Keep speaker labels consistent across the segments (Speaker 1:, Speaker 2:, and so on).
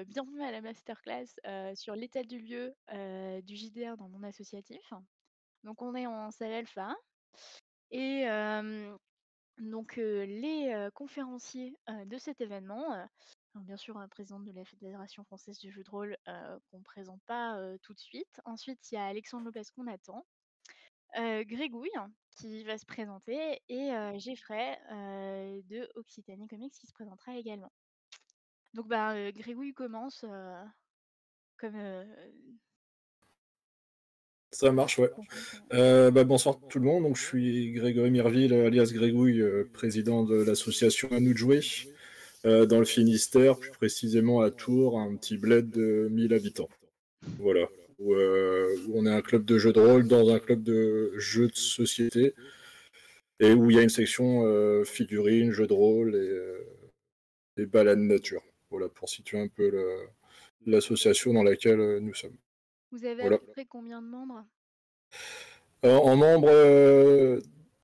Speaker 1: bienvenue à la masterclass, sur l'état du lieu, du JDR dans mon associatif. Donc on est en salle alpha et donc les, conférenciers, de cet événement, alors bien sûr, présidente de la Fédération française du jeu de rôle, qu'on ne présente pas, tout de suite. Ensuite, il y a Alexandre Lopez qu'on attend, Grégouille qui va se présenter et Geoffrey, de Occitanie Comics qui se présentera également. Donc bah, Grégouille commence, comme,
Speaker 2: Ça marche, ouais.
Speaker 1: Confiance,
Speaker 2: Bonsoir tout le monde. Donc, je suis Grégory Mirville, alias Grégouille, président de l'association À nous de jouer, dans le Finistère, plus précisément à Tours, un petit bled de 1000 habitants. Voilà. Où on est un club de jeux de rôle dans un club de jeux de société, et où il y a une section figurines, jeux de rôle et balades nature. Voilà, pour situer un peu l'association dans laquelle nous sommes.
Speaker 1: Vous avez à
Speaker 2: Voilà.
Speaker 1: peu près combien de membres?
Speaker 2: En membres,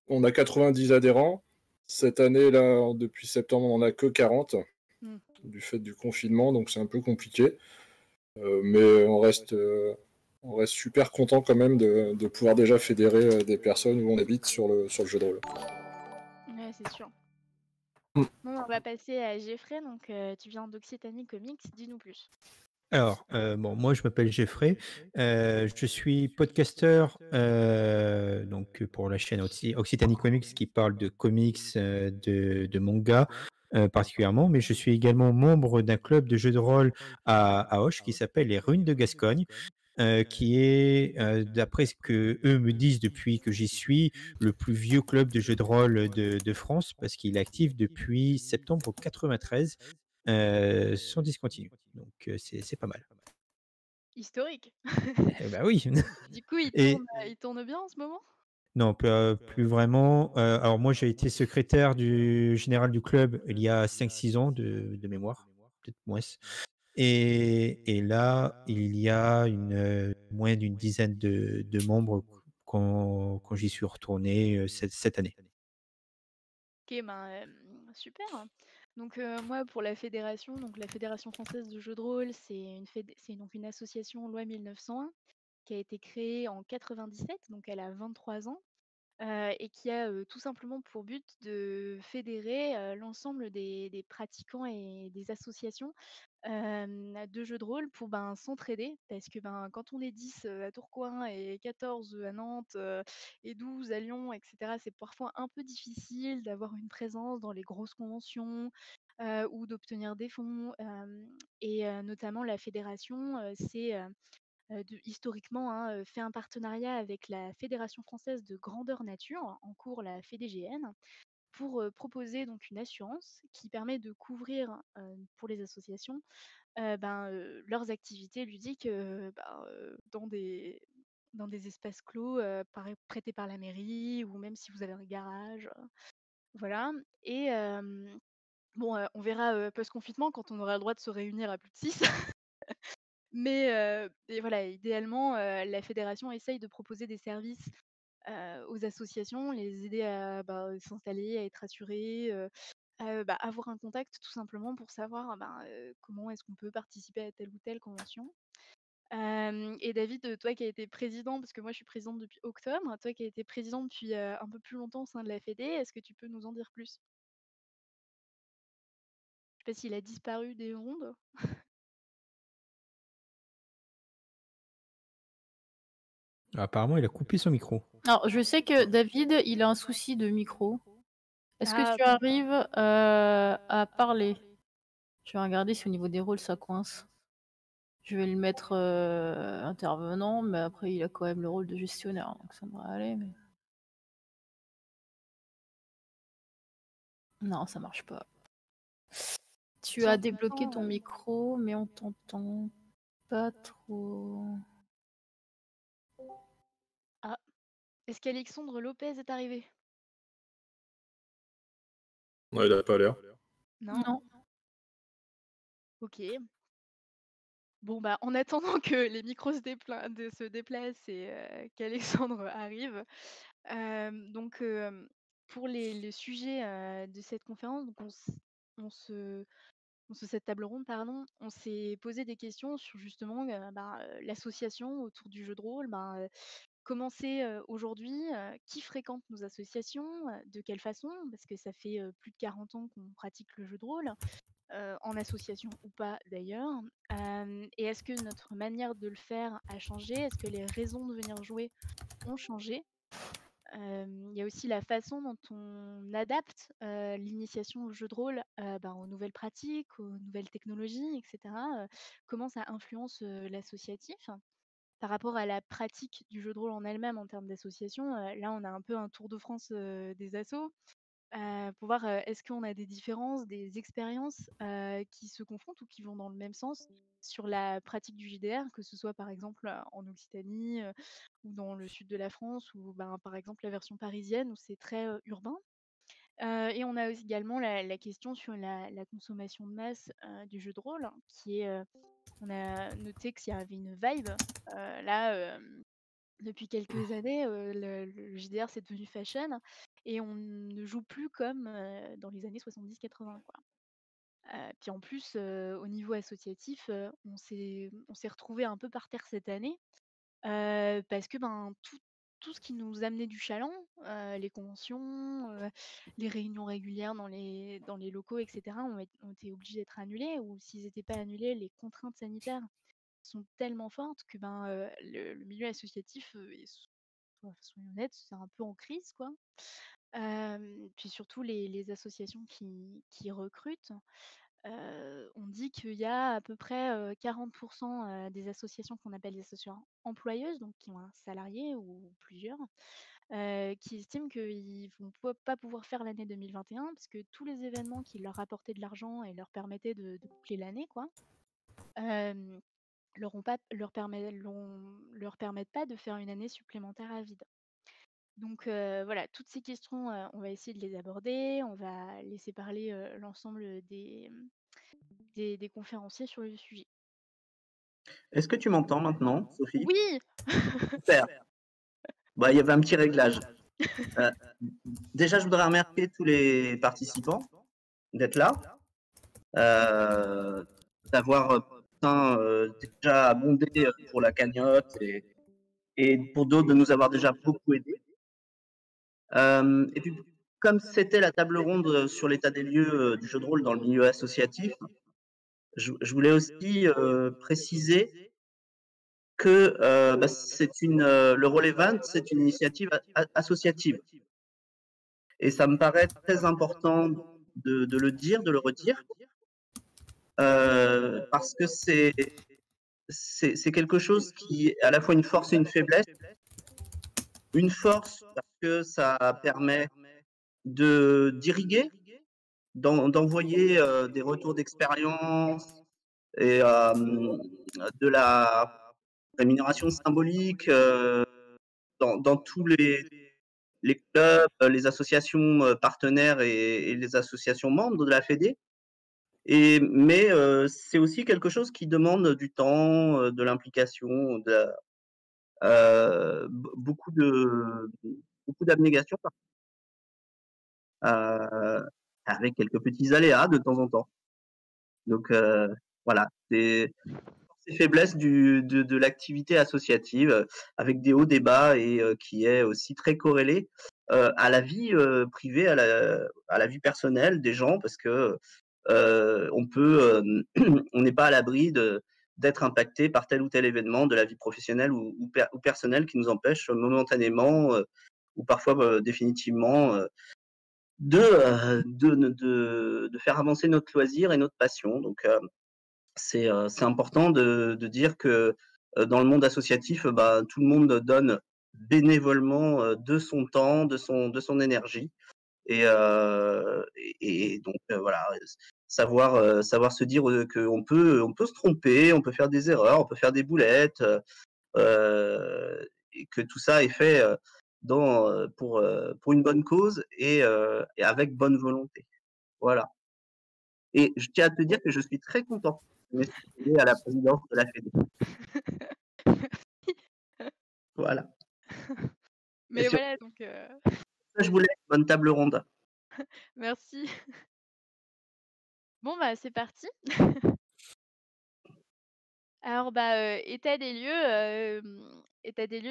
Speaker 2: on a 90 adhérents. Cette année, là, depuis septembre, on n'en a que 40,
Speaker 1: Mmh.
Speaker 2: du fait du confinement, donc c'est un peu compliqué. Mais on reste super content quand même de pouvoir déjà fédérer des personnes où on habite sur le jeu de rôle.
Speaker 1: Ouais, c'est sûr.
Speaker 2: Mm.
Speaker 1: Bon, on va passer à Geoffrey, donc tu viens d'Occitanie Comics, dis-nous plus.
Speaker 3: Alors, moi je m'appelle Geoffrey, je suis podcasteur, donc pour la chaîne Occitanie Comics qui parle de comics, de manga, particulièrement, mais je suis également membre d'un club de jeux de rôle à Auch qui s'appelle les Runes de Gascogne, qui est, d'après ce qu'eux me disent depuis que j'y suis, le plus vieux club de jeux de rôle de France parce qu'il est actif depuis septembre 93, sans discontinuer. Donc c'est pas mal.
Speaker 1: Historique.
Speaker 3: Eh bah, oui.
Speaker 1: Du coup,
Speaker 3: Et
Speaker 1: il tourne bien en ce moment?
Speaker 3: non, plus vraiment, alors moi j'ai été secrétaire du général du club il y a 5-6 ans de mémoire, peut-être moins. Et là, il y a moins d'une dizaine de membres quand j'y suis retourné, cette année.
Speaker 1: OK, ben, super. Donc moi pour la fédération, donc la Fédération française de jeux de rôle, c'est donc une association loi 1901 qui a été créée en 97, donc elle a 23 ans. Et qui a, tout simplement pour but de fédérer, l'ensemble des pratiquants et des associations, de jeux de rôle pour, ben, s'entraider. Parce que, ben, quand on est 10, à Tourcoing et 14, à Nantes, et 12 à Lyon et cetera, c'est parfois un peu difficile d'avoir une présence dans les grosses conventions, ou d'obtenir des fonds, et notamment la fédération, historiquement, hein, fait un partenariat avec la Fédération française de grandeur nature, en cours la FEDGN, pour proposer donc une assurance qui permet de couvrir, pour les associations, leurs activités ludiques, dans des espaces clos, prêtés par la mairie ou même si vous avez un garage, voilà. Et bon, on verra, post-confinement quand on aura le droit de se réunir à plus de 6. Mais et voilà, idéalement, la fédération essaye de proposer des services, aux associations, les aider à, s'installer, à être assurées, avoir un contact tout simplement pour savoir, comment est-ce qu'on peut participer à telle ou telle convention. Et David, toi qui as été président, parce que moi je suis présidente depuis octobre, toi qui as été président depuis, un peu plus longtemps au sein de la fédé, est-ce que tu peux nous en dire plus? Je sais pas s'il a disparu des ondes?
Speaker 3: Apparemment, il a coupé son micro.
Speaker 4: Alors, je sais que David, il a un souci de micro. Est-ce que
Speaker 1: Ah,
Speaker 4: tu arrives à parler? Je vais regarder si au niveau des rôles ça coince. Je vais le mettre intervenant, mais après il a quand même le rôle de gestionnaire, donc ça devrait aller. Mais... Non, ça marche pas. Tu as débloqué ton micro, mais on t'entend pas trop.
Speaker 1: ah, est-ce qu'Alexandre Lopez est arrivé?
Speaker 2: Ouais, il n'a pas l'air.
Speaker 1: Non?
Speaker 4: Non.
Speaker 1: OK. Bon, bah, en attendant que les micros se déplacent et qu'Alexandre arrive, donc pour les sujets, de cette conférence, donc on se sur cette table ronde, pardon, on s'est posé des questions sur justement, l'association autour du jeu de rôle. Comment c'est, aujourd'hui, qui fréquente nos associations, de quelle façon? Parce que ça fait, plus de 40 ans qu'on pratique le jeu de rôle, en association ou pas d'ailleurs. Et est-ce que notre manière de le faire a changé? Est-ce que les raisons de venir jouer ont changé? Il y a aussi la façon dont on adapte, l'initiation au jeu de rôle, aux nouvelles pratiques, aux nouvelles technologies et cetera, comment ça influence, l'associatif. Par rapport à la pratique du jeu de rôle en elle-même en termes d'association, là, on a un peu un tour de France, des assos, pour voir, est-ce qu'on a des différences, des expériences, qui se confrontent ou qui vont dans le même sens sur la pratique du JDR, que ce soit par exemple, en Occitanie, ou dans le sud de la France ou par exemple la version parisienne où c'est très, urbain. Et on a aussi également la question sur la consommation de masse, du jeu de rôle qui est, on a noté qu'il y avait une vibe, là, depuis quelques années, le JDR c'est devenu fashion et on ne joue plus comme, dans les années 70-80 quoi. Puis en plus, au niveau associatif, on s'est retrouvés un peu par terre cette année, parce que, tout ce qui nous amenait du chaland, les conventions, les réunions régulières dans les locaux et cetera ont été obligés d'être annulés ou s'ils n'étaient pas annulés, les contraintes sanitaires sont tellement fortes que, le milieu associatif, soyons honnêtes, c'est un peu en crise, quoi. Puis surtout les associations qui recrutent, on dit qu'il y a à peu près, 40 des associations qu'on appelle des associations employeuses, donc qui ont un salarié ou plusieurs, qui estiment qu'ils vont pas pouvoir faire l'année 2021 parce que tous les événements qui leur rapportaient de l'argent et leur permettaient de boucler l'année, quoi, hem, leur permettent pas de faire une année supplémentaire à vide. Donc voilà, toutes ces questions, on va essayer de les aborder. On va laisser parler, l'ensemble des conférenciers sur le sujet.
Speaker 5: Est-ce que tu m'entends maintenant, Sophie?
Speaker 1: Oui!
Speaker 5: Super. Bah, il y avait un petit réglage. Euh, Déjà, je voudrais remercier tous les participants d'être là, d'avoir déjà abondé pour la cagnotte et pour d'autres de nous avoir déjà beaucoup aidés. Et puis, comme c'était la table ronde sur l'état des lieux du jeu de rôle dans le milieu associatif, je voulais aussi préciser que le Roll Event, c'est une initiative associative. Et ça me paraît très important de le dire, de le redire, parce que c'est quelque chose qui est à la fois une force et une faiblesse. Une force parce que ça permet d'irriguer, d'envoyer des retours d'expérience et de la rémunération symbolique dans tous les clubs, les associations partenaires et les associations membres de la Fédé. Mais c'est aussi quelque chose qui demande du temps, de l'implication, beaucoup d'abnégation, avec quelques petits aléas de temps en temps. Donc voilà, c'est ces faiblesses de l'activité associative, avec des hauts, des bas et qui est aussi très corrélée à la vie privée, à la vie personnelle des gens, parce que on n'est pas à l'abri d'être impacté par tel ou tel événement de la vie professionnelle ou personnelle qui nous empêche momentanément ou parfois définitivement de faire avancer notre loisir et notre passion. Donc c'est important de dire que dans le monde associatif, tout le monde donne bénévolement de son temps, de son énergie. Et donc voilà, savoir se dire qu'on peut se tromper, on peut faire des erreurs, on peut faire des boulettes, et que tout ça est fait pour une bonne cause et avec bonne volonté. Voilà. Et je tiens à te dire que je suis très content de m'être succédé à la présidence de la Fédé. Voilà.
Speaker 1: Mais voilà donc
Speaker 5: Ça, je voulais une bonne table ronde.
Speaker 1: merci. Bon, bah, c'est parti. Alors, bah, état des lieux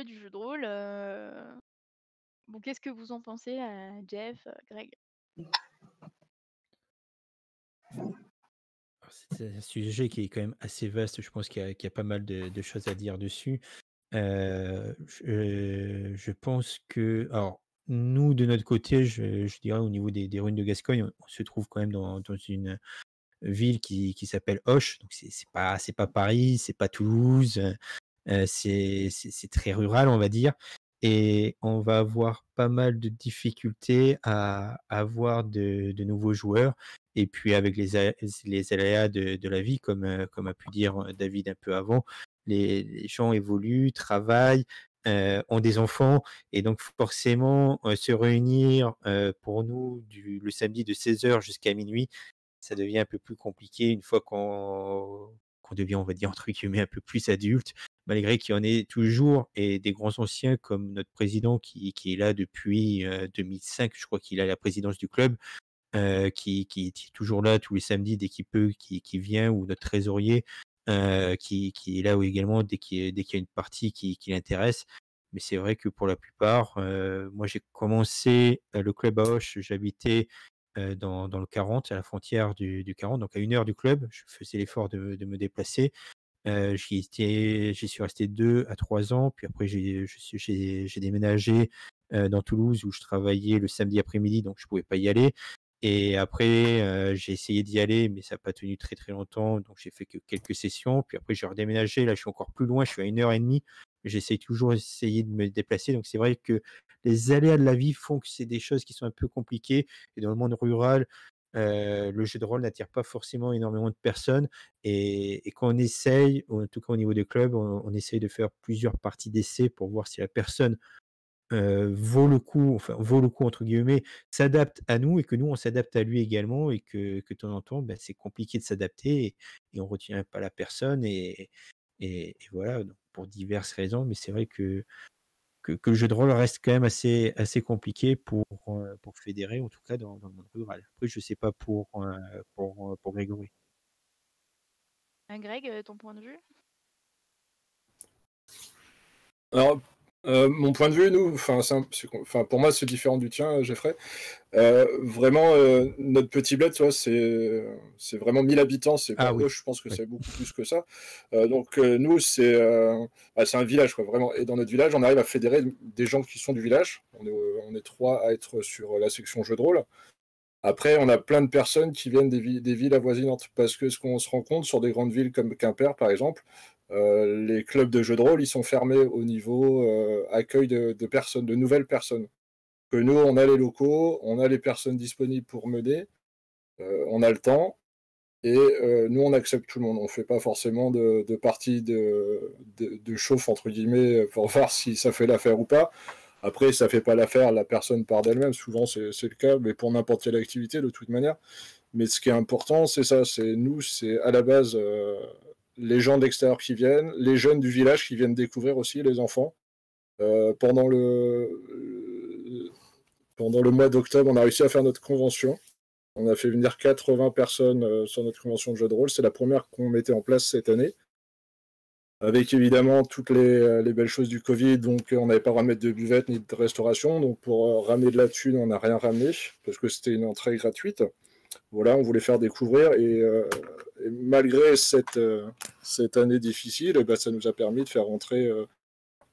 Speaker 1: du jeu de rôle, bon, qu'est-ce que vous en pensez, Jeff, Greg?
Speaker 3: Alors, c'est un sujet qui est quand même assez vaste. Je pense qu'il y a pas mal de choses à dire dessus. Je pense que alors nous, de notre côté, je dirais au niveau des ruines de Gascogne, on se trouve quand même dans une ville qui s'appelle Auch. Donc c'est pas Paris, c'est pas Toulouse, c'est très rural, on va dire, et on va avoir pas mal de difficultés à avoir de nouveaux joueurs, et puis avec les aléas de la vie, comme a pu dire, David un peu avant, les gens évoluent, travaillent, ont des enfants, et donc forcément, se réunir, pour nous le samedi de 16 h jusqu'à minuit, ça devient un peu plus compliqué une fois qu'on devient, on va dire, entre guillemets, «un peu plus adulte», malgré qu'il y en ait toujours, et des grands anciens comme notre président qui est là depuis, 2005. Je crois qu'il a la présidence du club, qui est toujours là tous les samedis dès qu'il peut, qui vient, ou notre trésorier, qui est là, ou également dès qu'il y a une partie qui l'intéresse. Mais c'est vrai que pour la plupart, moi j'ai commencé, le club à Auch, j'habitais, dans le 40, à la frontière du 40, donc à 1 heure du club. Je faisais l'effort de me déplacer. J'y suis resté 2 à 3 ans, puis après j'ai déménagé, dans Toulouse, où je travaillais le samedi après-midi, donc je pouvais pas y aller, et après, j'ai essayé d'y aller, mais ça a pas tenu très, très longtemps, donc j'ai fait que quelques sessions. Puis après j'ai redéménagé, là je suis encore plus loin, je suis à 1 h 30, mais j'essaye toujours essayer de me déplacer. Donc c'est vrai que les aléas de la vie font que c'est des choses qui sont un peu compliquées, et dans le monde rural, le jeu de rôle n'attire pas forcément énormément de personnes, et quand on essaye, ou en tout cas au niveau des clubs, on essaye de faire plusieurs parties d'essai pour voir si la personne, vaut le coup, enfin «vaut le coup» entre guillemets, s'adapte à nous, et que nous on s'adapte à lui également, et que de temps en temps, bah, c'est compliqué de s'adapter, et on retient pas la personne, et voilà, donc pour diverses raisons. Mais c'est vrai que le jeu de rôle reste quand même assez compliqué pour fédérer, en tout cas dans le monde rural. Après je sais pas pour Grégory.
Speaker 1: Greg, ton point de vue?
Speaker 2: Alors, mon point de vue, nous, pour moi, c'est différent du tien, Geoffrey. Vraiment, notre petit bled, tu vois, c'est vraiment 1000 habitants. C'est pas,
Speaker 3: Ah oui,
Speaker 2: je pense que
Speaker 3: oui.
Speaker 2: c'est beaucoup plus que ça. Donc, nous, c'est un village, quoi, vraiment. Et dans notre village, on arrive à fédérer des gens qui sont du village. On est 3 à être sur la section jeu de rôle. Après, on a plein de personnes qui viennent des villes avoisinantes, parce que ce qu'on se rend compte sur des grandes villes comme Quimper, par exemple, les clubs de jeux de rôle, ils sont fermés au niveau accueil de personnes, de nouvelles personnes. Que nous, on a les locaux, on a les personnes disponibles pour mener, on a le temps, et nous, on accepte tout le monde. On ne fait pas forcément de partie de chauffe, entre guillemets, pour voir si ça fait l'affaire ou pas. Après, ça fait pas l'affaire, la personne part d'elle-même. Souvent, c'est le cas, mais pour n'importe quelle activité, de toute manière. Mais ce qui est important, c'est ça. C'est à la base les gens d'extérieur qui viennent, les jeunes du village qui viennent découvrir aussi, les enfants. Pendant le mois d'octobre, on a réussi à faire notre convention. On a fait venir 80 personnes sur notre convention de jeu de rôle. C'est la première qu'on mettait en place cette année. Avec évidemment toutes les belles choses du Covid, donc on n'avait pas à mettre de buvette ni de restauration, donc pour ramener de la thune, on n'a rien ramené, parce que c'était une entrée gratuite. Voilà, on voulait faire découvrir, et malgré cette année difficile, ben, ça nous a permis de faire rentrer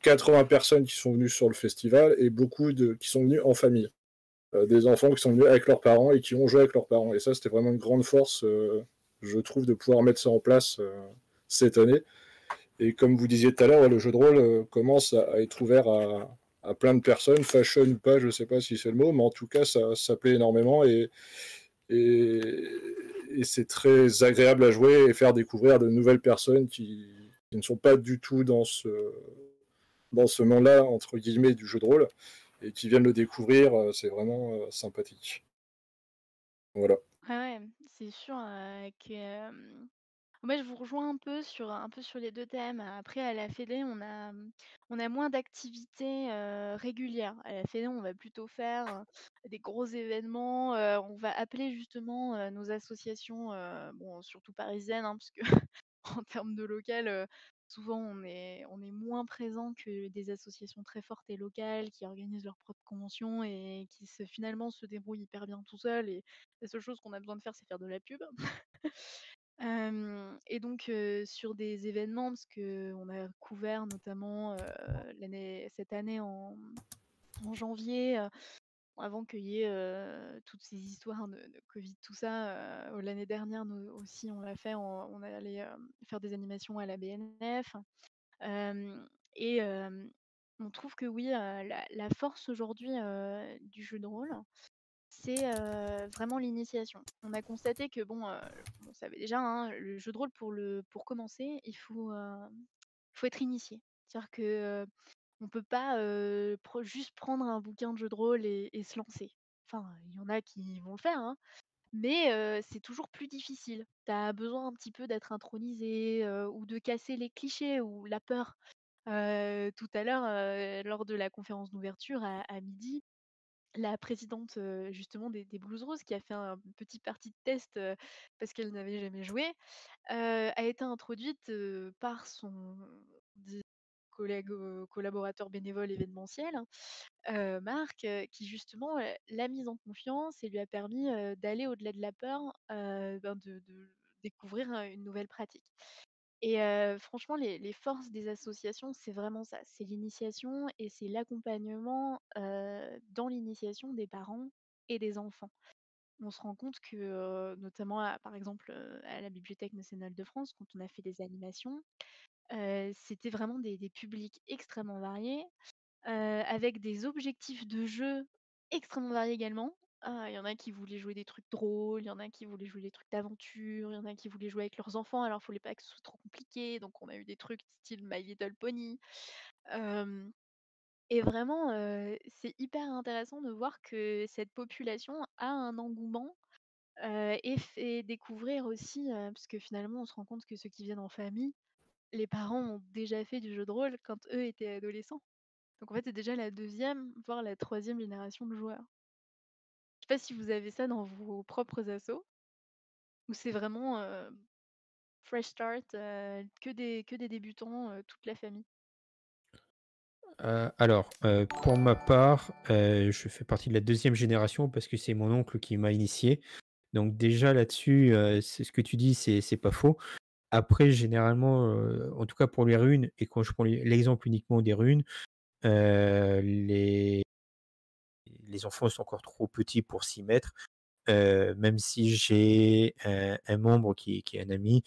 Speaker 2: 80 personnes qui sont venues sur le festival, et beaucoup qui sont venus en famille. Des enfants qui sont venus avec leurs parents et qui ont joué avec leurs parents. Et ça, c'était vraiment une grande force, je trouve, de pouvoir mettre ça en place cette année. Et comme vous disiez tout à l'heure, ouais, le jeu de rôle commence à être ouvert à plein de personnes, fashion ou pas, je ne sais pas si c'est le mot, mais en tout cas, ça plaît énormément, et, et c'est très agréable à jouer et faire découvrir de nouvelles personnes qui ne sont pas du tout dans ce monde-là, entre guillemets, du jeu de rôle, et qui viennent le découvrir. C'est vraiment sympathique. Voilà.
Speaker 1: Ouais, ouais, c'est sûr, que, Moi, je vous rejoins un peu sur les 2 thèmes. Après, à la fédé, on a moins d'activités, régulières. À la fédé, on va plutôt faire, des gros événements, on va appeler justement, nos associations, bon, surtout parisiennes, hein, parce que en termes de local, souvent on est moins présent que des associations très fortes et locales qui organisent leurs propres conventions et qui finalement se débrouillent hyper bien tout seuls et la seule chose qu'on a besoin de faire, c'est faire de la pub. Et donc sur des événements, parce qu'on a couvert notamment, cette année en janvier, avant qu'il y ait, toutes ces histoires de covid, tout ça, l'année dernière, nous aussi, on l'a fait, on est allé, faire des animations à la BNF. Hem et on trouve que oui, la force aujourd'hui, du jeu de rôle, c'est, vraiment l'initiation. On a constaté que bon, on savait déjà, hein, le jeu de rôle pour commencer, il faut être initié. C'est-à-dire que, on peut pas, juste prendre un bouquin de jeu de rôle et se lancer. Enfin, il y en a qui vont le faire, hein, mais c'est toujours plus difficile. Tu as besoin un petit peu d'être intronisé, ou de casser les clichés ou la peur. Tout à l'heure, lors de la conférence d'ouverture à 12:00, la présidente, justement des Blues Roses qui a fait un petit partie de test, parce qu'elle n'avait jamais joué, a été introduite, par son dit collègue, collaborateur bénévole événementiel, Marc, qui justement, l'a mise en confiance et lui a permis, d'aller au-delà de la peur, de découvrir, une nouvelle pratique. Et franchement, les forces des associations, c'est vraiment ça, c'est l'initiation et c'est l'accompagnement, dans l'initiation des parents et des enfants. On se rend compte que, notamment par exemple, à la Bibliothèque nationale de France, quand on a fait des animations, c'était vraiment des publics extrêmement variés, avec des objectifs de jeu extrêmement variés également. Il y en a qui voulaient jouer des trucs drôles, il y en a qui voulaient jouer des trucs d'aventure, il y en a qui voulaient jouer avec leurs enfants, alors il fallait pas que ce soit trop compliqué, donc on a eu des trucs style My Little Pony. Hem et vraiment, c'est hyper intéressant de voir que cette population a un engouement, et fait découvrir aussi, parce que finalement on se rend compte que ceux qui viennent en famille, les parents ont déjà fait du jeu de rôle quand eux étaient adolescents. Donc en fait, c'est déjà la deuxième, voire la troisième génération de joueurs. Je sais pas si vous avez ça dans vos propres assos ou c'est vraiment, fresh start, que des débutants, toute la famille?
Speaker 3: Alors, pour ma part, je fais partie de la deuxième génération parce que c'est mon oncle qui m'a initié. Donc déjà là-dessus, c'est ce que tu dis, c'est pas faux. Après généralement, en tout cas pour les runes et quand je prends l'exemple uniquement des runes, les enfants sont encore trop petits pour s'y mettre. Même si j'ai un membre qui est un ami,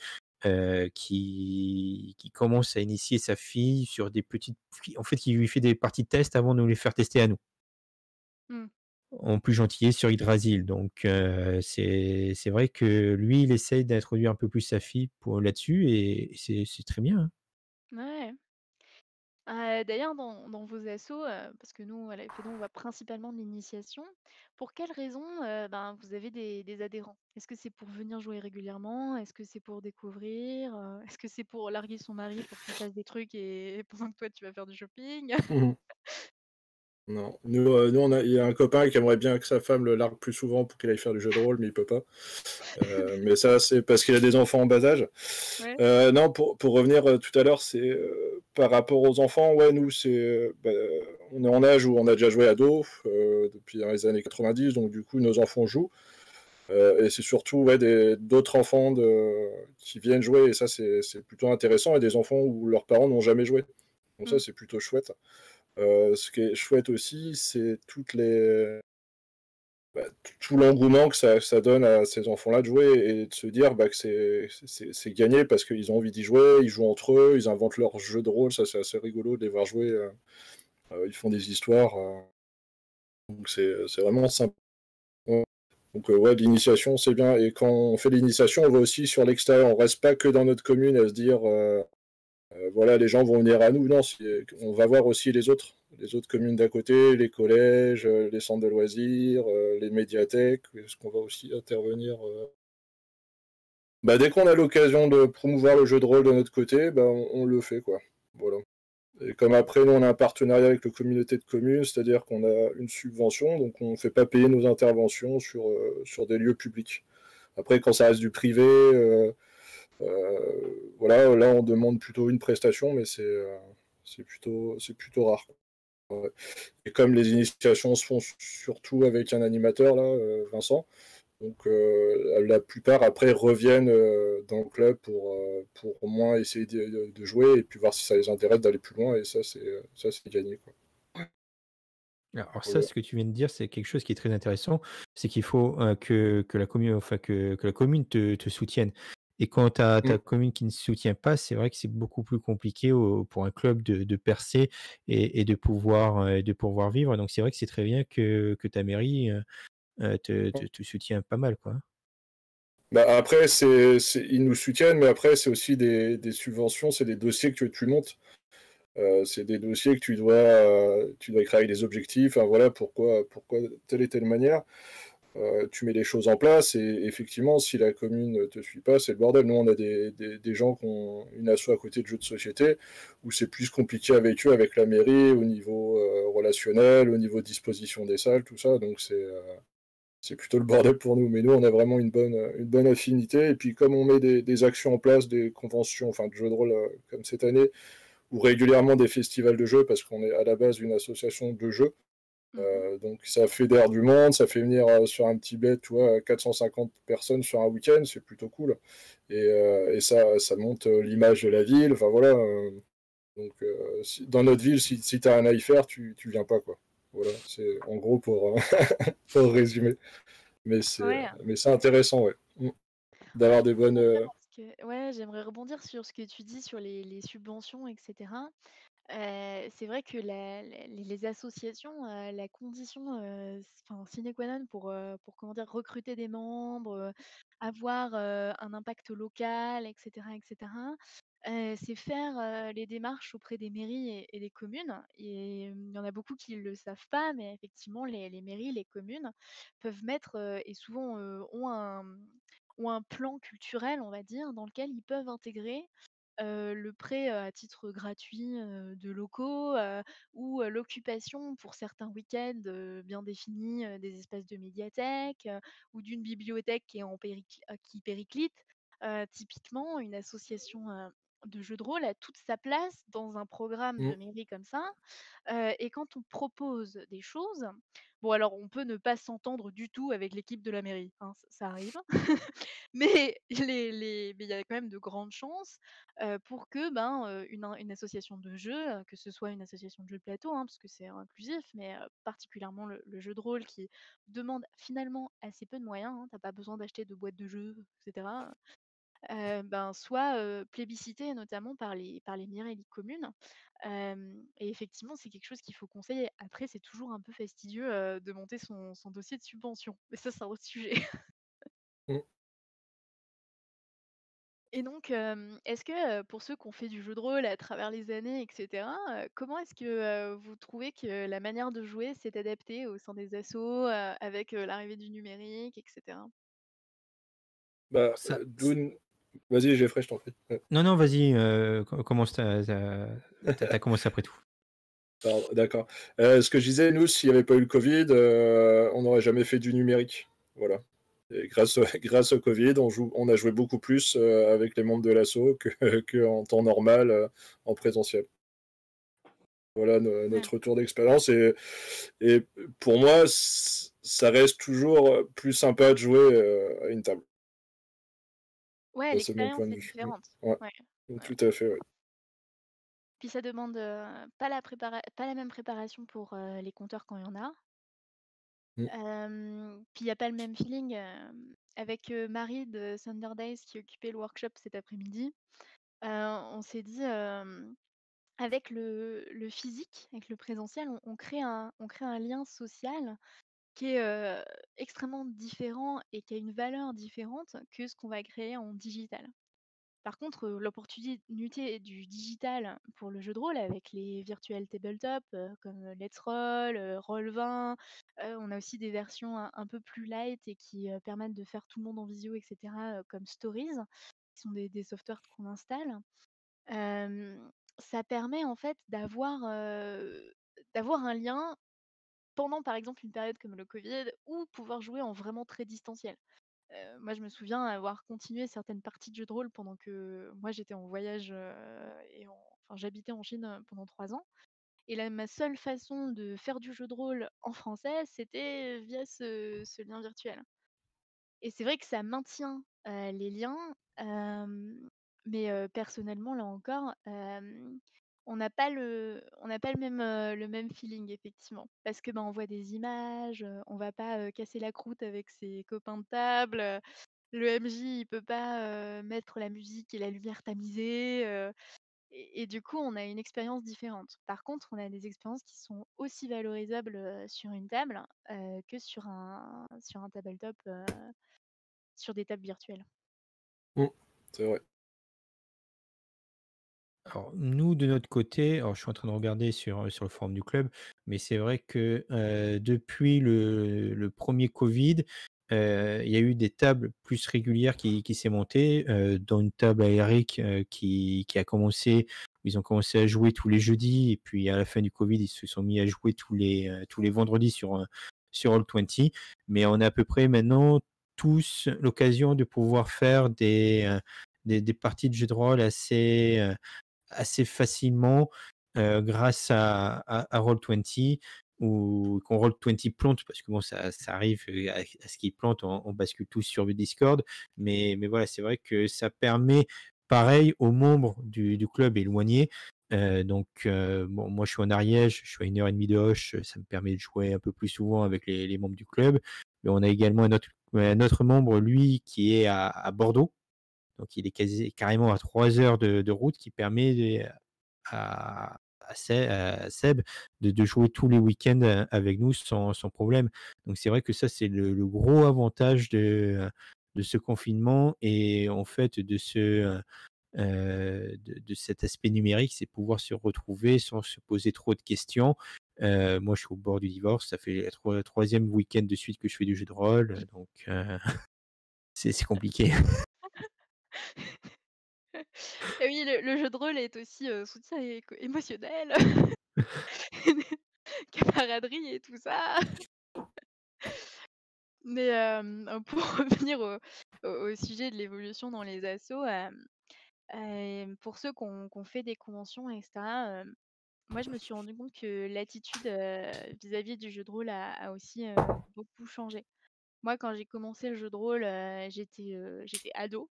Speaker 3: qui commence à initier sa fille sur des petites en fait, qui lui fait des parties de test avant de nous les faire tester à nous.
Speaker 1: Mmh.
Speaker 3: En plus gentillesse sur Yggdrasil, donc c'est vrai que lui, il essaye d'introduire un peu plus sa fille pour là-dessus et c'est très bien, hein.
Speaker 1: Ouais. D'ailleurs dans vos assos, parce que nous à la FEDO, on voit principalement de l'initiation. Pour quelles raisons, ben, vous avez des adhérents? Est-ce que c'est pour venir jouer régulièrement? Est-ce que c'est pour découvrir? Est-ce que c'est pour larguer son mari pour qu'il fasse des trucs et pendant que toi tu vas faire du shopping?
Speaker 2: Non, nous il y a un copain qui aimerait bien que sa femme le largue plus souvent pour qu'il aille faire du jeu de rôle, mais il peut pas. Mais ça, c'est parce qu'il a des enfants en bas âge.
Speaker 1: Ouais.
Speaker 2: Non, pour revenir tout à l'heure, c'est par rapport aux enfants, ouais, nous, on est en âge où on a déjà joué ado depuis les années 90, donc du coup, nos enfants jouent. Et c'est surtout ouais, d'autres enfants qui viennent jouer, et ça, c'est plutôt intéressant, et des enfants où leurs parents n'ont jamais joué. Donc ça,
Speaker 1: Mmh.
Speaker 2: c'est plutôt chouette. Ce qui est chouette aussi, c'est tout l'engouement que ça donne à ces enfants-là de jouer et de se dire que c'est gagné parce qu'ils ont envie d'y jouer, ils jouent entre eux, ils inventent leur jeu de rôle, ça c'est assez rigolo de les voir jouer, ils font des histoires, donc c'est vraiment sympa. Donc ouais, l'initiation c'est bien, et quand on fait l'initiation, on va aussi sur l'extérieur, on reste pas que dans notre commune à se dire voilà, les gens vont venir à nous. Non, on va voir aussi les autres communes d'à côté, les collèges, les centres de loisirs, les médiathèques. Est-ce qu'on va aussi intervenir Bah, dès qu'on a l'occasion de promouvoir le jeu de rôle de notre côté, bah, on le fait, quoi. Voilà. Et comme après, nous, on a un partenariat avec la communauté de communes, c'est-à-dire qu'on a une subvention, donc on ne fait pas payer nos interventions sur des lieux publics. Après, quand ça reste du privé, voilà, là, on demande plutôt une prestation, mais c'est plutôt rare. Ouais. Et comme les initiations se font surtout avec un animateur, là, Vincent, donc la plupart après reviennent dans le club pour au moins essayer de jouer et puis voir si ça les intéresse d'aller plus loin et ça c'est gagné, quoi.
Speaker 3: Alors ça,
Speaker 2: Voilà.
Speaker 3: ce que tu viens de dire, c'est quelque chose qui est très intéressant, c'est qu'il faut que la commune, enfin que la commune te soutienne. Et quand tu as ta
Speaker 2: Mm.
Speaker 3: commune qui ne soutient pas, c'est vrai que c'est beaucoup plus compliqué pour un club de percer et de pouvoir vivre. Donc c'est vrai que c'est très bien que ta mairie te soutient pas mal, quoi.
Speaker 2: Bah, après, ils nous soutiennent, mais après, c'est aussi des subventions, c'est des dossiers que tu montes. C'est des dossiers que tu dois écrire avec des objectifs, hein, voilà, pourquoi telle et telle manière. Tu mets les choses en place et effectivement, si la commune ne te suit pas, c'est le bordel. Nous, on a des gens qui ont une asso à côté de jeux de société où c'est plus compliqué avec eux, avec la mairie, au niveau relationnel, au niveau disposition des salles, tout ça. Donc, c'est plutôt le bordel pour nous. Mais nous, on a vraiment une bonne affinité. Et puis, comme on met des actions en place, des conventions, enfin, de jeux de rôle comme cette année, ou régulièrement des festivals de jeux, parce qu'on est à la base une association de jeux.
Speaker 1: Mhm.
Speaker 2: Donc ça fédère du monde, ça fait venir sur un petit bled, tu vois, 450 personnes sur un week-end, c'est plutôt cool. Et ça monte l'image de la ville, enfin voilà. Donc dans notre ville, si tu as un à y faire, tu viens pas, quoi. Voilà, c'est en gros pour résumer. Mais c'est
Speaker 1: Ouais.
Speaker 2: mais c'est intéressant, ouais.
Speaker 1: Ouais,
Speaker 2: D'avoir
Speaker 1: je
Speaker 2: des bonnes.
Speaker 1: rebondir parce que ouais, j'aimerais rebondir sur ce que tu dis sur les subventions, etc. C'est vrai que les associations, la condition, enfin sine qua non pour comment dire? Recruter des membres, avoir, un impact local et cetera, c'est faire, les démarches auprès des mairies et des communes et il y en a beaucoup qui le savent pas, mais effectivement les mairies, les communes peuvent mettre, et souvent, ont un plan culturel, on va dire, dans lequel ils peuvent intégrer le prêt, à titre gratuit, de locaux, ou l'occupation pour certains week-ends, bien définis, des espaces de médiathèque, ou d'une bibliothèque qui est qui périclite. Typiquement, une association, de jeux de rôle a toute sa place dans un programme de
Speaker 2: Mm,
Speaker 1: mairie comme ça. Et quand on propose des choses, bon alors on peut ne pas s'entendre du tout avec l'équipe de la mairie, hein, ça arrive. Mais il y a quand même de grandes chances, pour que, ben, une association de jeux, que ce soit une association de jeux de plateau, hein, parce que c'est inclusif, mais particulièrement le jeu de rôle qui demande finalement assez peu de moyens, hein. Tu pas besoin d'acheter de boîtes de jeux et cetera, ben, soit, plébiscité notamment par les mairies et les communes. Et effectivement, c'est quelque chose qu'il faut conseiller. Après, c'est toujours un peu fastidieux, de monter son dossier de subvention, mais ça, c'est un autre sujet.
Speaker 2: mm.
Speaker 1: Et donc, est-ce que, pour ceux qui ont fait du jeu de rôle à travers les années et cetera, comment est-ce que, vous trouvez que la manière de jouer s'est adaptée au sein des assos, avec, l'arrivée du numérique et cetera?
Speaker 2: Bah,
Speaker 3: Alors ça,
Speaker 2: Dune, vas-y, Geoffrey, je t'en prie. Ouais.
Speaker 3: non, non, vas-y, commence, t'as commencé après tout.
Speaker 2: Pardon, d'accord. Ce que je disais, nous, s'il n'y avait pas eu le Covid, on n'aurait jamais fait du numérique. Voilà. Et grâce au Covid, on a joué beaucoup plus avec les membres de l'asso qu'en temps normal en présentiel. Voilà
Speaker 1: Ouais.
Speaker 2: notre retour d'expérience. Et pour moi, ça reste toujours plus sympa de jouer à une table.
Speaker 1: Ouais,
Speaker 2: Ça, c'est mon point
Speaker 1: l'expérience
Speaker 2: de
Speaker 1: est
Speaker 2: vue.
Speaker 1: différente.
Speaker 2: Ouais,
Speaker 1: Ouais, ouais.
Speaker 2: tout à fait. Ouais.
Speaker 1: Puis ça demande, pas la même préparation pour, les compteurs quand il y en a.
Speaker 2: Mm.
Speaker 1: Puis il y a pas le même feeling, avec, Marie de Thunder Days qui occupait le workshop cet après-midi. On s'est dit, avec le physique, avec le présentiel, on crée un lien social qui est, extrêmement différent et qui a une valeur différente que ce qu'on va créer en digital. Par contre, l'opportunité du digital pour le jeu de rôle avec les virtual tabletop, comme, Let's Roll, Roll20, on a aussi des versions un peu plus light et qui, permettent de faire tout le monde en visio et cetera, comme Stories, qui sont des softwares qu'on installe. Ça permet en fait d'avoir un lien pendant, par exemple, une période comme le covid ou pouvoir jouer en vraiment très distanciel. Moi, je me souviens avoir continué certaines parties de jeux de rôle pendant que moi j'étais en voyage, enfin j'habitais en Chine, pendant 3 ans et là, ma seule façon de faire du jeu de rôle en français, c'était via ce lien virtuel. Et c'est vrai que ça maintient, les liens, mais personnellement, là encore, on n'a pas le même feeling effectivement. Parce que, ben, on voit des images, on va pas, casser la croûte avec ses copains de table, le MJ, il peut pas, mettre la musique et la lumière tamisée, et du coup, on a une expérience différente. Par contre, on a des expériences qui sont aussi valorisables, sur une table, que sur un tabletop, sur des tables virtuelles.
Speaker 2: C'est vrai.
Speaker 3: Alors, nous, de notre côté, alors je suis en train de regarder sur le forum du club, mais c'est vrai que depuis le premier Covid, il y a eu des tables plus régulières qui s'est montées, dont une table à Eric qui a commencé, ils ont commencé à jouer tous les jeudis, et puis à la fin du Covid, ils se sont mis à jouer tous les vendredis sur Roll20. Mais on a à peu près maintenant tous l'occasion de pouvoir faire des parties de jeux de rôle assez facilement grâce à Roll20 ou qu'on Roll20 plante parce que bon ça arrive à ce qu'il plante, on bascule tous sur le Discord, mais voilà, c'est vrai que ça permet pareil aux membres du club éloignés. Donc bon, moi je suis en Ariège, je suis à 1h30 de Hoche, ça me permet de jouer un peu plus souvent avec les membres du club. Mais on a également un autre membre, lui, qui est à Bordeaux, donc il est carrément à 3 heures de route, qui permet à Seb de jouer tous les week-ends avec nous sans problème. Donc c'est vrai que ça, c'est le gros avantage de ce confinement et en fait de cet aspect numérique, c'est pouvoir se retrouver sans se poser trop de questions. Moi, je suis au bord du divorce, ça fait le troisième week-end de suite que je fais du jeu de rôle, donc c'est compliqué.
Speaker 1: Et oui, le jeu de rôle est aussi, soutien émotionnel, camaraderie et tout ça. Mais pour revenir au sujet de l'évolution dans les assos, pour ceux qui ont fait des conventions et cetera, moi je me suis rendu compte que l'attitude, vis-à-vis du jeu de rôle a aussi, beaucoup changé. Moi, quand j'ai commencé le jeu de rôle, j'étais ado,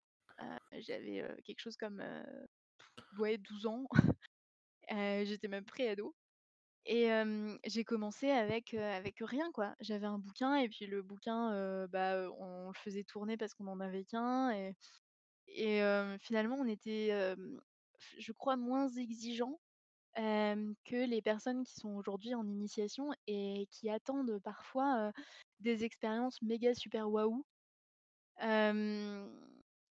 Speaker 1: j'avais, quelque chose comme, ouais 12 ans, j'étais même pré-ado et j'ai commencé avec rien quoi. J'avais un bouquin et puis le bouquin, on le faisait tourner parce qu'on en avait qu'un et finalement on était, je crois moins exigeants, que les personnes qui sont aujourd'hui en initiation et qui attendent parfois, des expériences méga super waouh. Hem,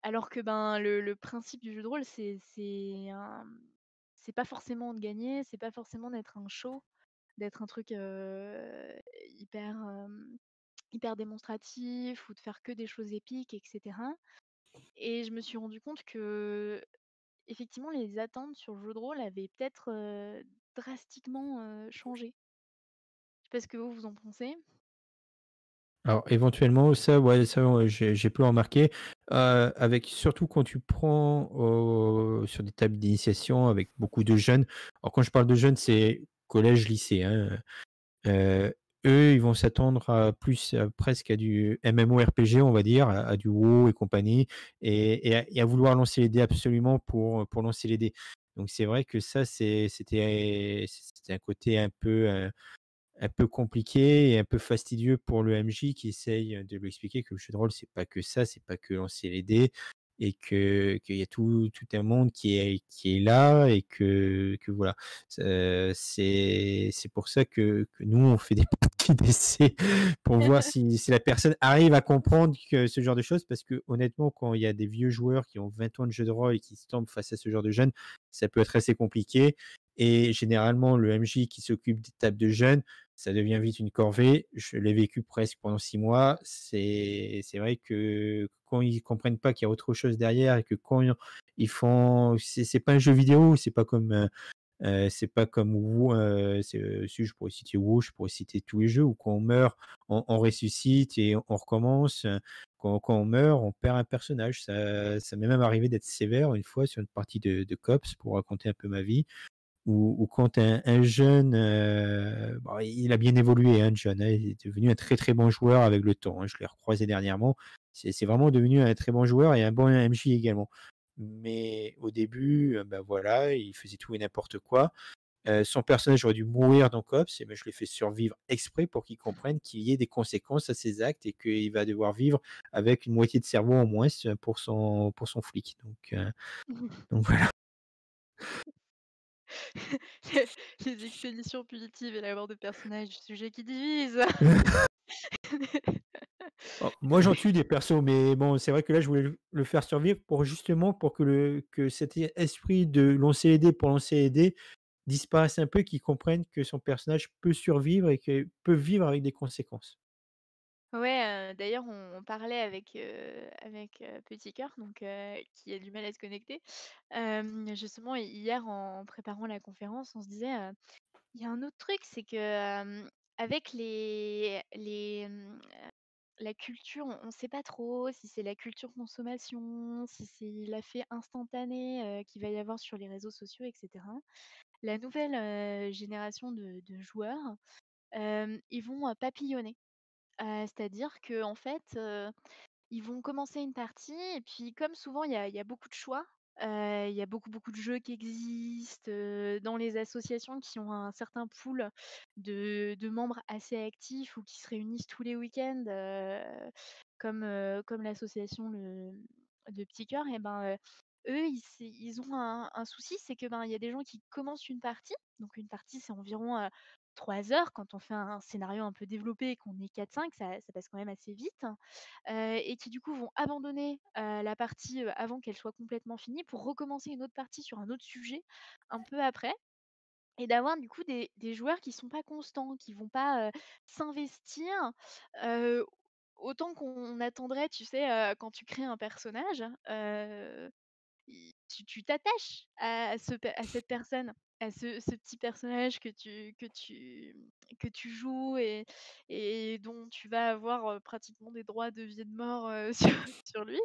Speaker 1: alors que, ben, le principe du jeu de rôle, c'est pas forcément de gagner, c'est pas forcément d'être un show, d'être un truc, hyper, hyper démonstratif ou de faire que des choses épiques et cetera et je me suis rendu compte que effectivement les attentes sur le jeu de rôle avaient peut-être, drastiquement, changé. Je sais pas ce que vous en pensez?
Speaker 3: Alors éventuellement ça, ouais, ça, j'ai pu remarquer, avec surtout quand tu prends, sur des tables d'initiation avec beaucoup de jeunes. Alors quand je parle de jeunes, c'est collège, lycée, hein, eux, ils vont s'attendre à plus, presque à du MMORPG, on va dire, à du WoW et compagnie, et à vouloir lancer les dés absolument pour lancer les dés. Donc c'est vrai que ça, c'était un côté un peu compliqué et un peu fastidieux pour le MJ qui essaye de lui expliquer que le jeu de rôle, c'est pas que ça, c'est pas que lancer les dés. et qu'il y a tout un monde qui est là et que voilà. C'est pour ça que nous, on fait des parties d'essai pour voir si la personne arrive à comprendre que ce genre de choses. Parce que honnêtement, quand il y a des vieux joueurs qui ont 20 ans de jeu de rôle et qui se tombent face à ce genre de jeunes, ça peut être assez compliqué. Et généralement, le MJ qui s'occupe des tables de jeunes, ça devient vite une corvée. Je l'ai vécu presque pendant 6 mois. C'est vrai que quand ils comprennent pas qu'il y a autre chose derrière et que quand ils font c'est pas un jeu vidéo, c'est pas comme WoW, si je pourrais citer WoW, je pourrais citer tous les jeux où quand on meurt, on ressuscite et on recommence. Quand on meurt, on perd un personnage. Ça m'est même arrivé d'être sévère une fois sur une partie de Cops pour raconter un peu ma vie. Ou quand un jeune, bon, il a bien évolué, hein, John, hein, il est devenu un très, très bon joueur avec le temps, hein. Je l'ai recroisé dernièrement. C'est vraiment devenu un très bon joueur et un bon MJ également. Mais au début, bah, voilà, il faisait tout et n'importe quoi. Son personnage aurait dû mourir dans Cops et ben, je l'ai fait survivre exprès pour qu'il comprenne qu'il y ait des conséquences à ses actes et qu'il va devoir vivre avec une moitié de cerveau en moins pour son flic. Donc voilà.
Speaker 1: Les expéditions punitives et la mort de personnages, sujet qui divise.
Speaker 3: Oh, moi, j'en tue des persos, mais bon, c'est vrai que là, je voulais le faire survivre pour justement pour que cet esprit de lancer les dés pour lancer les dés disparaisse un peu, qu'il comprenne que son personnage peut survivre et qu'il peut vivre avec des conséquences.
Speaker 1: Ouais, d'ailleurs on parlait avec, Petit Cœur donc qui a du mal à se connecter. Justement hier en préparant la conférence, on se disait, il y a un autre truc, c'est que, avec la culture, on sait pas trop si c'est la culture consommation, si c'est l'effet instantané, qu'il va y avoir sur les réseaux sociaux et cetera. La nouvelle, génération de joueurs, ils vont, papillonner. C'est-à-dire qu'en fait, ils vont commencer une partie et puis comme souvent il y a beaucoup de choix, il y a beaucoup, beaucoup de jeux qui existent, dans les associations qui ont un certain pool de membres assez actifs ou qui se réunissent tous les week-ends, comme l'association de Petit Cœur et ben, eux ils ont un souci, c'est que, ben, il y a des gens qui commencent une partie, donc une partie c'est environ, 3 heures quand on fait un scénario un peu développé et qu'on est 4-5, ça passe quand même assez vite. Et qui du coup vont abandonner, la partie, avant qu'elle soit complètement finie pour recommencer une autre partie sur un autre sujet un peu après et d'avoir du coup des joueurs qui sont pas constants, qui vont pas, s'investir, heu, autant qu'on attendrait, tu sais, quand tu crées un personnage, tu t'attaches à cette personne, à ce petit personnage que tu joues et dont tu vas avoir, pratiquement des droits de vie et de mort, sur lui.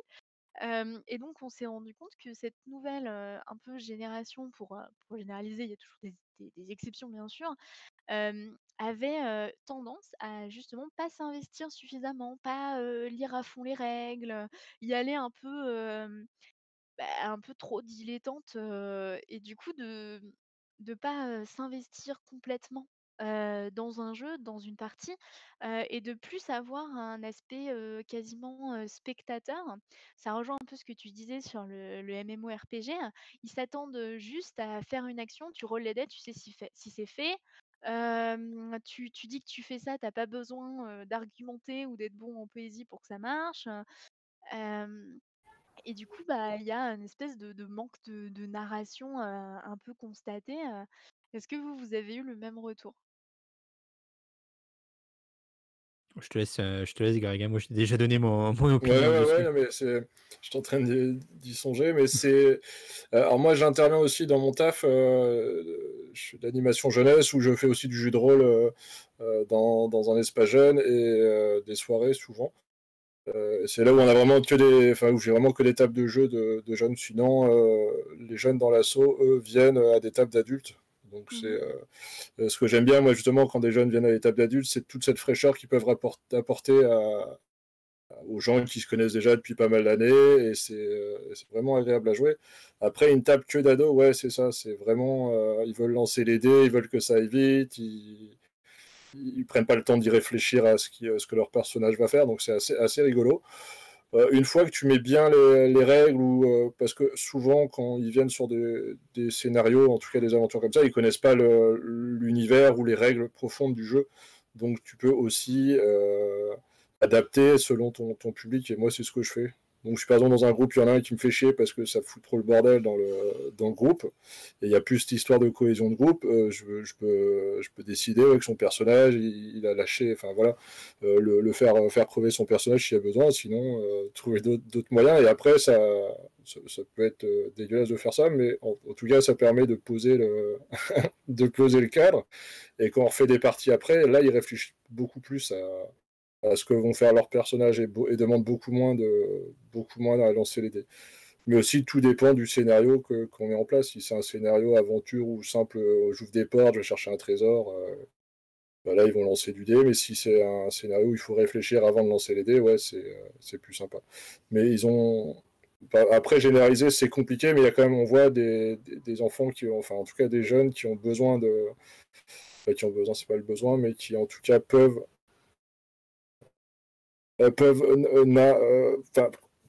Speaker 1: Et donc on s'est rendu compte que cette nouvelle, un peu génération pour généraliser, il y a toujours des exceptions bien sûr, avait, tendance à justement pas s'investir suffisamment, pas, lire à fond les règles, y aller un peu trop dilettante, et du coup de pas, s'investir complètement, dans un jeu, dans une partie, et de plus avoir un aspect, quasiment, spectateur. Ça rejoint un peu ce que tu disais sur le MMORPG. Ils s'attendent, juste à faire une action, tu roules les dés, tu sais si c'est fait. Tu dis que tu fais ça, tu pas besoin, d'argumenter ou d'être bon en poésie pour que ça marche. Hem et du coup, bah, il y a une espèce de manque de narration, un peu constaté. Est-ce que vous avez eu le même retour?
Speaker 3: Je te laisse, Greg, hein. Moi, j'ai déjà donné mon
Speaker 2: Ouais,
Speaker 3: opinion
Speaker 2: ouais, ouais,
Speaker 3: dessus.
Speaker 2: non, mais je suis en train d'y songer, mais c'est. Alors, moi, j'interviens aussi dans mon taf. Je fais de l'animation jeunesse où je fais aussi du jeu de rôle dans un espace jeune et des soirées souvent. C'est là où on a vraiment que enfin, où j'ai vraiment que des tables de jeux de jeunes. Sinon, les jeunes dans l'asso, eux, viennent à des tables d'adultes. Donc, c'est
Speaker 1: Mmh.
Speaker 2: ce que j'aime bien, moi, justement, quand des jeunes viennent à des tables d'adultes, c'est toute cette fraîcheur qu'ils peuvent apporter aux gens qui se connaissent déjà depuis pas mal d'années et c'est vraiment agréable à jouer. Après, une table que d'ados, ouais, c'est ça, c'est vraiment, ils veulent lancer les dés, ils veulent que ça aille vite, ils prennent pas le temps d'y réfléchir à ce que leur personnage va faire, donc c'est assez rigolo. Une fois que tu mets bien les règles, parce que souvent, quand ils viennent sur des scénarios, en tout cas des aventures comme ça, ils connaissent pas l'univers ou les règles profondes du jeu. Donc, tu peux aussi adapter selon ton public. Et moi, c'est ce que je fais. Donc, je suis par exemple dans un groupe, il y en a un qui me fait chier parce que ça fout trop le bordel dans le groupe. Et il y a plus cette histoire de cohésion de groupe. Je peux décider que son personnage, il a lâché. Enfin, voilà. Le faire crever son personnage s'il y a besoin, sinon trouver d'autres moyens. Et après, ça peut être dégueulasse de faire ça, mais en tout cas, ça permet de poser de poser le cadre. Et quand on refait des parties après, là, ils réfléchissent beaucoup plus à ce que vont faire leurs personnages et demandent beaucoup moins à lancer les dés. Mais aussi, tout dépend du scénario qu'on met en place. Si c'est un scénario aventure ou simple, j'ouvre des portes, je vais chercher un trésor, bah là, ils vont lancer du dé, mais si c'est un scénario où il faut réfléchir avant de lancer les dés, ouais, c'est plus sympa. Mais ils ont. Après, généraliser, c'est compliqué, mais il y a quand même, on voit des enfants qui ont, enfin, en tout cas, des jeunes qui ont besoin de. Enfin, qui ont besoin, c'est pas le besoin, mais qui, en tout cas, peuvent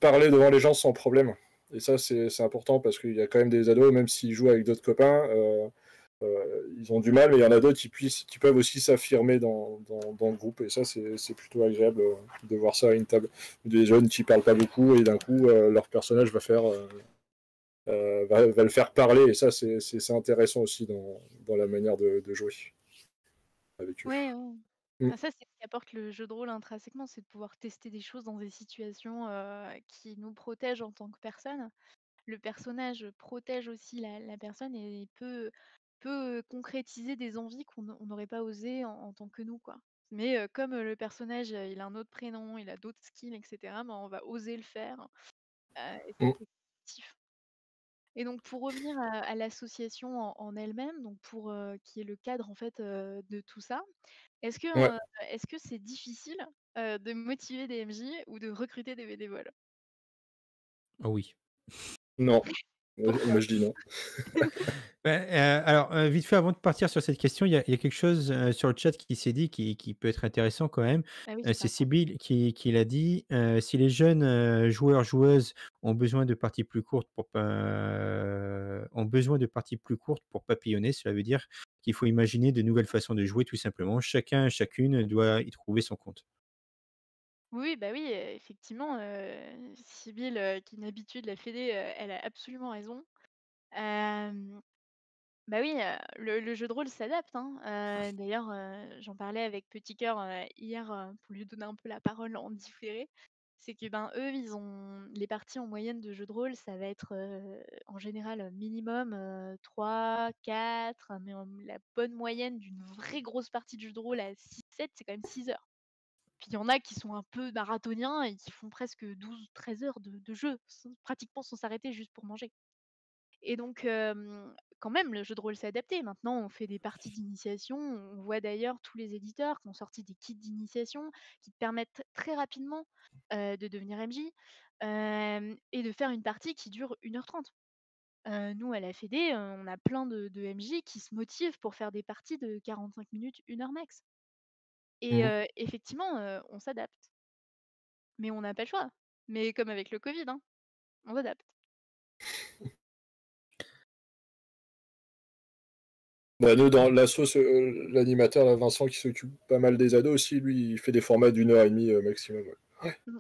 Speaker 2: parler devant les gens sans problème. Et ça, c'est important parce qu'il y a quand même des ados, même s'ils jouent avec d'autres copains, ils ont du mal, mais il y en a d'autres qui peuvent aussi s'affirmer dans le groupe. Et ça, c'est plutôt agréable de voir ça à une table. Des jeunes qui parlent pas beaucoup et d'un coup, leur personnage va le faire parler. Et ça, c'est intéressant aussi dans la manière de jouer avec eux.
Speaker 1: Ouais, ouais.
Speaker 2: Mm.
Speaker 1: Ah, ça, c'est ce qu'apporte le jeu de rôle intrinsèquement, c'est de pouvoir tester des choses dans des situations qui nous protègent en tant que personne. Le personnage protège aussi la personne et peut concrétiser des envies on n'aurait pas osé en tant que nous, quoi. Mais comme le personnage, il a un autre prénom, il a d'autres skills, etc., ben, on va oser le faire. Et ça,
Speaker 2: Mm.
Speaker 1: c'est positif. Et donc pour revenir à l'association en elle-même, donc pour qui est le cadre en fait de tout ça, est-ce que
Speaker 2: Ouais.
Speaker 1: est-ce que c'est difficile de motiver des MJ ou de recruter des bénévoles?
Speaker 3: Oh oui.
Speaker 2: Non.
Speaker 1: Pourquoi?
Speaker 2: Moi, je dis non.
Speaker 3: Alors, vite fait, avant de partir sur cette question, il y a quelque chose sur le chat qui s'est dit qui peut être intéressant quand même.
Speaker 1: Ah oui,
Speaker 3: C'est
Speaker 1: pardon.
Speaker 3: Sybille qui l'a dit. Si les jeunes joueurs, joueuses ont besoin de parties plus courtes pour papillonner, cela veut dire qu'il faut imaginer de nouvelles façons de jouer, tout simplement. Chacun, chacune doit y trouver son compte.
Speaker 1: Oui, bah oui, effectivement, Sybille, qui est une habituée de la fédé, elle a absolument raison. Hem, Bah oui, le jeu de rôle s'adapte, hein. D'ailleurs, j'en parlais avec Petit Cœur, hier, pour lui donner un peu la parole en différé. C'est que, ben, eux, ils ont les parties en moyenne de jeu de rôle, ça va être, en général, minimum, 3-4, mais la bonne moyenne d'une vraie grosse partie de jeu de rôle à 6-7, c'est quand même 6 heures. Puis il y en a qui sont un peu marathoniens et qui font presque 12-13 heures de jeu, pratiquement sans s'arrêter juste pour manger. Et donc, quand même, le jeu de rôle s'est adapté. Maintenant, on fait des parties d'initiation. On voit d'ailleurs tous les éditeurs qui ont sorti des kits d'initiation qui te permettent très rapidement de devenir MJ et de faire une partie qui dure 1h30. Nous, à la Fédé, on a plein de MJ qui se motivent pour faire des parties de 45 minutes, 1 heure max. Et
Speaker 2: Mm.
Speaker 1: effectivement, on s'adapte. Mais on n'a pas le choix. Mais comme avec le Covid, hein, on s'adapte.
Speaker 2: Bah, nous, dans l'assaut, l'animateur, là, Vincent, qui s'occupe pas mal des ados aussi, lui, il fait des formats d'1 heure et demie maximum. Ouais.
Speaker 1: Mmh.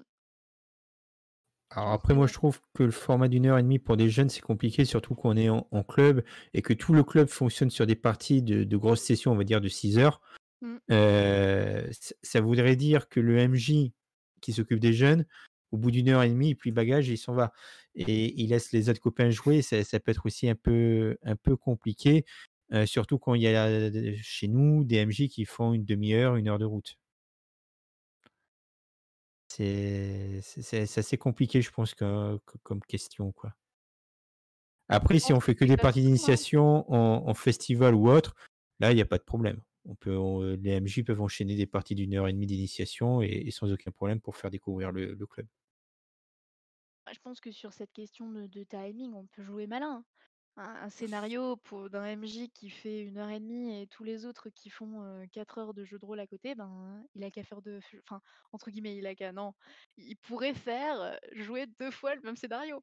Speaker 3: Alors
Speaker 1: Non,
Speaker 3: après,
Speaker 1: c'est
Speaker 3: moi,
Speaker 1: vrai.
Speaker 3: je trouve que le format d'1 heure et demie pour des jeunes, c'est compliqué, surtout qu'on est en club et que tout le club fonctionne sur des parties de grosses sessions, on va dire de 6 heures.
Speaker 1: Mmh.
Speaker 3: Ça voudrait dire que le MJ qui s'occupe des jeunes, au bout d'1 heure et demie, il plie bagage et il s'en va. Et il laisse les autres copains jouer. Ça peut être aussi un peu compliqué, surtout quand il y a chez nous des MJ qui font une demi-heure, 1 heure de route. C'est assez compliqué, je pense, comme question, quoi.
Speaker 1: Je
Speaker 3: Après, si
Speaker 1: pense
Speaker 3: on
Speaker 1: que
Speaker 3: fait que
Speaker 1: c'est
Speaker 3: des
Speaker 1: comme
Speaker 3: parties
Speaker 1: tout, hein.
Speaker 3: d'initiation en festival ou autre, là, il y a pas de problème. Les MJ peuvent enchaîner des parties d'1 heure et demie d'initiation et sans aucun problème pour faire découvrir le club.
Speaker 1: Je pense que sur cette question de timing, on peut jouer malin. un scénario d'un MJ qui fait 1 heure et demie et tous les autres qui font 4 heures de jeu de rôle à côté, ben, il a qu'à faire enfin, entre guillemets, il a qu'à, non, il pourrait faire jouer 2 fois le même scénario,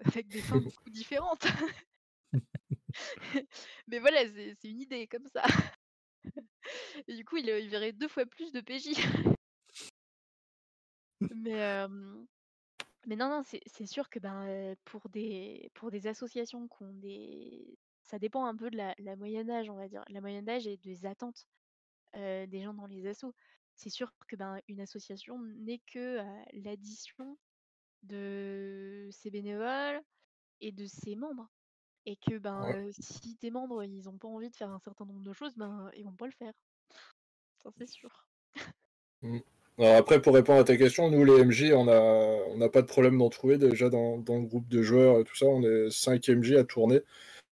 Speaker 1: avec des fins beaucoup différentes. Mais voilà, c'est une idée comme ça. Et du coup, il verrait 2 fois plus de PJ. Mais, mais non, non, c'est sûr que ben, pour des associations qui ont des. Ça dépend un peu de la moyenne d'âge, on va dire. La moyenne d'âge et des attentes des gens dans les assos. C'est sûr que ben, une association n'est que l'addition de ses bénévoles et de ses membres. Et que ben,
Speaker 2: Ouais.
Speaker 1: si tes membres, ils n'ont pas envie de faire un certain nombre de choses, ben, ils vont pas le faire. Ça, c'est sûr.
Speaker 2: Mm. Alors après, pour répondre à ta question, nous les MJ, on n'a pas de problème d'en trouver déjà dans le groupe de joueurs et tout ça. On est 5 MJ à tourner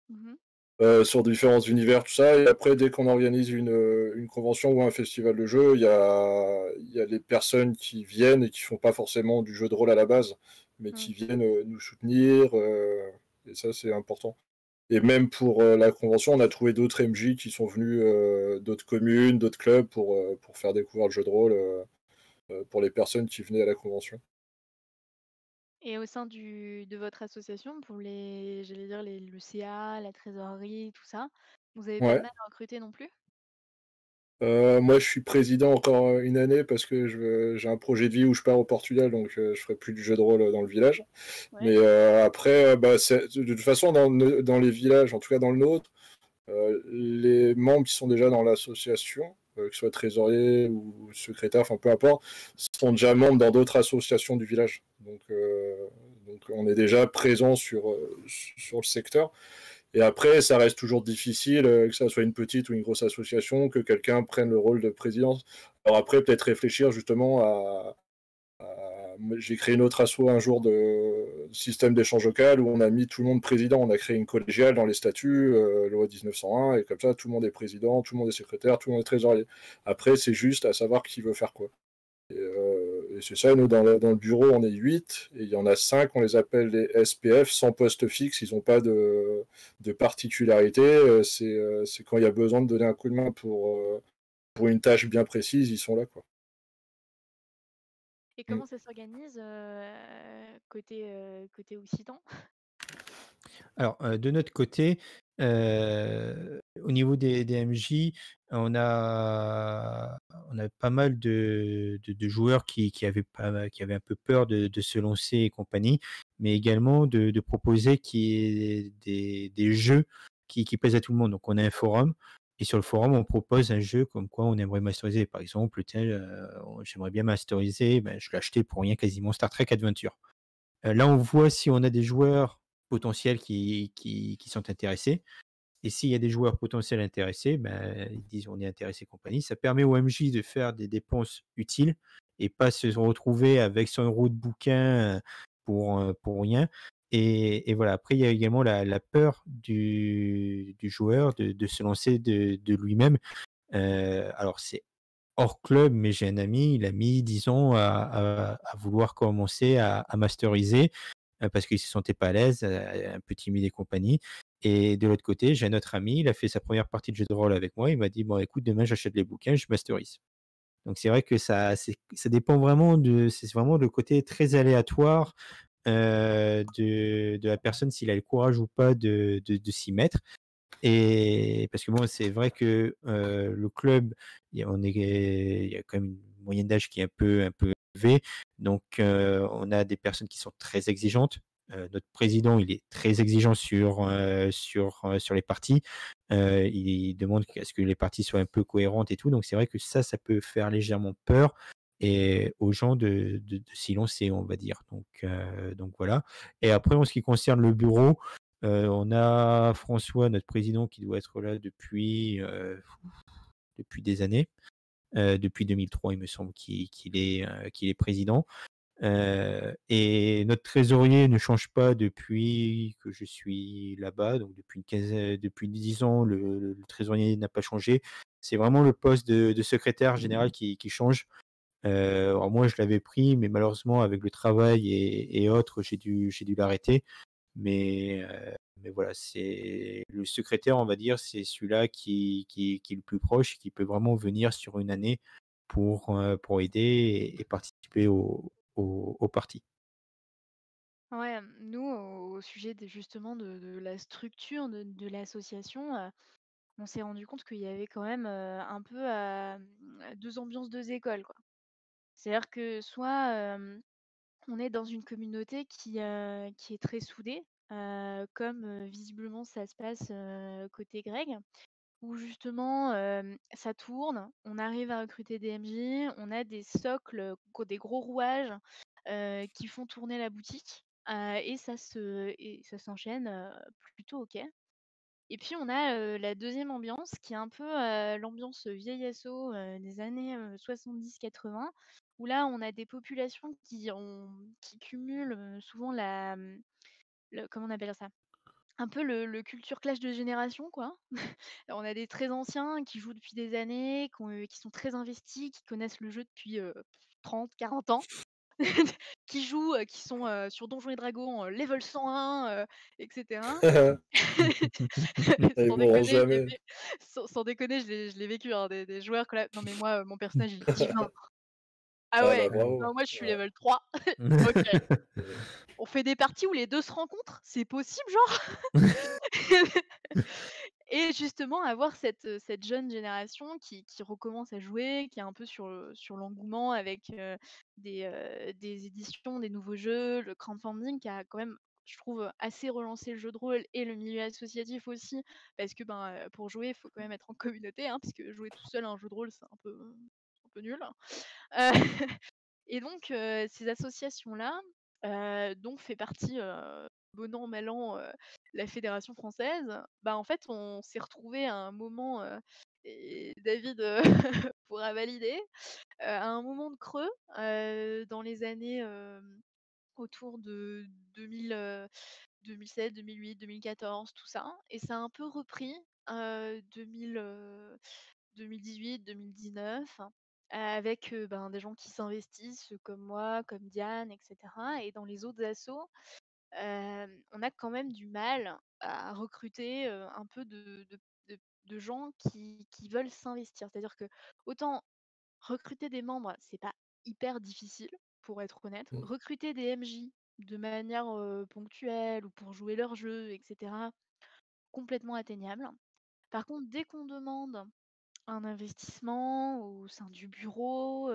Speaker 1: Mhm.
Speaker 2: sur différents univers, tout ça. Et après, dès qu'on organise une convention ou un festival de jeu, il y a les personnes qui viennent et qui font pas forcément du jeu de rôle à la base, mais
Speaker 1: Mm.
Speaker 2: qui viennent nous soutenir. Et ça, c'est important. Et même pour la convention, on a trouvé d'autres MJ qui sont venus d'autres communes, d'autres clubs pour faire découvrir le jeu de rôle pour les personnes qui venaient à la convention.
Speaker 1: Et au sein de votre association, pour j'allais dire, le CA, la trésorerie, tout ça, vous avez pas de
Speaker 2: Ouais.
Speaker 1: mal à recruter non plus?
Speaker 2: Moi, je suis président encore une année parce que j'ai un projet de vie où je pars au Portugal, donc je ferai plus du jeu de rôle dans le village.
Speaker 1: Ouais.
Speaker 2: Mais après, bah, de toute façon, dans les villages, en tout cas dans le nôtre, les membres qui sont déjà dans l'association, que ce soit trésorier ou secrétaire, enfin peu importe, sont déjà membres dans d'autres associations du village. Donc on est déjà présent sur le secteur. Et après, ça reste toujours difficile, que ça soit une petite ou une grosse association, que quelqu'un prenne le rôle de présidence. Alors après, peut-être réfléchir justement j'ai créé une autre asso un jour de système d'échange local où on a mis tout le monde président. On a créé une collégiale dans les statuts, loi 1901, et comme ça, tout le monde est président, tout le monde est secrétaire, tout le monde est trésorier. Après, c'est juste à savoir qui veut faire quoi. Et c'est ça, nous, dans le bureau, on est 8, et il y en a 5, on les appelle les SPF, sans poste fixe, ils n'ont pas de particularité. C'est quand il y a besoin de donner un coup de main pour une tâche bien précise, ils sont là, quoi.
Speaker 1: Et
Speaker 2: Mm.
Speaker 1: comment ça s'organise côté occitan?
Speaker 3: Alors, de notre côté, au niveau des MJ, on a pas mal de joueurs qui avaient un peu peur de se lancer et compagnie, mais également de proposer qu'il y ait des jeux qui plaisent à tout le monde. Donc on a un forum et sur le forum, on propose un jeu comme quoi on aimerait masteriser. Par exemple, j'aimerais bien masteriser, ben, je l'ai acheté pour rien quasiment, Star Trek Adventure. Là, on voit si on a des joueurs potentiels qui sont intéressés. Et s'il y a des joueurs potentiels intéressés, ben, ils disent on est intéressé compagnie. Ça permet au MJ de faire des dépenses utiles et pas se retrouver avec 100 € de bouquin pour rien. Et voilà. Après, il y a également la peur du joueur de se lancer de lui-même. Alors, c'est hors club, mais j'ai un ami, il a mis 10 ans à vouloir commencer à masteriser parce qu'il se sentait pas à l'aise, un peu timide et compagnie. Et de l'autre côté, j'ai un autre ami, il a fait sa première partie de jeu de rôle avec moi. Il m'a dit: «Bon, écoute, demain, j'achète les bouquins, je masterise». Donc c'est vrai que ça dépend vraiment c'est vraiment le côté très aléatoire de la personne, s'il a le courage ou pas de s'y mettre. Et parce que bon, c'est vrai que, le club, il y a quand même une moyenne d'âge qui est un peu élevée. Donc, on a des personnes qui sont très exigeantes. Notre président, il est très exigeant sur les parties. Il demande à ce que les parties soient un peu cohérentes et tout. Donc c'est vrai que ça peut faire légèrement peur et aux gens de s'y lancer, on va dire. Donc voilà. Et après en ce qui concerne le bureau, on a François, notre président, qui doit être là depuis des années. Depuis 2003, il me semble qu'il est président. Et notre trésorier ne change pas depuis que je suis là-bas. Donc depuis 10 ans, le trésorier n'a pas changé. C'est vraiment le poste de secrétaire général qui change. Alors moi, je l'avais pris, mais malheureusement, avec le travail et autres, j'ai dû l'arrêter. Mais mais voilà, c'est le secrétaire, on va dire, c'est celui-là qui est le plus proche et qui peut vraiment venir sur une année pour aider et participer au parti.
Speaker 1: Ouais, nous, au sujet justement de la structure de l'association, on s'est rendu compte qu'il y avait quand même un peu 2 ambiances, 2 écoles, quoi. C'est-à-dire que soit on est dans une communauté qui est très soudée, comme visiblement ça se passe côté Greg, où justement ça tourne, on arrive à recruter des MJ, on a des socles, des gros rouages qui font tourner la boutique et ça s'enchaîne plutôt ok. Et puis on a la deuxième ambiance qui est un peu l'ambiance vieille asso des années 70-80, où là on a des populations qui cumulent souvent comment on appelle ça? Un peu le culture clash de génération, quoi. On a des très anciens qui jouent depuis des années, qui sont très investis, qui connaissent le jeu depuis 30-40 ans, qui sont sur Donjons et Dragons level 101, etc.
Speaker 2: Ils
Speaker 1: Sans
Speaker 2: mourront
Speaker 1: déconner,
Speaker 2: jamais.
Speaker 1: sans déconner, je l'ai vécu, hein, des joueurs non mais moi, mon personnage, il est divin. Ah
Speaker 2: Ah
Speaker 1: ouais,
Speaker 2: bah bravo.
Speaker 1: non, moi je suis
Speaker 2: Ouais.
Speaker 1: level 3. OK. On fait des parties où les 2 se rencontrent? C'est possible, genre? Et justement avoir cette jeune génération qui recommence à jouer, qui est un peu sur l'engouement avec des éditions, des nouveaux jeux, le crowdfunding qui a quand même, je trouve, assez relancé le jeu de rôle et le milieu associatif aussi, parce que ben, pour jouer, il faut quand même être en communauté, hein, parce que jouer tout seul à un jeu de rôle, c'est un peu nul. Heu Et donc ces associations-là, dont fait partie, bon an mal an, la Fédération française, bah, en fait, on s'est retrouvés à un moment, et David, pourra valider, à un moment de creux, dans les années, autour de 2007-2008-2014, tout ça, et ça a un peu repris, 2018-2019, avec, ben, des gens qui s'investissent, comme moi, comme Diane et cetera, et dans les autres assos, on a quand même du mal à recruter, un peu de gens qui veulent s'investir. C'est-à-dire que autant recruter des membres, c'est pas hyper difficile, pour être honnête.
Speaker 2: Mm.
Speaker 1: Recruter des MJ de manière, ponctuelle ou pour jouer leur jeu et cetera, complètement atteignable. Par contre, dès qu'on demande un investissement au sein du bureau,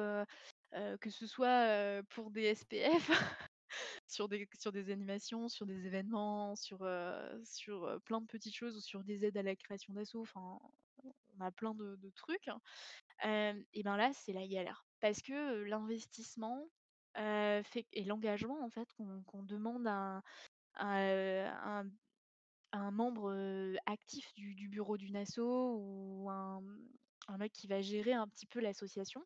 Speaker 1: que ce soit, pour des SPF, sur des animations, sur des événements, sur plein de petites choses, ou sur des aides à la création d'assos, enfin, on a plein de trucs. Et ben là, c'est la galère. Parce que, l'investissement, fait et l'engagement en fait qu'on demande à un membre, actif du bureau d'une asso, ou un mec qui va gérer un petit peu l'association,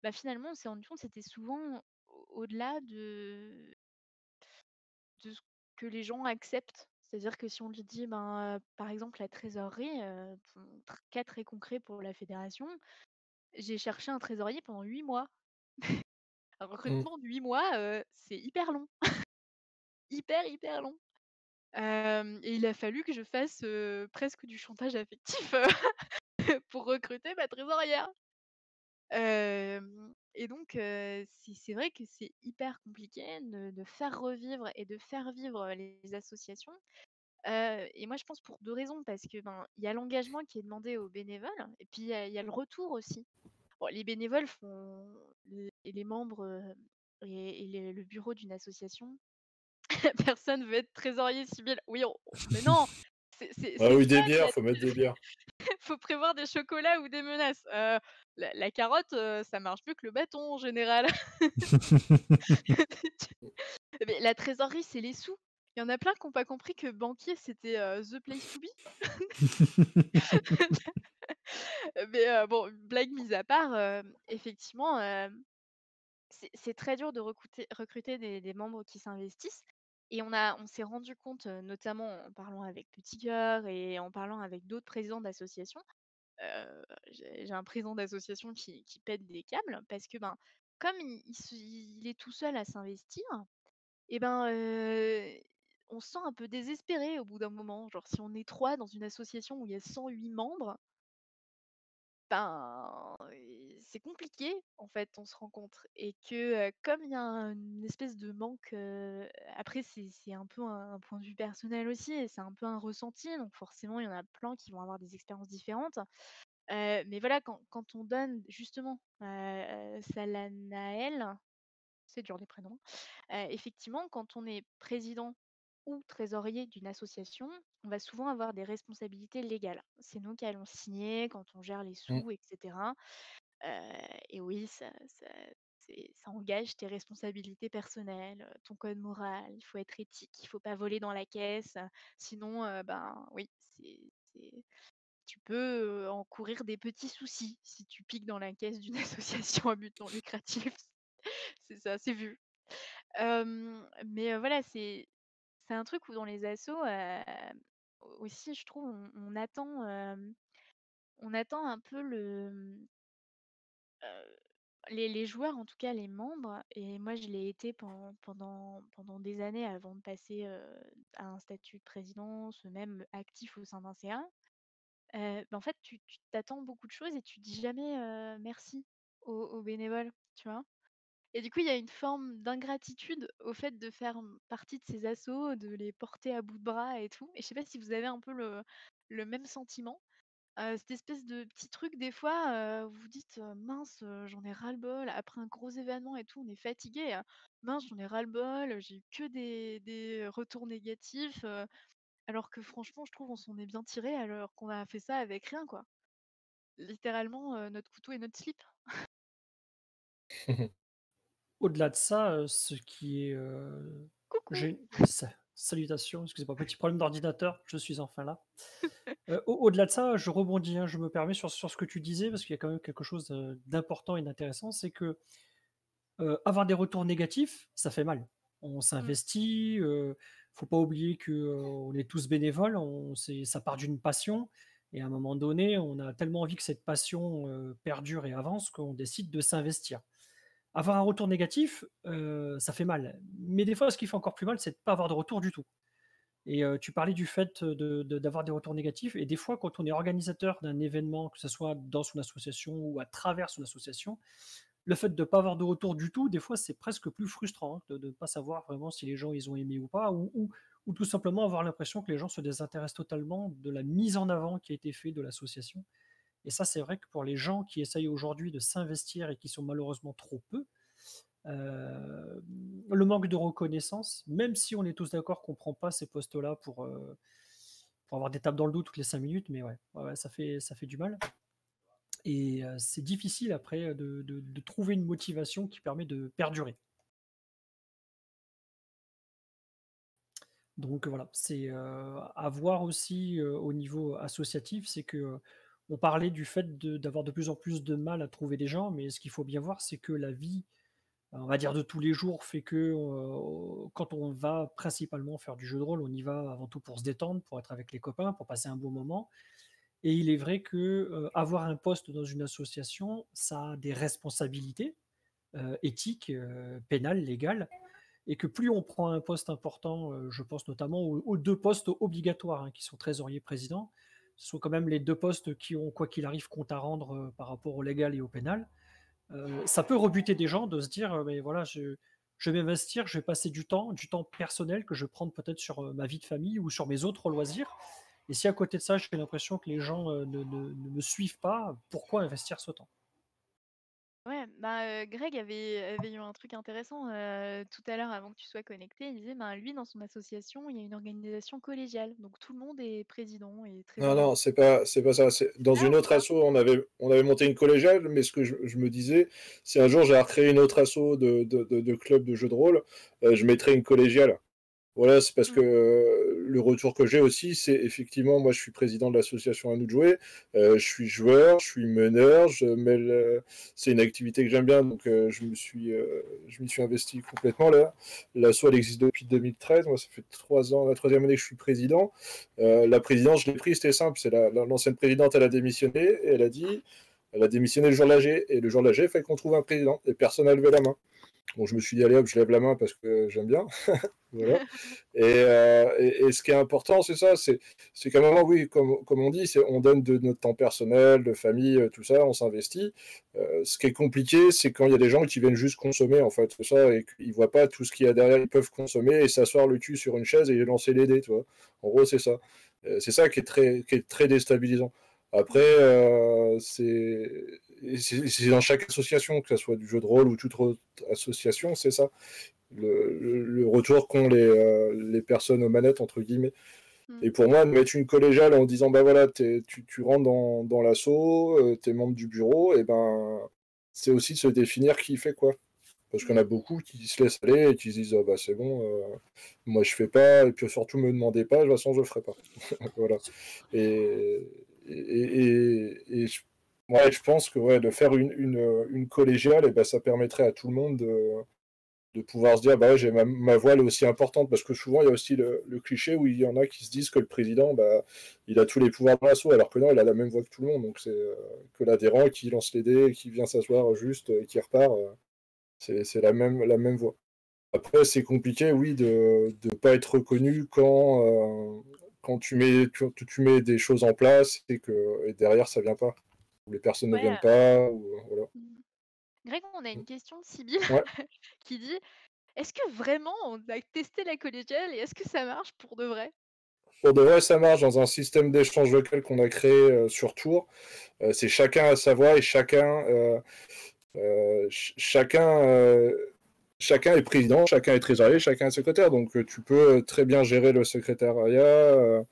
Speaker 1: bah, finalement, on s'est rendu compte que c'était souvent au-delà de ce que les gens acceptent. C'est-à-dire que si on lui dit, ben, par exemple la trésorerie, cas très concret pour la fédération, j'ai cherché un trésorier pendant 8 mois. Un
Speaker 2: Mm.
Speaker 1: recrutement de 8 mois, c'est hyper long, hyper, hyper long. Et il a fallu que je fasse, presque du chantage affectif, pour recruter ma trésorière. Et donc c'est vrai que c'est hyper compliqué de faire revivre et de faire vivre les associations. Et moi je pense pour 2 raisons, parce que, ben, il y a l'engagement qui est demandé aux bénévoles, et puis il y a le retour aussi. Bon, les bénévoles font les membres, le bureau d'une association. Personne veut être trésorier, Sibylle. Oui, mais non,
Speaker 2: Ah
Speaker 1: c'est
Speaker 2: oui, des
Speaker 1: fun
Speaker 2: bières,
Speaker 1: d'être
Speaker 2: faut mettre des bières.
Speaker 1: faut prévoir des chocolats ou des menaces. La carotte, ça marche mieux que le bâton en général. Mais la trésorerie, c'est les sous. Il y en a plein qui ont pas compris que banquier, c'était, the place to be. Mais bon, blague mise à part, effectivement, c'est très dur de recruter des membres qui s'investissent, et on s'est rendu compte, notamment en parlant avec Petit Cœur et en parlant avec d'autres présidents d'associations. J'ai un président d'association qui pète des câbles, parce que, ben, comme il est tout seul à s'investir, et ben, on se sent un peu désespéré au bout d'un moment. Genre, si on est 3 dans une association où il y a 108 membres, ben, c'est compliqué, en fait, on se rencontre. Et que comme il y a une espèce de manque, après, c'est un peu un point de vue personnel aussi, et c'est un peu un ressenti. Donc, forcément, il y en a plein qui vont avoir des expériences différentes. Mais voilà, quand on donne justement Salanaël, c'est dur les prénoms. Effectivement, quand on est président ou trésorier d'une association, on va souvent avoir des responsabilités légales. C'est nous qui allons signer quand on gère les
Speaker 2: Mm.
Speaker 1: sous, etc. Et oui, ça engage tes responsabilités personnelles, ton code moral. Il faut être éthique, il faut pas voler dans la caisse. Sinon, ben oui, tu peux encourir des petits soucis si tu piques dans la caisse d'une association à but non lucratif. C'est ça, c'est vu. Mais voilà, c'est un truc où dans les assos, aussi, je trouve, on attend un peu heu, les joueurs, en tout cas les membres, et moi je l'ai été pendant des années avant de passer, à un statut de présidence, même actif au sein d'un CA. Bah, en fait, tu t'attends beaucoup de choses et tu dis jamais, merci aux bénévoles, tu vois? Et du coup, il y a une forme d'ingratitude au fait de faire, partie de ces assos, de les porter à bout de bras et tout. Et je sais pas si vous avez un peu le même sentiment? Cette espèce de petit truc des fois, vous vous dites: «Mince, j'en ai ras-le-bol». Après un gros événement et tout, on est fatigué, «Mince, j'en ai ras-le-bol, j'ai eu que des retours négatifs», alors que franchement, je trouve on s'en est bien tiré alors qu'on a fait ça avec rien, quoi. Littéralement, notre couteau et notre slip.
Speaker 6: Au-delà de ça, ce qui est,
Speaker 1: Coucou!
Speaker 6: salutations, excusez-moi, petit problème d'ordinateur, je suis enfin là. Au-delà de ça, je rebondis, hein, je me permets sur ce que tu disais parce qu'il y a quand même quelque chose, d'important et d'intéressant, c'est que, avoir des retours négatifs, ça fait mal. On
Speaker 1: Mmh.
Speaker 6: s'investit, faut pas oublier que, on est tous bénévoles, ça part d'une passion et à un moment donné, on a tellement envie que cette passion, perdure et avance qu'on décide de s'investir. Avoir un retour négatif, ça fait mal. Mais des fois, ce qui fait encore plus mal, c'est de pas avoir de retour du tout. Et tu parlais du fait d'avoir des retours négatifs et des fois, quand on est organisateur d'un événement, que ce soit dans son association ou à travers son association, le fait de ne pas avoir de retour du tout, des fois, c'est presque plus frustrant, hein, de ne pas savoir vraiment si les gens, ils ont aimé ou pas, ou tout simplement avoir l'impression que les gens se désintéressent totalement de la mise en avant qui a été faite de l'association. Et ça, c'est vrai que pour les gens qui essayent aujourd'hui de s'investir et qui sont malheureusement trop peu, le manque de reconnaissance, même si on est tous d'accord qu'on ne prend pas ces postes-là pour avoir des tapes dans le dos toutes les 5 minutes, mais ouais, ça fait du mal. Et c'est difficile après de trouver une motivation qui permet de perdurer. Donc voilà, c'est à voir aussi au niveau associatif, c'est que on parlait du fait d'avoir de plus en plus de mal à trouver des gens, mais ce qu'il faut bien voir, c'est que la vie, on va dire de tous les jours, fait que quand on va principalement faire du jeu de rôle, on y va avant tout pour se détendre, pour être avec les copains, pour passer un bon moment. Et il est vrai que avoir un poste dans une association, ça a des responsabilités éthiques, pénales, légales, et que plus on prend un poste important, je pense notamment aux 2 postes obligatoires, hein, qui sont trésorier-président. Ce sont quand même les 2 postes qui ont, quoi qu'il arrive, compte à rendre, par rapport au légal et au pénal. Ça peut rebuter des gens de se dire, «Mais voilà, je vais m'investir, je vais passer du temps personnel que je vais prendre peut-être sur, ma vie de famille ou sur mes autres loisirs, et si à côté de ça, j'ai l'impression que les gens, ne me suivent pas, pourquoi investir ce temps?»
Speaker 1: Ouais, bah, Greg avait eu un truc intéressant, tout à l'heure avant que tu sois connecté. Il disait, ben, lui, dans son association, il y a une organisation collégiale, donc tout le monde est président et
Speaker 2: Non,
Speaker 1: trésorier.
Speaker 2: non, c'est pas ça. Dans
Speaker 1: Ah,
Speaker 2: une
Speaker 1: ou
Speaker 2: autre
Speaker 1: pas?
Speaker 2: asso, on avait monté une collégiale, mais ce que je me disais, si un jour j'ai à recréer une autre asso de club de jeux de rôle, je mettrais une collégiale. Voilà, c'est parce que
Speaker 1: Mmh.
Speaker 2: le retour que j'ai aussi, c'est effectivement, moi je suis président de l'association À nous de jouer, je suis joueur, je suis meneur, c'est une activité que j'aime bien, donc je m'y suis investi complètement là. L'asso, elle existe depuis 2013, moi ça fait 3 ans, la 3e année que je suis président. La présidence, je l'ai prise, c'était simple, l'ancienne présidente, elle a démissionné, et elle a démissionné le jour de l'AG, et le jour de l'AG, il fallait qu'on trouve un président, et personne n'a levé la main. Bon, je me suis dit, allez hop, je lève la main parce que j'aime bien. Voilà. Et ce qui est important, c'est ça, c'est qu'à un moment, oui, comme on dit, on donne de notre temps personnel, de famille, tout ça, on s'investit. Ce qui est compliqué, c'est quand il y a des gens qui viennent juste consommer, en fait, c'est ça, et qu'ils voient pas tout ce qu'il y a derrière, ils peuvent consommer et s'asseoir le cul sur une chaise et lancer les dés, tu vois. En gros, c'est ça. C'est ça qui est très déstabilisant. Après, c'est dans chaque association, que ce soit du jeu de rôle ou toute autre association, c'est ça. Le retour qu'ont les personnes aux manettes, entre guillemets. Et pour moi, de mettre une collégiale en disant, bah voilà, tu rentres dans l'assaut, t'es membre du bureau, et ben, c'est aussi de se définir qui fait quoi. Parce qu'il y en a beaucoup qui se laissent aller et qui se disent, ah bah c'est bon, moi je fais pas, et puis surtout me demandez pas, de toute façon je ferai pas. Voilà. Et, ouais, je pense que ouais, de faire une collégiale, et ben, ça permettrait à tout le monde de pouvoir se dire, bah ouais, ma voix elle est aussi importante, parce que souvent il y a aussi le cliché où il y en a qui se disent que le président, bah, il a tous les pouvoirs dans l'assaut, alors que non, il a la même voix que tout le monde, donc c'est que l'adhérent qui lance les dés, qui vient s'asseoir juste, et qui repart, c'est la même voix. Après, c'est compliqué, oui, de ne pas être reconnu quand tu mets des choses en place et derrière ça vient pas, ou les personnes ne viennent pas, ou, voilà.
Speaker 1: Greg, on a une question de Sibyl
Speaker 2: Ouais.
Speaker 1: qui dit: est-ce que vraiment on a testé la collégiale et est-ce que ça marche pour de vrai?
Speaker 2: Pour de vrai, ça marche dans un système d'échange local qu'on a créé sur Tours. C'est chacun à sa voix et chacun est président, chacun est trésorier, chacun est secrétaire. Donc tu peux très bien gérer le secrétariat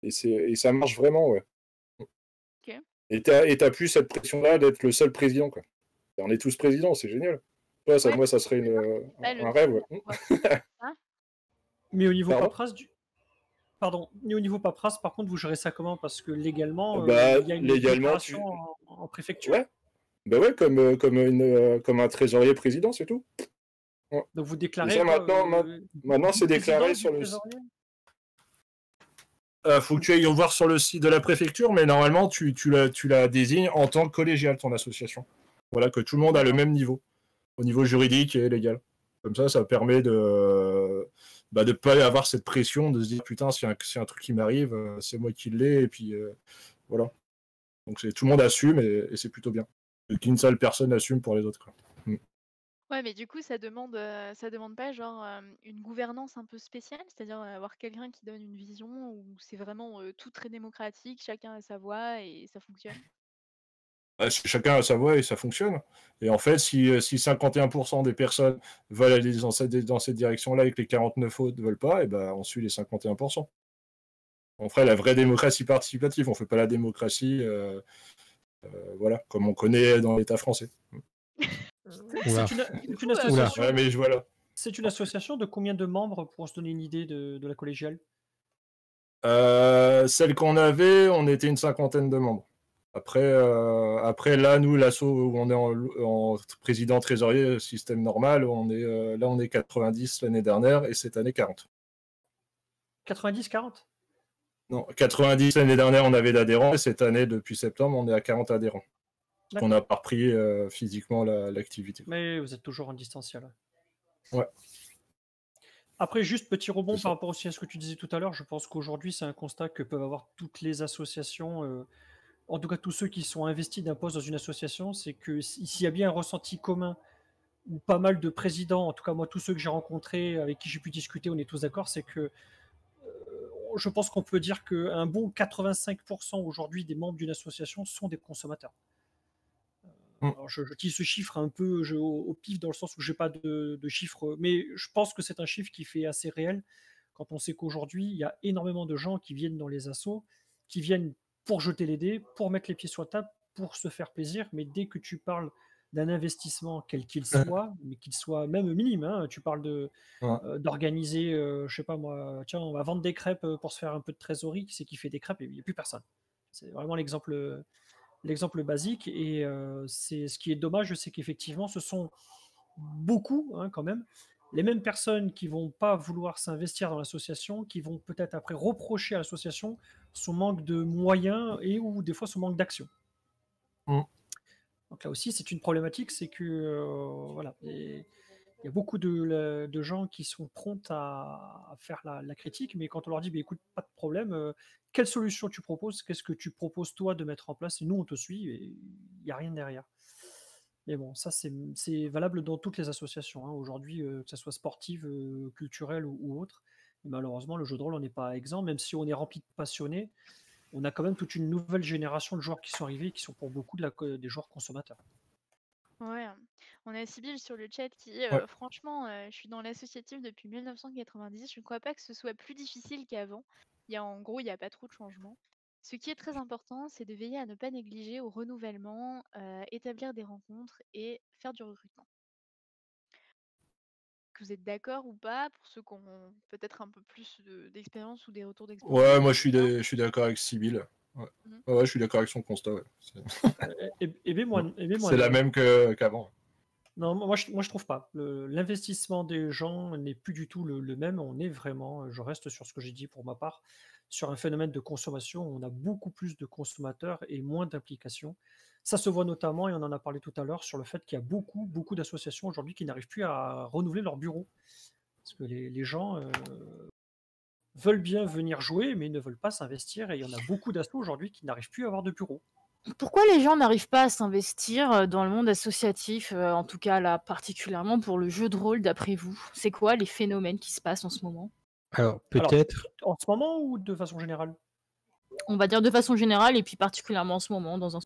Speaker 2: et ça marche vraiment, ouais.
Speaker 1: Ok.
Speaker 2: Et t'as plus cette pression-là d'être le seul président, quoi. Et on est tous présidents, c'est génial. Ouais,
Speaker 1: Ouais,
Speaker 2: moi, ça serait un rêve, ouais.
Speaker 1: Hein?
Speaker 6: Mais au niveau
Speaker 2: Pardon
Speaker 6: paperasse, Pardon, mais au niveau paperasse, par contre, vous gérez ça comment? Parce que légalement,
Speaker 2: Bah,
Speaker 6: il y a une
Speaker 2: légalement,
Speaker 6: déclaration en préfecture.
Speaker 2: Ouais. Bah ouais, comme un trésorier président, c'est tout. Ouais.
Speaker 6: Donc vous
Speaker 2: Et
Speaker 6: déclarez
Speaker 2: ça,
Speaker 6: quoi,
Speaker 2: maintenant, c'est déclaré
Speaker 6: vice-président,
Speaker 2: sur le
Speaker 6: trésorier?
Speaker 2: faut que tu ailles voir sur le site de la préfecture, mais normalement, tu la désignes en tant que collégial, ton association. Voilà, que tout le monde a le même niveau, au niveau juridique et légal. Comme ça permet de pas avoir cette pression de se dire, putain, si un truc qui m'arrive, c'est moi qui l'ai, et puis voilà. Donc tout le monde assume, et c'est plutôt bien. Qu'une seule personne assume pour les autres, quoi.
Speaker 1: Ouais, mais du coup, ça demande pas genre une gouvernance un peu spéciale, c'est-à-dire avoir quelqu'un qui donne une vision où c'est vraiment tout très démocratique, chacun a sa voix et ça fonctionne.
Speaker 2: Chacun a sa voix et ça fonctionne. Et en fait, si 51% des personnes veulent aller dans cette direction-là et que les 49 autres ne veulent pas, et ben, on suit les 51%. On ferait la vraie démocratie participative, on ne fait pas la démocratie voilà, comme on connaît dans l'État français.
Speaker 6: C'est une association.
Speaker 2: Ouais, mais voilà.
Speaker 6: C'est une association de combien de membres pour se donner une idée de la collégiale?
Speaker 2: Celle qu'on avait, on était une 50aine de membres. Après là, nous, l'asso où on est en président trésorier, système normal, on est 90 l'année dernière et cette année 40.
Speaker 6: 90, 40?
Speaker 2: Non, 90 l'année dernière, on avait d'adhérents et cette année, depuis septembre, on est à 40 adhérents. Parce qu'on n'a pas repris physiquement l'activité.
Speaker 6: Mais vous êtes toujours en distanciel.
Speaker 2: Ouais.
Speaker 6: Après, juste petit rebond par rapport aussi à ce que tu disais tout à l'heure, je pense qu'aujourd'hui, c'est un constat que peuvent avoir toutes les associations, en tout cas tous ceux qui sont investis d'un poste dans une association, c'est que s'il y a bien un ressenti commun, ou pas mal de présidents, en tout cas moi, tous ceux que j'ai rencontrés, avec qui j'ai pu discuter, on est tous d'accord, c'est que je pense qu'on peut dire qu'un bon 85% aujourd'hui des membres d'une association sont des consommateurs. Alors je utilise ce chiffre un peu au pif dans le sens où je n'ai pas de chiffre, mais je pense que c'est un chiffre qui fait assez réel quand on sait qu'aujourd'hui, il y a énormément de gens qui viennent dans les assos, qui viennent pour jeter les dés, pour mettre les pieds sur la table, pour se faire plaisir, mais dès que tu parles d'un investissement, quel qu'il soit, mais qu'il soit même minime, hein, tu parles d'organiser, je sais pas moi, tiens, on va vendre des crêpes pour se faire un peu de trésorerie, qui c'est qui fait des crêpes, et il n'y a plus personne. C'est vraiment l'exemple basique. Et c'est ce qui est dommage, c'est qu'effectivement, ce sont beaucoup, hein, quand même, les mêmes personnes qui vont pas vouloir s'investir dans l'association, qui vont peut-être après reprocher à l'association son manque de moyens et ou des fois son manque d'action. Donc là aussi, c'est une problématique, c'est que voilà. Et il y a beaucoup de gens qui sont prompts à faire la critique, mais quand on leur dit, écoute, pas de problème, quelle solution tu proposes? Qu'est-ce que tu proposes toi de mettre en place? Et nous, on te suit, et il n'y a rien derrière. Mais bon, ça, c'est valable dans toutes les associations, hein, aujourd'hui, que ce soit sportive, culturelle ou autre. Et malheureusement, le jeu de rôle, on n'est pas exempt, même si on est rempli de passionnés, on a quand même toute une nouvelle génération de joueurs qui sont arrivés, qui sont pour beaucoup des joueurs consommateurs.
Speaker 1: Ouais, on a Sybille sur le chat qui dit
Speaker 2: Ouais.
Speaker 1: franchement, je suis dans l'associatif depuis 1990, je ne crois pas que ce soit plus difficile qu'avant. En gros, il n'y a pas trop de changements. Ce qui est très important, c'est de veiller à ne pas négliger au renouvellement, établir des rencontres et faire du recrutement. Que vous êtes d'accord ou pas pour ceux qui ont peut-être un peu plus d'expérience ou des retours d'expérience?
Speaker 2: Ouais, moi je suis d'accord avec Sybille. Ouais.
Speaker 1: Mhm.
Speaker 2: Ouais, je suis d'accord avec son constat. Ouais. C'est la même qu'avant.
Speaker 6: Non, moi je trouve pas. L'investissement des gens n'est plus du tout le même. On est vraiment, je reste sur ce que j'ai dit pour ma part, sur un phénomène de consommation. On a beaucoup plus de consommateurs et moins d'implication. Ça se voit notamment, et on en a parlé tout à l'heure, sur le fait qu'il y a beaucoup d'associations aujourd'hui qui n'arrivent plus à renouveler leur bureau. Parce que les gens veulent bien venir jouer, mais ne veulent pas s'investir. Et il y en a beaucoup d'assos aujourd'hui qui n'arrivent plus à avoir de bureau.
Speaker 4: Pourquoi les gens n'arrivent pas à s'investir dans le monde associatif, en tout cas là particulièrement pour le jeu de rôle d'après vous? C'est quoi les phénomènes qui se passent en ce moment?
Speaker 3: Alors, peut-être.
Speaker 6: En ce moment ou de façon générale?
Speaker 4: On va dire de façon générale et puis particulièrement en ce moment dans un...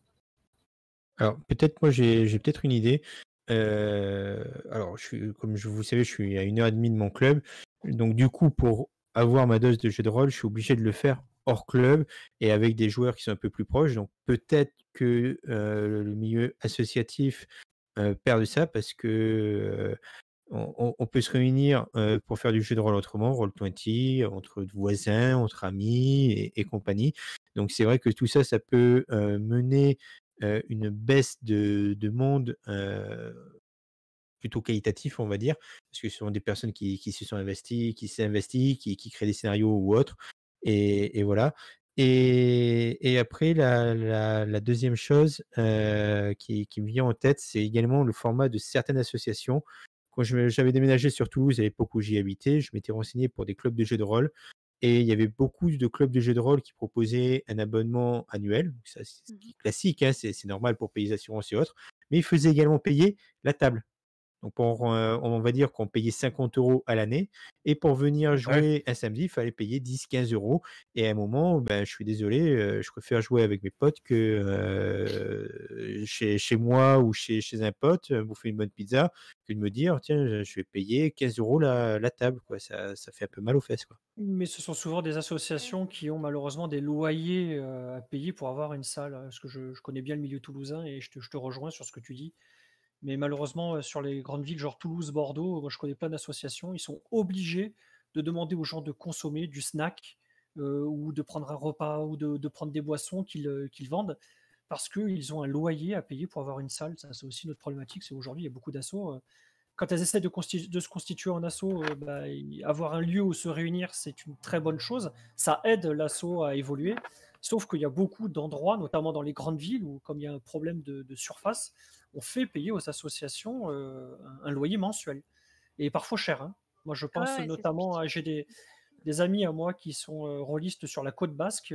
Speaker 3: Alors, peut-être, moi, j'ai peut-être une idée. Alors, comme vous le savez, je suis à 1h30 de mon club. Donc, du coup, pour avoir ma dose de jeu de rôle, je suis obligé de le faire hors club et avec des joueurs qui sont un peu plus proches. Donc, peut-être que le milieu associatif perd de ça parce que on peut se réunir pour faire du jeu de rôle autrement, Roll20, entre voisins, entre amis et compagnie. Donc, c'est vrai que tout ça, ça peut mener une baisse de monde plutôt qualitatif, on va dire, parce que ce sont des personnes qui se sont investies, qui s'investissent, qui créent des scénarios ou autres. Et voilà. Et après, la deuxième chose qui me vient en tête, c'est également le format de certaines associations. Quand j'avais déménagé sur Toulouse à l'époque où j'y habitais, je m'étais renseigné pour des clubs de jeux de rôle. Et il y avait beaucoup de clubs de jeux de rôle qui proposaient un abonnement annuel. Donc ça, c'est classique, hein, c'est normal pour payer les assurances et autres. Mais ils faisaient également payer la table. Donc, on va dire qu'on payait 50 € à l'année. Et pour venir jouer un samedi, il fallait payer 10-15 €. Et à un moment, je suis désolé, je préfère jouer avec mes potes que chez moi ou chez un pote, bouffer une bonne pizza, que de me dire, tiens, je vais payer 15 € la table. Quoi. Ça fait un peu mal aux fesses. Quoi.
Speaker 6: Mais ce sont souvent des associations qui ont malheureusement des loyers à payer pour avoir une salle. Parce que je connais bien le milieu toulousain et je te rejoins sur ce que tu dis. Mais malheureusement, sur les grandes villes, genre Toulouse, Bordeaux, moi je connais plein d'associations, ils sont obligés de demander aux gens de consommer du snack ou de prendre un repas ou de prendre des boissons qu'ils vendent parce qu'ils ont un loyer à payer pour avoir une salle. Ça, c'est aussi notre problématique. C'est aujourd'hui, il y a beaucoup d'assos. Quand elles essaient de se constituer en asso, avoir un lieu où se réunir, c'est une très bonne chose. Ça aide l'asso à évoluer. Sauf qu'il y a beaucoup d'endroits, notamment dans les grandes villes, où comme il y a un problème de surface, on fait payer aux associations un loyer mensuel. Et parfois cher. Hein. Moi, je pense notamment à... J'ai des amis à moi qui sont rôlistes sur la côte basque,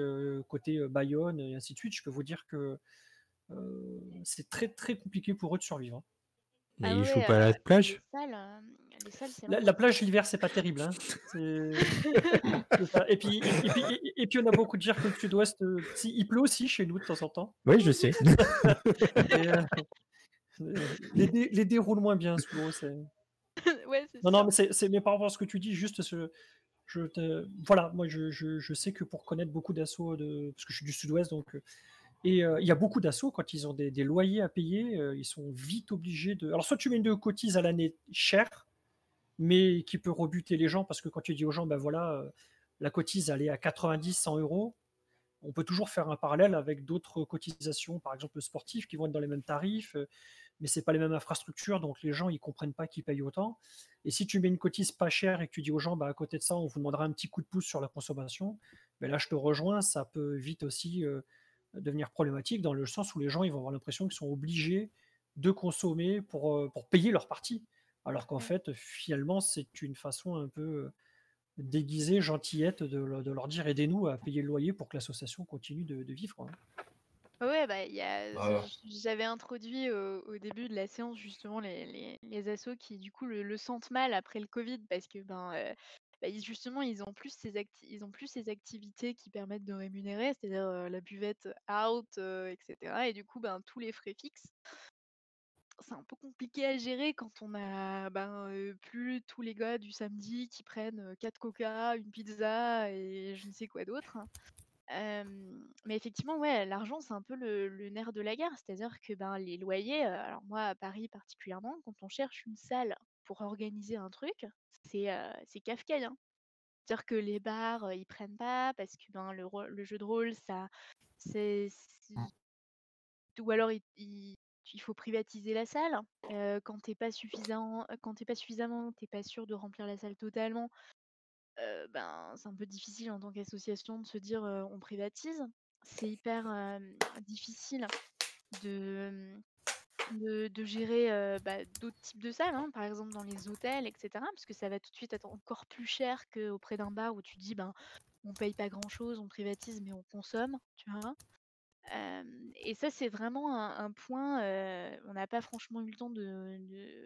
Speaker 6: côté Bayonne, et ainsi de suite. Je peux vous dire que c'est très, très compliqué pour eux de survivre.
Speaker 3: Mais ils jouent pas à la plage?
Speaker 1: Les salles, c'est
Speaker 6: La plage l'hiver, c'est pas terrible. Hein. Et puis, on a beaucoup de dire que le sud-ouest, il pleut aussi chez nous de temps en temps.
Speaker 3: Oui, je sais.
Speaker 6: Les dés roulent moins bien sous l'eau.
Speaker 1: Ouais, c'est
Speaker 6: non, mais par rapport à ce que tu dis, juste voilà, moi je sais que pour connaître beaucoup d'assauts, parce que je suis du sud-ouest, donc et il y a beaucoup d'assauts quand ils ont des loyers à payer, ils sont vite obligés de. Alors soit tu mets une cotise à l'année chère, mais qui peut rebuter les gens parce que quand tu dis aux gens, ben voilà, la cotise elle est à 90-100 €, on peut toujours faire un parallèle avec d'autres cotisations, par exemple sportives, qui vont être dans les mêmes tarifs, mais c'est pas les mêmes infrastructures, donc les gens ils comprennent pas qu'ils payent autant. Et si tu mets une cotise pas chère et que tu dis aux gens, bah, à côté de ça, on vous demandera un petit coup de pouce sur la consommation, ben là je te rejoins, ça peut vite aussi devenir problématique dans le sens où les gens ils vont avoir l'impression qu'ils sont obligés de consommer pour payer leur partie. Alors qu'en
Speaker 1: Ouais.
Speaker 6: fait, finalement, c'est une façon un peu déguisée, gentillette de leur dire aidez-nous à payer le loyer pour que l'association continue de vivre, hein.
Speaker 1: Ouais, bah, il y a
Speaker 2: Ah,
Speaker 1: j'avais introduit au début de la séance justement les assos qui du coup le sentent mal après le Covid parce que bah, justement ils ont plus ces activités qui permettent de rémunérer, c'est-à-dire la buvette out, etc. Et du coup ben tous les frais fixes, c'est un peu compliqué à gérer quand on a plus tous les gars du samedi qui prennent 4 coca, une pizza et je ne sais quoi d'autre. Mais effectivement, ouais, l'argent, c'est un peu le nerf de la guerre. C'est-à-dire que, ben, les loyers, alors moi, à Paris particulièrement, quand on cherche une salle pour organiser un truc, c'est kafkaïen. C'est-à-dire que les bars, ils prennent pas parce que, ben, le jeu de rôle, ça c'est ou alors il faut privatiser la salle. Quand tu pas suffisamment, tu pas sûr de remplir la salle totalement, ben, c'est un peu difficile en tant qu'association de se dire, «On privatise». C'est hyper, difficile de, de gérer, d'autres types de salles, hein, par exemple dans les hôtels et cetera, parce que ça va tout de suite être encore plus cher qu'auprès d'un bar où tu dis: «Ben, on paye pas grand chose, on privatise mais on consomme», tu vois? Et ça, c'est vraiment un point, on n'a pas franchement eu le temps de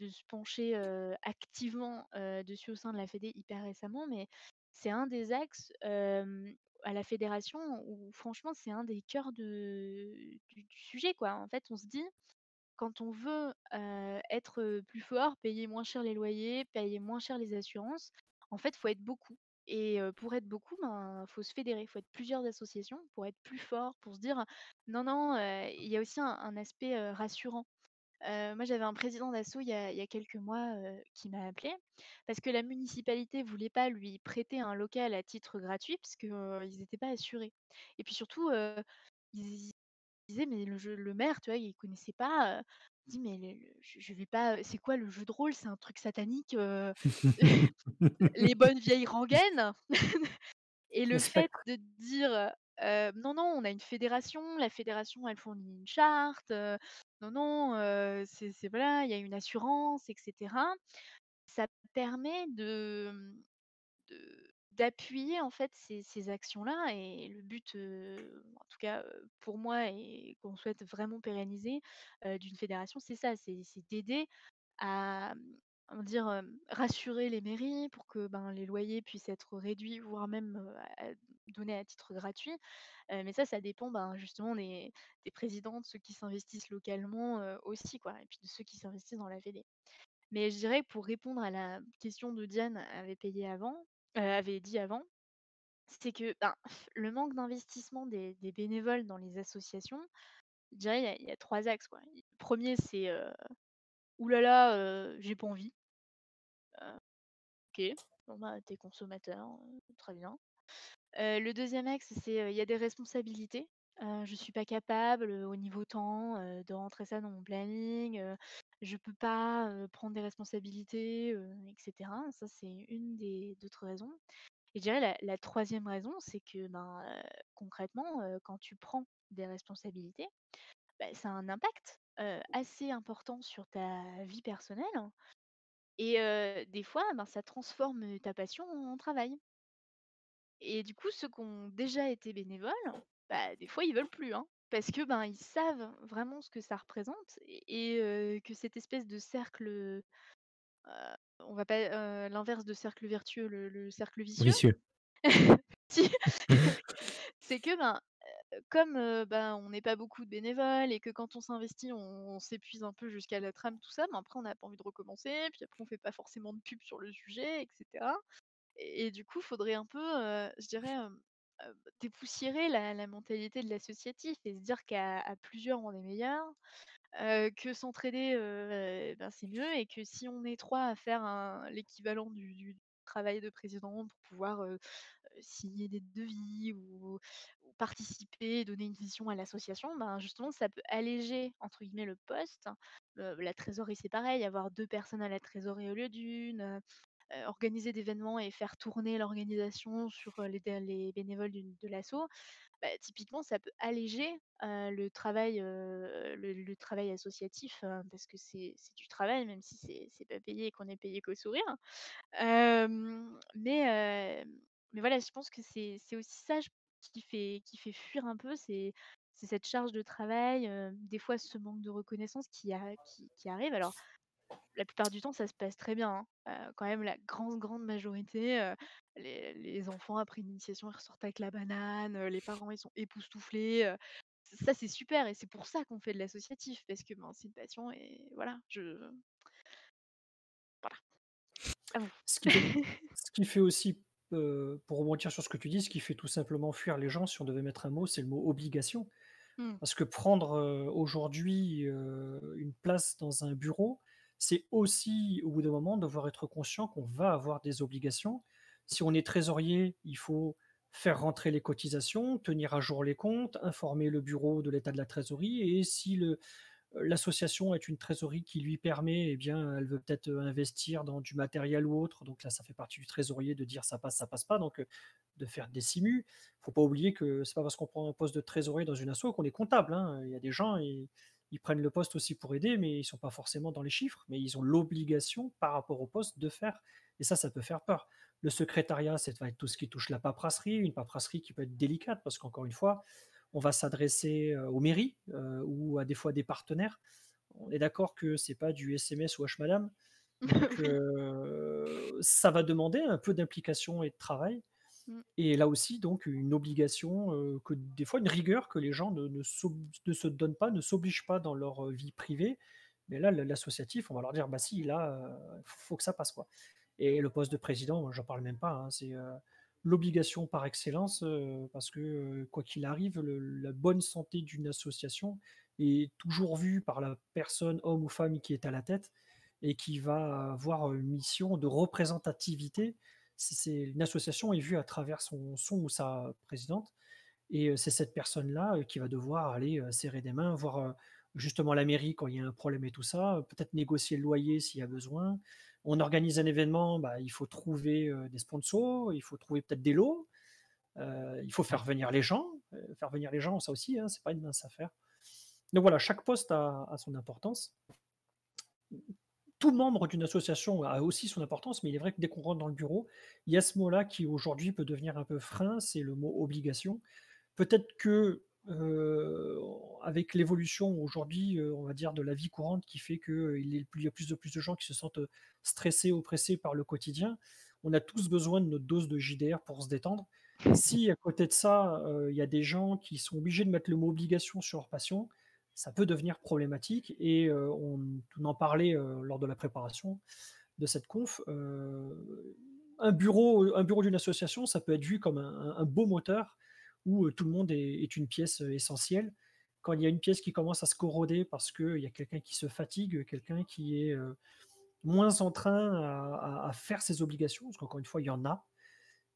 Speaker 1: se pencher, activement, dessus au sein de la fédé hyper récemment, mais c'est un des axes, à la fédération où franchement c'est un des cœurs du sujet, quoi. En fait, on se dit: «Quand on veut, être, plus fort, payer moins cher les loyers, payer moins cher les assurances, en fait, faut être beaucoup». Et pour être beaucoup, ben, faut se fédérer, il faut être plusieurs associations pour être plus fort, pour se dire: «Non, non», il y a aussi un aspect, rassurant. Moi, j'avais un président d'asso il y a quelques mois, qui m'a appelé parce que la municipalité voulait pas lui prêter un local à titre gratuit parce que, ils étaient pas assurés. Et puis surtout, ils disaient: «Mais le maire», tu vois, il connaissait pas, il dit: «Mais je vais pas, c'est quoi le jeu de rôle? C'est un truc satanique, les bonnes vieilles rengaines?» Et
Speaker 6: Les
Speaker 1: le fait
Speaker 6: spectres.
Speaker 1: de dire, «Non, non, on a une fédération, la fédération, elle fournit une charte, non, non, c'est voilà, il y a une assurance et cetera». Ça permet d'appuyer en fait ces actions-là et le but, en tout cas, pour moi et qu'on souhaite vraiment pérenniser, d'une fédération, c'est ça, c'est d'aider à, on va dire, rassurer les mairies pour que, ben, les loyers puissent être réduits, voire même, donnés à titre gratuit. Mais ça dépend, ben, justement des présidents, de ceux qui s'investissent localement, aussi quoi et puis de ceux qui s'investissent dans la fédé. Mais je dirais que pour répondre à la question de Diane avait dit avant, c'est que, ben, le manque d'investissement des bénévoles dans les associations, je dirais il y a 3 axes, quoi. Le 1er c'est, «Ouh là là, j'ai pas envie». OK, bon, bah, tu consommateur, très bien. Le 2e axe, c'est, il y a des responsabilités. Je suis pas capable, au niveau temps, de rentrer ça dans mon planning, je peux pas, prendre des responsabilités, et cetera. Ça, c'est une des d'autres raisons. Et je dirais la 3e raison, c'est que, ben, concrètement, quand tu prends des responsabilités, bah, ça a un impact, assez important sur ta vie personnelle et des fois, ben, ça transforme, ta passion en travail. Et du coup, ceux qui ont déjà été bénévoles, bah, des fois, ils veulent plus, hein, parce que, ben, ils savent vraiment ce que ça représente et que cette espèce de cercle, on va pas, l'inverse de cercle vertueux, le cercle vicieux,
Speaker 3: Vicieux.
Speaker 1: si, c'est que, ben, comme, ben, on n'est pas beaucoup de bénévoles et que quand on s'investit, on s'épuise un peu jusqu'à la trame, tout ça, mais après on n'a pas envie de recommencer, puis après on fait pas forcément de pub sur le sujet et cetera. Et du coup, faudrait un peu, je dirais, dépoussiérer la mentalité de l'associatif et se dire qu'à plusieurs, on est meilleur, que s'entraider, ben, c'est mieux et que si on est 3 à faire l'équivalent du travail de président pour pouvoir, signer des devis ou participer, donner une vision à l'association, ben, justement, ça peut «alléger» entre guillemets le poste. La trésorerie, c'est pareil, avoir 2 personnes à la trésorerie au lieu d'une, organiser d'événements et faire tourner l'organisation sur, les bénévoles de l'asso, typiquement, ça peut alléger le travail associatif, parce que c'est du travail, même si c'est pas payé et qu'on est payé qu'au sourire. Mais voilà, je pense que c'est aussi ça qui fait fuir un peu, c'est cette charge de travail, des fois ce manque de reconnaissance qui arrive. Alors la plupart du temps, ça se passe très bien, hein. Quand même la grande majorité, les enfants après une initiation, ils ressortent avec la banane, les parents, ils sont époustouflés, ça c'est super et c'est pour ça qu'on fait de l'associatif parce que, ben, c'est une passion et voilà, voilà, à vous.
Speaker 6: Ce qui fait, ce qui fait aussi, pour rebondir sur ce que tu dis, ce qui fait tout simplement fuir les gens, si on devait mettre un mot, c'est le mot obligation.
Speaker 1: Mmh.
Speaker 6: Parce que prendre aujourd'hui une place dans un bureau, c'est aussi, au bout d'un moment, devoir être conscient qu'on va avoir des obligations. Si on est trésorier, il faut faire rentrer les cotisations, tenir à jour les comptes, informer le bureau de l'état de la trésorerie. Et si l'association est une trésorerie qui lui permet, eh bien, elle veut peut-être investir dans du matériel ou autre. Donc là, ça fait partie du trésorier de dire ça passe pas. Donc, de faire des simus. Faut pas oublier que c'est pas parce qu'on prend un poste de trésorier dans une asso qu'on est comptable, hein. Il y a des gens, ils prennent le poste aussi pour aider, mais ils sont pas forcément dans les chiffres, mais ils ont l'obligation par rapport au poste de faire. Et ça peut faire peur. Le secrétariat, ça va être tout ce qui touche la paperasserie, une paperasserie qui peut être délicate parce qu'encore une fois, on va s'adresser aux mairies ou à des fois des partenaires. On est d'accord que c'est pas du SMS ou H madame. Donc
Speaker 1: Oui.
Speaker 6: ça va demander un peu d'implication et de travail.
Speaker 1: Mmh.
Speaker 6: Et là aussi, donc, une obligation, que des fois, une rigueur que les gens ne se donnent pas, ne s'obligent pas dans leur vie privée. Mais là, l'associatif, on va leur dire, bah si, là, faut que ça passe, quoi. Et le poste de président, moi, j'en parle même pas, hein, c'est l'obligation par excellence, parce que quoi qu'il arrive, la bonne santé d'une association est toujours vue par la personne, homme ou femme, qui est à la tête et qui va avoir une mission de représentativité. Une association est vue à travers son ou sa présidente, et c'est cette personne-là qui va devoir aller serrer des mains, voir justement la mairie quand il y a un problème et tout ça, peut-être négocier le loyer s'il y a besoin. On organise un événement, bah, il faut trouver des sponsors, il faut trouver peut-être des lots, il faut faire venir les gens. Faire venir les gens, ça aussi, hein, c'est pas une mince affaire. Donc voilà, chaque poste a son importance. Tout membre d'une association a aussi son importance, mais il est vrai que dès qu'on rentre dans le bureau, il y a ce mot-là qui aujourd'hui peut devenir un peu frein, c'est le mot obligation. Peut-être que avec l'évolution aujourd'hui, on va dire, de la vie courante qui fait qu'il y a plus de gens qui se sentent stressés, oppressés par le quotidien, on a tous besoin de notre dose de JDR pour se détendre. Si à côté de ça, il y a des gens qui sont obligés de mettre le mot obligation sur leur passion, ça peut devenir problématique. Et on en parlait lors de la préparation de cette conf. Un bureau d'une association, ça peut être vu comme un beau moteur où tout le monde est une pièce essentielle. Quand il y a une pièce qui commence à se corroder parce qu'il y a quelqu'un qui se fatigue, quelqu'un qui est moins en train à faire ses obligations, parce qu'encore une fois, il y en a,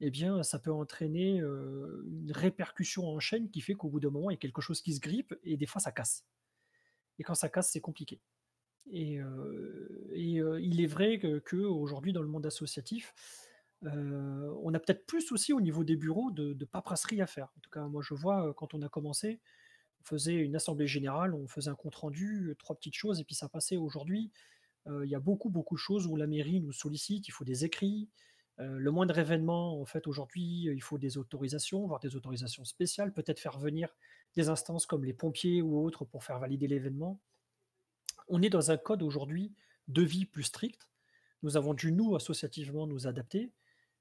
Speaker 6: eh bien, ça peut entraîner une répercussion en chaîne qui fait qu'au bout d'un moment, il y a quelque chose qui se grippe et des fois, ça casse. Et quand ça casse, c'est compliqué. Et il est vrai qu'aujourd'hui, dans le monde associatif, on a peut-être plus aussi au niveau des bureaux de paperasserie à faire. En tout cas, moi, je vois quand on a commencé, on faisait une assemblée générale, on faisait un compte-rendu, 3 petites choses, et puis ça passait. Aujourd'hui, il y a beaucoup de choses où la mairie nous sollicite, il faut des écrits. Le moindre événement, en fait, aujourd'hui, il faut des autorisations, voire des autorisations spéciales, peut-être faire venir des instances comme les pompiers ou autres pour faire valider l'événement. On est dans un code aujourd'hui de vie plus strict. Nous avons dû, nous, associativement, nous adapter,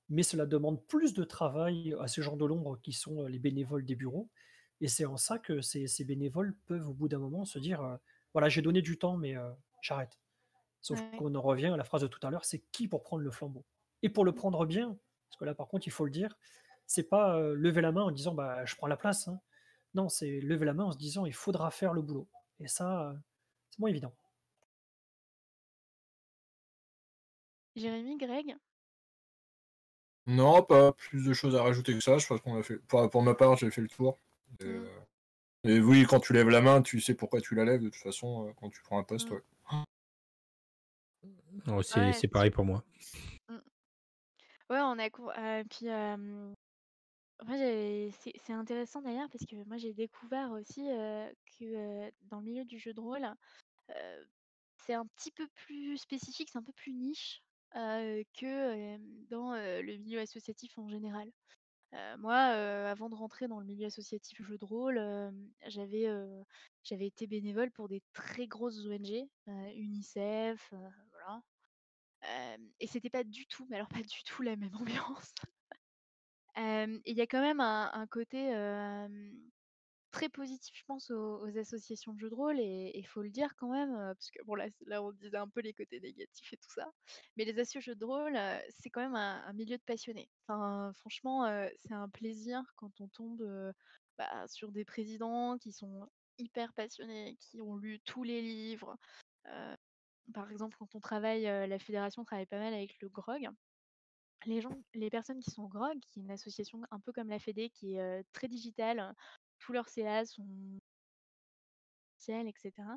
Speaker 6: mais cela demande plus de travail à ces gens de l'ombre qui sont les bénévoles des bureaux. Et c'est en ça que ces bénévoles peuvent, au bout d'un moment, se dire voilà, j'ai donné du temps, mais j'arrête. Sauf
Speaker 1: Ouais.
Speaker 6: qu'on en revient à la phrase de tout à l'heure, c'est qui pour prendre le flambeau? Et pour le prendre bien, parce que là, par contre, il faut le dire, c'est pas lever la main en disant bah, je prends la place, hein. Non, c'est lever la main en se disant il faudra faire le boulot. Et ça, c'est moins évident.
Speaker 1: Jérémy, Greg?
Speaker 2: Non, pas plus de choses à rajouter que ça. Je pense qu'on a fait. Pour ma part, j'ai fait le tour. Et,
Speaker 1: Mmh.
Speaker 2: et oui, quand tu lèves la main, tu sais pourquoi tu la lèves. De toute façon, quand tu prends un poste,
Speaker 1: Mmh.
Speaker 2: ouais.
Speaker 3: Oh,
Speaker 1: Ouais.
Speaker 3: c'est pareil pour moi.
Speaker 1: Mmh. Ouais, on a puis, moi, c'est intéressant d'ailleurs parce que moi, j'ai découvert aussi que dans le milieu du jeu de rôle, heu, c'est un petit peu plus spécifique, c'est un peu plus niche que dans le milieu associatif en général. Moi, avant de rentrer dans le milieu associatif jeu de rôle, j'avais été bénévole pour des très grosses ONG, UNICEF, voilà. Et c'était pas du tout, mais alors pas du tout la même ambiance. Et il y a quand même un côté, très positif, je pense, aux associations de jeux de rôle et il faut le dire quand même, parce que bon là on disait un peu les côtés négatifs et tout ça, mais les assos jeux de rôle, c'est quand même un milieu de passionnés. Enfin franchement, c'est un plaisir quand on tombe, sur des présidents qui sont hyper passionnés, qui ont lu tous les livres. Heu, Par exemple, quand on travaille, la fédération travaille pas mal avec le GROG. Les personnes qui sont au GROG, qui est une association un peu comme la Fédé, qui est, très digitale, tous leurs CA sont ciel et cetera.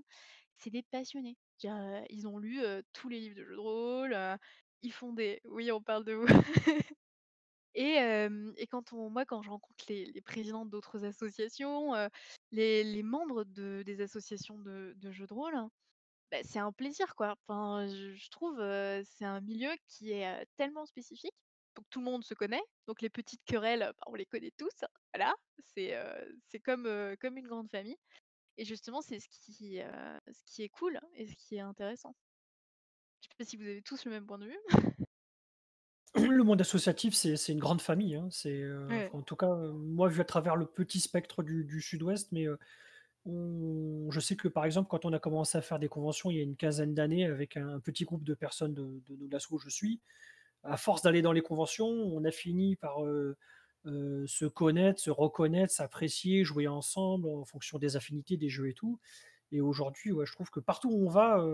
Speaker 1: C'est des passionnés. C'est-à-dire, ils ont lu, tous les livres de jeux de rôle, ils font des oui, on parle de vous. Et quand je rencontre les présidents d'autres associations, les membres des associations de jeux de rôle, bah, c'est un plaisir, quoi. Enfin, je trouve, c'est un milieu qui est, tellement spécifique, donc tout le monde se connaît, donc les petites querelles, bah, on les connaît tous, voilà. C'est comme une grande famille et justement, c'est ce qui est cool et ce qui est intéressant. Je sais pas si vous avez tous le même point de vue?
Speaker 6: Le monde associatif, c'est une grande famille, hein.
Speaker 1: Ouais.
Speaker 6: Enfin, en tout cas, moi, vu à travers le petit spectre du sud-ouest, mais je sais que, par exemple, quand on a commencé à faire des conventions il y a une quinzaine d'années avec un petit groupe de personnes de l'asso où je suis, à force d'aller dans les conventions, on a fini par se connaître, se reconnaître, s'apprécier, jouer ensemble en fonction des affinités, des jeux et tout. Et aujourd'hui, ouais, je trouve que partout où on va,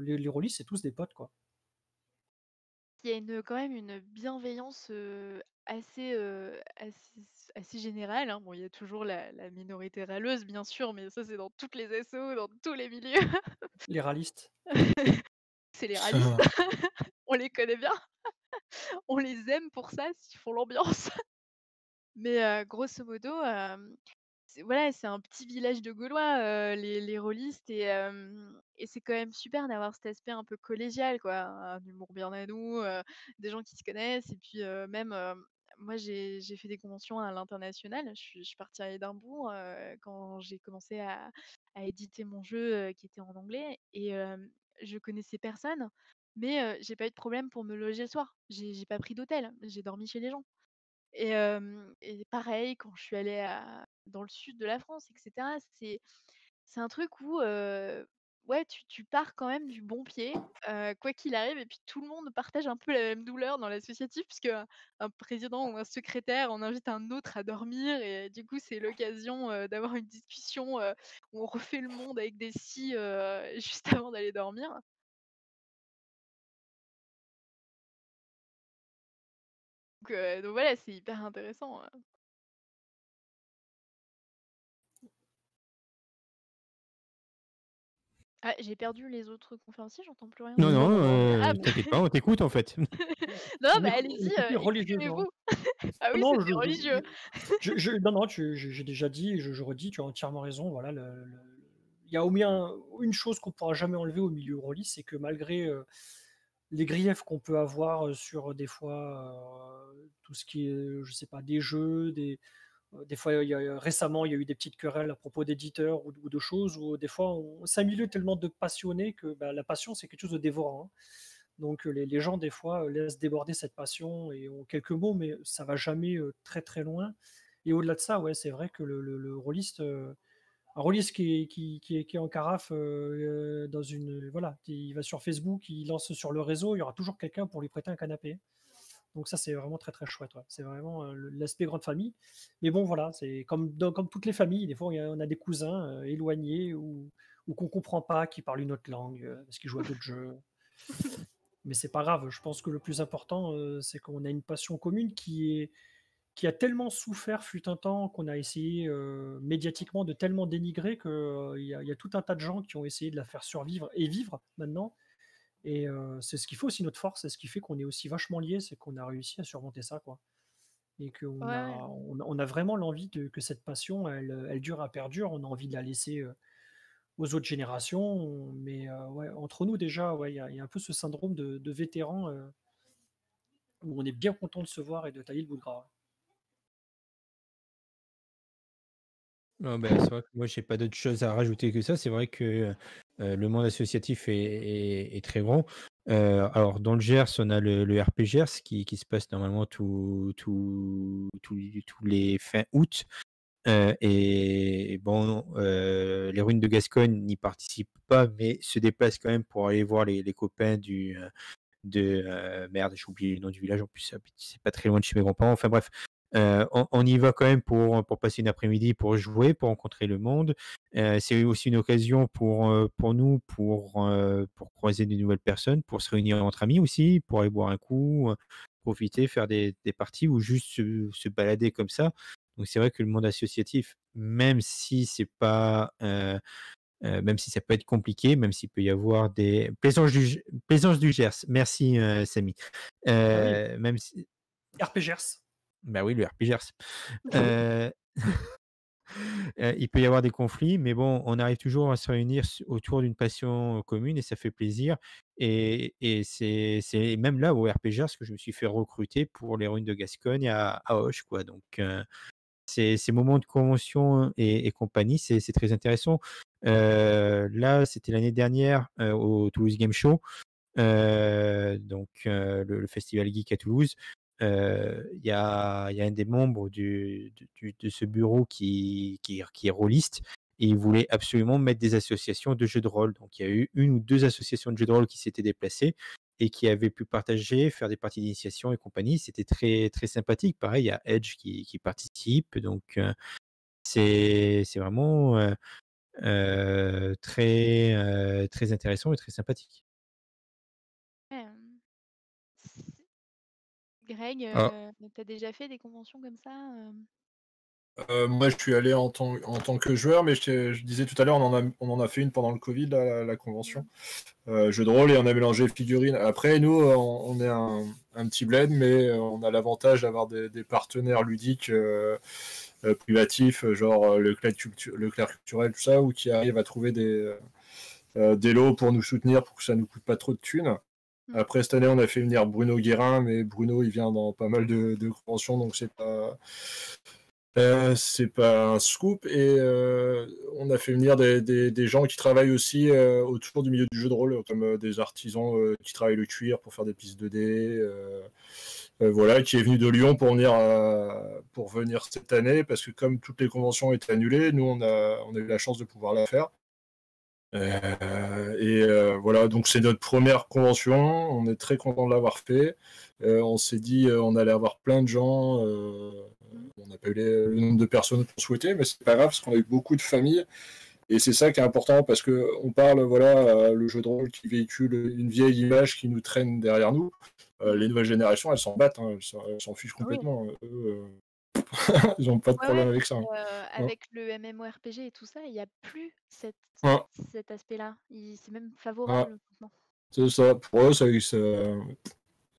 Speaker 6: les rôlistes, c'est tous des potes, quoi.
Speaker 1: Il y a quand même une bienveillance, assez générale, hein. Bon, il y a toujours la minorité râleuse, bien sûr, mais ça, c'est dans toutes les assos, dans tous les milieux.
Speaker 6: Les râlistes.
Speaker 1: C'est les râlistes. On les connaît bien. On les aime pour ça, s'ils font l'ambiance. Mais grosso modo, c'est un petit village de Gaulois, les rôlistes et c'est quand même super d'avoir cet aspect un peu collégial, quoi. Un humour bien à nous, des gens qui se connaissent et puis, même, moi j'ai fait des conventions à l'international. Je suis partie à Édimbourg, quand j'ai commencé à éditer mon jeu, qui était en anglais et je connaissais personne, mais j'ai pas eu de problème pour me loger le soir. J'ai pas pris d'hôtel, j'ai dormi chez les gens. Et pareil, quand je suis allée dans le sud de la France et cetera, c'est un truc où, ouais, tu pars quand même du bon pied, quoi qu'il arrive et puis tout le monde partage un peu la même douleur dans l'associatif puisque un président ou un secrétaire en invite un autre à dormir et du coup, c'est l'occasion, d'avoir une discussion, où on refait le monde avec des scies, juste avant d'aller dormir. Donc voilà, c'est hyper intéressant. Ah, j'ai perdu les autres conférenciers, j'entends plus rien.
Speaker 3: Non,
Speaker 6: Non,
Speaker 3: non,
Speaker 6: non, non,
Speaker 1: Ah bah
Speaker 3: t'inquiète pas, on t'écoute en fait.
Speaker 1: non,
Speaker 6: on
Speaker 1: bah
Speaker 6: écoute,
Speaker 1: allez-y,
Speaker 6: religieusement.
Speaker 1: exprimez-vous. Ah oui,
Speaker 6: Non,
Speaker 1: c'était religieux.
Speaker 6: non, non, j'ai déjà dit et je redis, tu as entièrement raison. Voilà, il y a au moins une chose qu'on pourra jamais enlever au milieu rôliste, c'est que malgré les griefs qu'on peut avoir sur des fois tout ce qui est, je sais pas, des jeux, des fois, récemment, il y a eu des petites querelles à propos d'éditeurs ou de choses où des fois, c'est un milieu tellement de passionnés que bah, la passion, c'est quelque chose de dévorant, hein. Donc les gens, des fois, laissent déborder cette passion et ont quelques mots, mais ça va jamais très très loin. Et au-delà de ça, ouais, c'est vrai que le rôliste, un rôliste qui est en carafe dans une, voilà, il va sur Facebook, il lance sur le réseau, il y aura toujours quelqu'un pour lui prêter un canapé. Donc ça, c'est vraiment très très chouette. Ouais. C'est vraiment l'aspect grande famille. Mais bon, voilà, c'est comme toutes les familles. Des fois, on a des cousins éloignés ou qu'on comprend pas, qui parlent une autre langue parce qu'ils jouent à d'autres jeux. Mais c'est pas grave. Je pense que le plus important, c'est qu'on a une passion commune qui a tellement souffert fut un temps qu'on a essayé médiatiquement de tellement dénigrer qu'il y a tout un tas de gens qui ont essayé de la faire survivre et vivre maintenant. Et c'est ce qui fait aussi notre force, c'est ce qui fait qu'on est aussi vachement liés, c'est qu'on a réussi à surmonter ça, quoi. et qu'on
Speaker 1: Ouais,
Speaker 6: a, on a vraiment l'envie que cette passion, elle dure à perdure. On a envie de la laisser aux autres générations. Mais ouais, entre nous déjà, ouais, il y a un peu ce syndrome de vétéran où on est bien content de se voir et de tailler le bout de gras.
Speaker 3: Non, bah, c'est vrai que moi, j'ai pas d'autre chose à rajouter que ça. C'est vrai que le monde associatif est très grand. Alors, dans le Gers, on a le RP Gers qui se passe normalement tous les fins août. Et bon, les Ruines de Gascogne n'y participent pas, mais se déplacent quand même pour aller voir les copains merde, j'ai oublié le nom du village en plus, c'est pas très loin de chez mes grands-parents. Enfin bref, on y va quand même pour passer une après-midi, pour jouer, pour rencontrer le monde. C'est aussi une occasion pour nous, pour croiser de nouvelles personnes, pour se réunir entre amis aussi, pour aller boire un coup, profiter, faire des parties ou juste se balader comme ça. Donc c'est vrai que le monde associatif, même si ça peut être compliqué, même s'il peut y avoir des Plaisance du Gers. Merci, Samy.
Speaker 6: Ah oui,
Speaker 3: Même si
Speaker 6: RP Gers.
Speaker 3: bah oui, le RP Gers. Heu, il peut y avoir des conflits, mais bon, on arrive toujours à se réunir autour d'une passion commune et ça fait plaisir et c'est même là au RP Gers que je me suis fait recruter pour les Ruines de Gascogne à Auch, quoi, donc ces moments de convention et compagnie, c'est très intéressant. Là, c'était l'année dernière, au Toulouse Game Show, donc le festival geek à Toulouse. Il y a un des membres de ce bureau qui est rôliste et il voulait absolument mettre des associations de jeux de rôle. Donc il y a eu 1 ou 2 associations de jeux de rôle qui s'étaient déplacées et qui avaient pu partager, faire des parties d'initiation et compagnie. C'était très, très sympathique. Pareil, il y a Edge qui participe, donc c'est vraiment, très intéressant et très sympathique.
Speaker 1: ouais, Greg,
Speaker 3: Ah,
Speaker 1: tu déjà fait des conventions comme ça,
Speaker 2: Moi, je suis allé en tant que joueur, mais je disais tout à l'heure, on en a fait une pendant le Covid, la convention.
Speaker 1: Mmh.
Speaker 2: Jeu de rôle et on a mélangé figurines. Après, nous, on est un petit bled, mais on a l'avantage d'avoir des partenaires ludiques privatifs, genre Leclerc Culturel, tout ça, ou qui arrivent à trouver des lots pour nous soutenir pour que ça nous coûte pas trop de thunes.
Speaker 1: Mmh.
Speaker 2: Après, cette année, on a fait venir Bruno Guérin, mais Bruno, il vient dans pas mal de conventions, donc c'est pas un scoop. Et on a fait venir des gens qui travaillent aussi autour du milieu du jeu de rôle, comme des artisans qui travaillent le cuir pour faire des pistes 2D. Voilà, qui est venu de Lyon pour venir cette année, parce que comme toutes les conventions étaient annulées, nous, on a eu la chance de pouvoir la faire. Et voilà, donc c'est notre première convention. On est très content de l'avoir fait. On s'est dit on allait avoir plein de gens. On n'a pas eu le nombre de personnes qu'on souhaitait, mais c'est pas grave parce qu'on a eu beaucoup de familles. Et c'est ça qui est important parce que on parle, voilà, le jeu de rôle qui véhicule une vieille image qui nous traîne derrière nous. Les nouvelles générations, elles s'en battent, hein, elles s'en fichent
Speaker 1: Ah oui.
Speaker 2: complètement. Ils n'ont pas de
Speaker 1: Ouais, ouais,
Speaker 2: problème avec ça, hein. Ouais.
Speaker 1: avec le MMORPG et tout ça, il y a plus
Speaker 2: Ouais,
Speaker 1: cet aspect-là. C'est même
Speaker 2: ouais,
Speaker 1: favorable maintenant.
Speaker 2: c'est ça. Pour eux,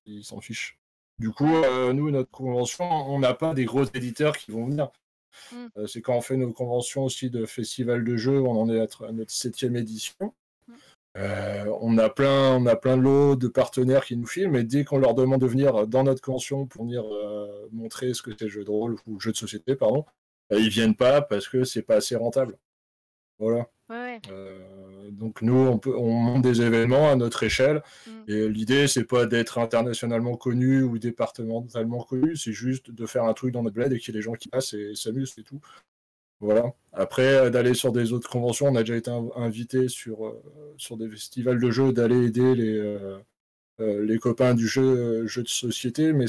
Speaker 2: ils s'en fichent. Du coup,
Speaker 1: Ouais.
Speaker 2: nous, notre convention, on n'a pas des gros éditeurs qui vont venir.
Speaker 1: Mmh.
Speaker 2: C'est quand on fait nos conventions aussi de festival de jeux, on en est à notre 7e édition.
Speaker 1: Mmh.
Speaker 2: On a plein de lots de partenaires qui nous filment, et dès qu'on leur demande de venir dans notre convention pour venir montrer ce que c'est le jeu de rôle ou jeu de société, pardon, ils viennent pas parce que c'est pas assez rentable. Voilà.
Speaker 1: Ouais, ouais.
Speaker 2: Donc nous, on monte des événements à notre échelle,
Speaker 1: Mmh.
Speaker 2: et l'idée, c'est pas d'être internationalement connu ou départementalement connu, c'est juste de faire un truc dans notre bled et qu'il y ait des gens qui passent et s'amusent, c'est tout. Voilà. Après, d'aller sur des autres conventions, on a déjà été invité sur des festivals de jeux, d'aller aider les copains du jeu de société, mais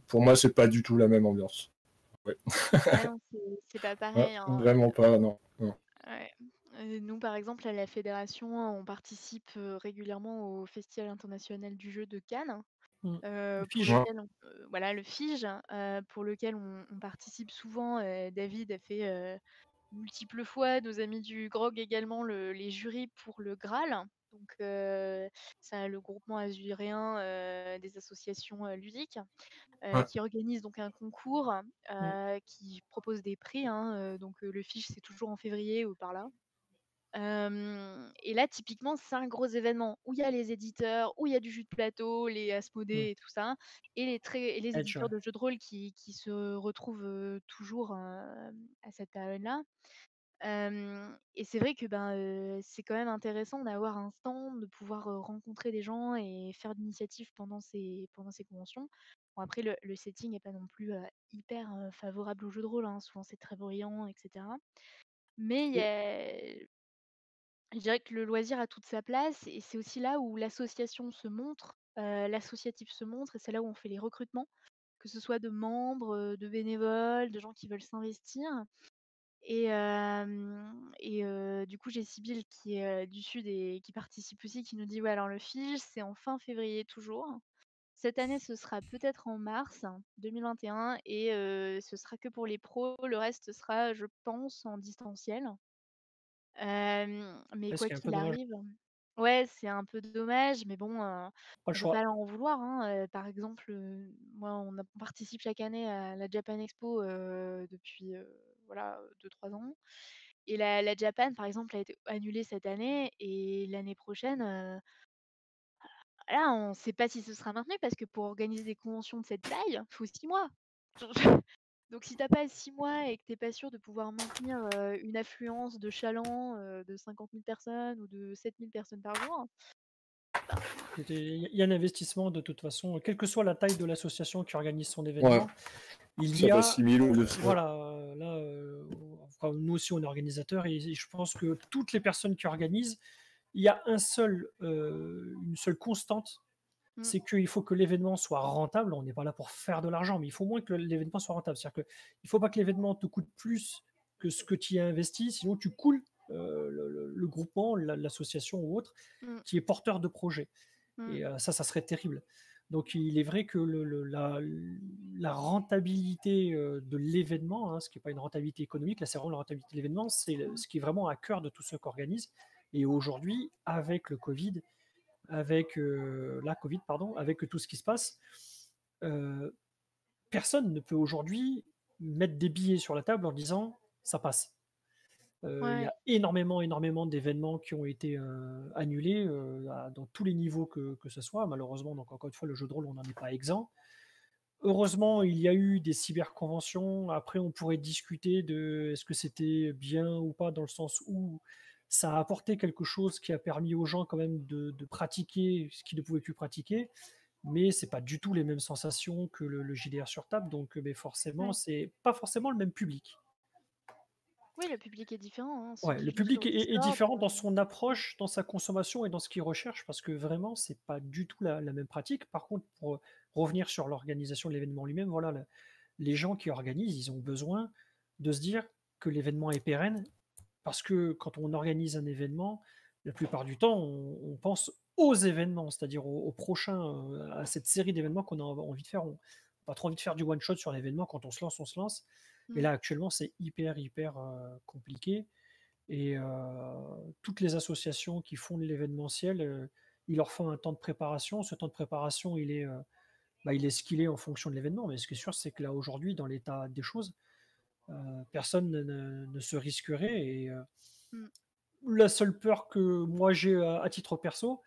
Speaker 2: pour moi, c'est pas du tout la même ambiance. Ouais.
Speaker 1: Ah non, c'est pas
Speaker 2: Ouais,
Speaker 1: pareil, hein,
Speaker 2: vraiment pas, non. Non.
Speaker 1: ouais. Nous, par exemple, à la fédération, on participe, régulièrement au Festival international du jeu de Cannes,
Speaker 6: Mm.
Speaker 1: pour
Speaker 6: Fige.
Speaker 2: Ouais.
Speaker 1: lequel voilà, le FIGE, pour lequel on participe souvent. David a fait, multiples fois nos amis du GROG également les jurys pour le Graal. Donc, c'est le groupement azuréen des associations ludiques
Speaker 2: Ouais.
Speaker 1: qui organise donc un concours
Speaker 6: Mm.
Speaker 1: qui propose des prix. Donc, le fiche, c'est toujours en février ou par là. Et là, typiquement, c'est un gros événement où il y a les éditeurs, où il y a du jeu de plateau, les
Speaker 6: Mm.
Speaker 1: Asmodée et tout ça, et les
Speaker 6: Edge,
Speaker 1: éditeurs
Speaker 6: ouais.
Speaker 1: de jeux de rôle qui se retrouvent toujours à cette période-là. Et c'est vrai que c'est quand même intéressant d'avoir un stand, de pouvoir rencontrer des gens et faire de l'initiative pendant ces conventions. Bon, après, le setting n'est pas non plus hyper favorable au jeu de rôle, hein. Souvent, c'est très bruyant, etc. Mais
Speaker 6: Et
Speaker 1: je dirais que le loisir a toute sa place et c'est aussi là où l'association se montre, l'associatif se montre et c'est là où on fait les recrutements, que ce soit de membres, de bénévoles, de gens qui veulent s'investir. Du coup, j'ai Sybille qui est du Sud et qui participe aussi, qui nous dit ouais, alors le FIGE, c'est en fin février toujours. Cette année, ce sera peut-être en mars 2021 et ce sera que pour les pros. Le reste sera, je pense, en distanciel. Mais
Speaker 6: ce
Speaker 1: quoi
Speaker 6: qui est un peu
Speaker 1: qu'il
Speaker 6: dommage.
Speaker 1: arrive, ouais, c'est un peu dommage, mais bon,
Speaker 6: Pas le
Speaker 1: on peut pas
Speaker 6: choix.
Speaker 1: leur en vouloir, hein. Par exemple, moi, on participe chaque année à la Japan Expo depuis voilà 2-3 ans. Et la Japan, par exemple, a été annulée cette année et l'année prochaine, là, on ne sait pas si ce sera maintenu parce que pour organiser des conventions de cette taille, il faut 6 mois. Donc si t'as pas 6 mois et que t'es pas sûr de pouvoir maintenir une affluence de chalands de 50 000 personnes ou de 7 000 personnes par jour,
Speaker 6: Il y a un investissement de toute façon, quelle que soit la taille de l'association qui organise son
Speaker 2: Ouais.
Speaker 6: événement. Il
Speaker 2: Ça
Speaker 6: y
Speaker 2: fait
Speaker 6: a,
Speaker 2: 6 000 ou 900.
Speaker 6: voilà, là, enfin, nous aussi on est organisateurs et je pense que toutes les personnes qui organisent, il y a une seule constante,
Speaker 1: Mm.
Speaker 6: c'est qu'il faut que l'événement soit rentable. On n'est pas là pour faire de l'argent, mais il faut au moins que l'événement soit rentable. C'est-à-dire qu'il ne faut pas que l'événement te coûte plus que ce que tu y as investi, sinon tu coules le groupement, l'association ou autre,
Speaker 1: Mm.
Speaker 6: qui est porteur de projet.
Speaker 1: Mm.
Speaker 6: Et ça serait terrible. Donc il est vrai que la rentabilité de l'événement, hein, ce qui n'est pas une rentabilité économique, là c'est vraiment la rentabilité de l'événement, c'est ce qui est vraiment à cœur de tous ceux qui organisent. Et aujourd'hui, avec le Covid, avec avec tout ce qui se passe, personne ne peut aujourd'hui mettre des billets sur la table en disant ça passe. Il y
Speaker 1: Ouais.
Speaker 6: a énormément d'événements qui ont été annulés dans tous les niveaux que ce soit. Malheureusement, donc encore une fois, le jeu de rôle, on n'en est pas exempt. Heureusement, il y a eu des cyberconventions. Après, on pourrait discuter de est-ce que c'était bien ou pas, dans le sens où ça a apporté quelque chose qui a permis aux gens quand même de pratiquer ce qu'ils ne pouvaient plus pratiquer. Mais c'est pas du tout les mêmes sensations que le JDR sur table. Donc, forcément,
Speaker 1: Ouais.
Speaker 6: c'est pas forcément le même public.
Speaker 1: Oui, le public est différent, hein. Ceux
Speaker 6: Ouais,
Speaker 1: qui
Speaker 6: le
Speaker 1: jouent
Speaker 6: public
Speaker 1: sur
Speaker 6: est
Speaker 1: Discord,
Speaker 6: différent dans son approche, dans sa consommation et dans ce qu'il recherche, parce que vraiment, c'est pas du tout la même pratique. Par contre, pour revenir sur l'organisation de l'événement lui-même, voilà, les gens qui organisent, ils ont besoin de se dire que l'événement est pérenne, parce que quand on organise un événement, la plupart du temps, on pense aux événements, c'est-à-dire au prochain, à cette série d'événements qu'on a envie de faire. On n'a pas trop envie de faire du one-shot sur l'événement. Quand on se lance, on se lance. Et
Speaker 1: Mm.
Speaker 6: là, actuellement, c'est hyper compliqué. Et toutes les associations qui font de l'événementiel, ils leur font un temps de préparation. Ce temps de préparation, il est skillé en fonction de l'événement. Mais ce qui est sûr, c'est que là, aujourd'hui, dans l'état des choses, personne ne se risquerait. Et
Speaker 1: Mm.
Speaker 6: la seule peur que moi j'ai à titre perso,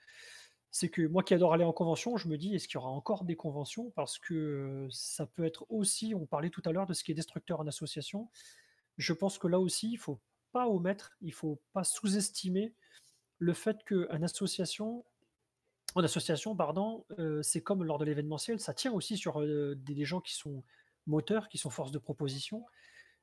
Speaker 6: c'est que moi qui adore aller en convention, je me dis, est-ce qu'il y aura encore des conventions? Parce que ça peut être aussi, on parlait tout à l'heure de ce qui est destructeur en association. Je pense que là aussi, il ne faut pas omettre, il ne faut pas sous-estimer le fait qu'en association, c'est comme lors de l'événementiel, ça tient aussi sur des gens qui sont moteurs, qui sont force de proposition,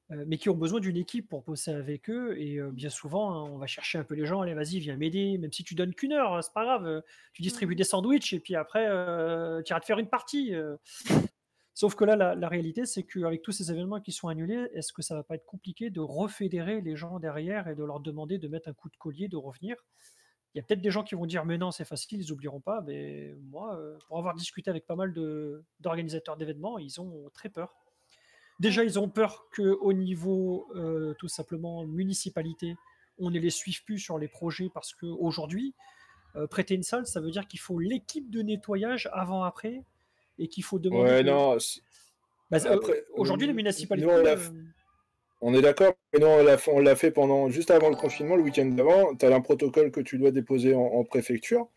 Speaker 6: mais qui ont besoin d'une équipe pour bosser avec eux. Et bien souvent, hein, on va chercher un peu les gens, allez, vas-y, viens m'aider, même si tu donnes qu'une heure, c'est pas grave, tu distribues des sandwichs et puis après, tu iras te faire une partie. Sauf que là, la réalité, c'est qu'avec tous ces événements qui sont annulés, est-ce que ça va pas être compliqué de refédérer les gens derrière et de leur demander de mettre un coup de collier, de revenir? Il y a peut-être des gens qui vont dire mais non, c'est facile, ils n'oublieront pas. Mais moi, pour avoir discuté avec pas mal d'organisateurs d'événements, ils ont très peur. Déjà, ils ont peur qu'au niveau, tout simplement, municipalité, on ne les suive plus sur les projets parce qu'aujourd'hui, prêter une salle, ça veut dire qu'il faut l'équipe de nettoyage avant-après et qu'il faut demander
Speaker 2: Ouais,
Speaker 6: que...
Speaker 2: non.
Speaker 6: Bah,
Speaker 2: Après,
Speaker 6: aujourd'hui, les
Speaker 2: nous,
Speaker 6: municipalités...
Speaker 2: on est d'accord, mais non, on l'a fait juste avant le confinement, le week-end d'avant. Tu as un protocole que tu dois déposer en préfecture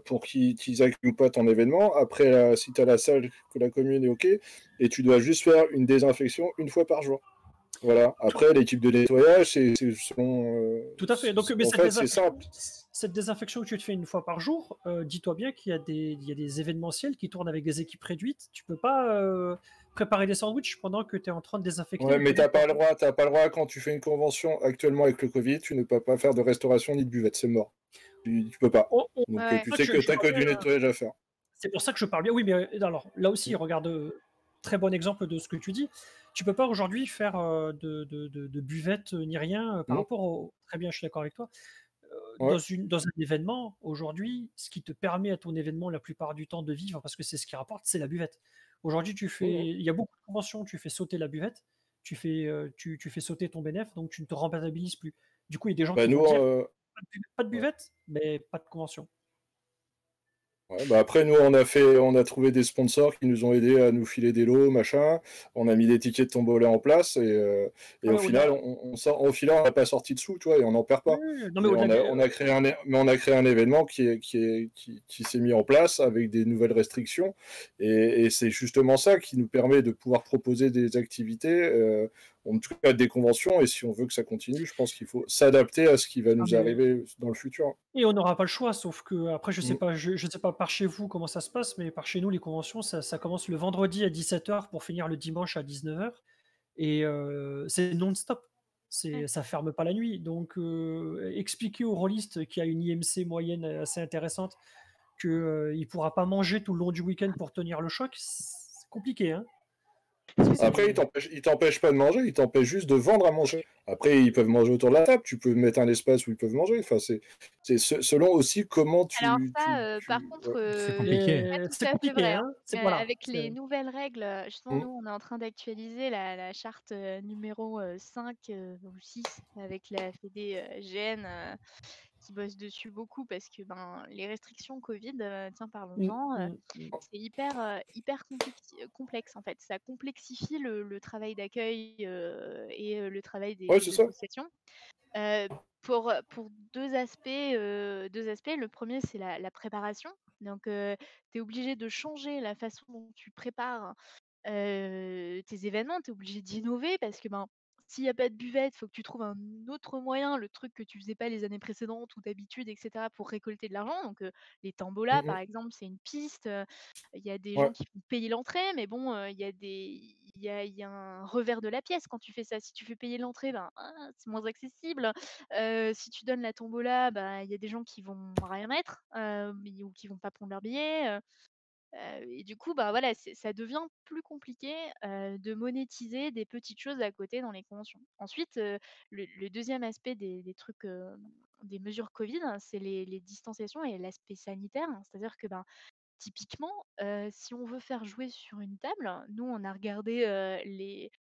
Speaker 2: pour qu'ils accueillent pas ton événement. Après, si tu as la salle, que la commune est OK, et tu dois juste faire une désinfection une fois par jour. Voilà. Après, l'équipe de nettoyage, c'est selon.
Speaker 6: Tout à fait. Donc, mais
Speaker 2: en fait, c'est simple.
Speaker 6: Cette désinfection que tu te fais une fois par jour, dis-toi bien qu'il y a des événementiels qui tournent avec des équipes réduites. Tu peux pas préparer des sandwichs pendant que tu es en train de désinfecter.
Speaker 2: Ouais, mais t'as pas le droit quand tu fais une convention actuellement avec le Covid, tu ne peux pas faire de restauration ni de buvette, c'est mort. Tu peux pas. Donc tu sais que t'as que du nettoyage à faire.
Speaker 6: C'est pour ça que je parle bien. Oui, mais alors là aussi, regarde, très bon exemple de ce que tu dis. Tu peux pas aujourd'hui faire de buvette ni rien par rapport au. Très bien, je suis d'accord avec toi. Dans un événement, aujourd'hui, ce qui te permet à ton événement la plupart du temps de vivre, parce que c'est ce qui rapporte, c'est la buvette. Aujourd'hui, il y a beaucoup de conventions, tu fais sauter la buvette, tu fais sauter ton bénéfice, donc tu ne te rentabilises plus. Du coup, il y a des gens qui vont dire pas de buvette, mais pas de convention.
Speaker 2: Ouais, bah après, nous, on a trouvé des sponsors qui nous ont aidés à nous filer des lots, machin. On a mis des tickets de tombola en place et au final, on n'a pas sorti de sous, tu vois, et on n'en perd pas.
Speaker 6: Non, mais
Speaker 2: on a créé un événement qui s'est mis en place avec des nouvelles restrictions. Et c'est justement ça qui nous permet de pouvoir proposer des activités, en tout cas des conventions. Et si on veut que ça continue, je pense qu'il faut s'adapter à ce qui va nous arriver dans le futur.
Speaker 6: Et on n'aura pas le choix, sauf que après, je sais pas par chez vous comment ça se passe, mais par chez nous, les conventions, ça commence le vendredi à 17h pour finir le dimanche à 19h. Et c'est non-stop. Ça ferme pas la nuit. Donc, expliquer au rôliste qui a une IMC moyenne assez intéressante qu'il ne pourra pas manger tout le long du week-end pour tenir le choc, c'est compliqué, hein.
Speaker 2: Après, ils t'empêchent pas de manger, ils t'empêchent juste de vendre à manger. Après, ils peuvent manger autour de la table, tu peux mettre un espace où ils peuvent manger. Enfin, c'est selon aussi comment tu...
Speaker 1: Alors ça, par contre,
Speaker 3: c'est compliqué.
Speaker 1: pas tout
Speaker 6: C'est
Speaker 1: à fait
Speaker 6: compliqué,
Speaker 1: vrai.
Speaker 6: hein.
Speaker 1: Avec les nouvelles règles, justement, nous, on est en train d'actualiser la charte numéro 5 ou 6 avec la Fédé GN qui bosse dessus beaucoup parce que les restrictions Covid, tiens, parlons-en, c'est hyper complexe en fait. Ça complexifie le travail d'accueil et le travail des associations. Pour deux aspects. Le premier, c'est la préparation. Donc, tu es obligé de changer la façon dont tu prépares tes événements. Tu es obligé d'innover parce que s'il n'y a pas de buvette, il faut que tu trouves un autre moyen, le truc que tu faisais pas les années précédentes ou d'habitude, etc., pour récolter de l'argent. Donc, les tambolas, par exemple, c'est une piste. Il y a des gens qui font payer l'entrée, mais bon, il y a un revers de la pièce quand tu fais ça. Si tu fais payer l'entrée, c'est moins accessible. Si tu donnes la tombola, il y a des gens qui vont rien mettre ou qui vont pas prendre leur billet. Et du coup, voilà, ça devient plus compliqué de monétiser des petites choses à côté dans les conventions. Ensuite, le deuxième aspect des trucs, des mesures Covid, c'est les distanciations et l'aspect sanitaire. C'est-à-dire que typiquement, si on veut faire jouer sur une table, nous, on a regardé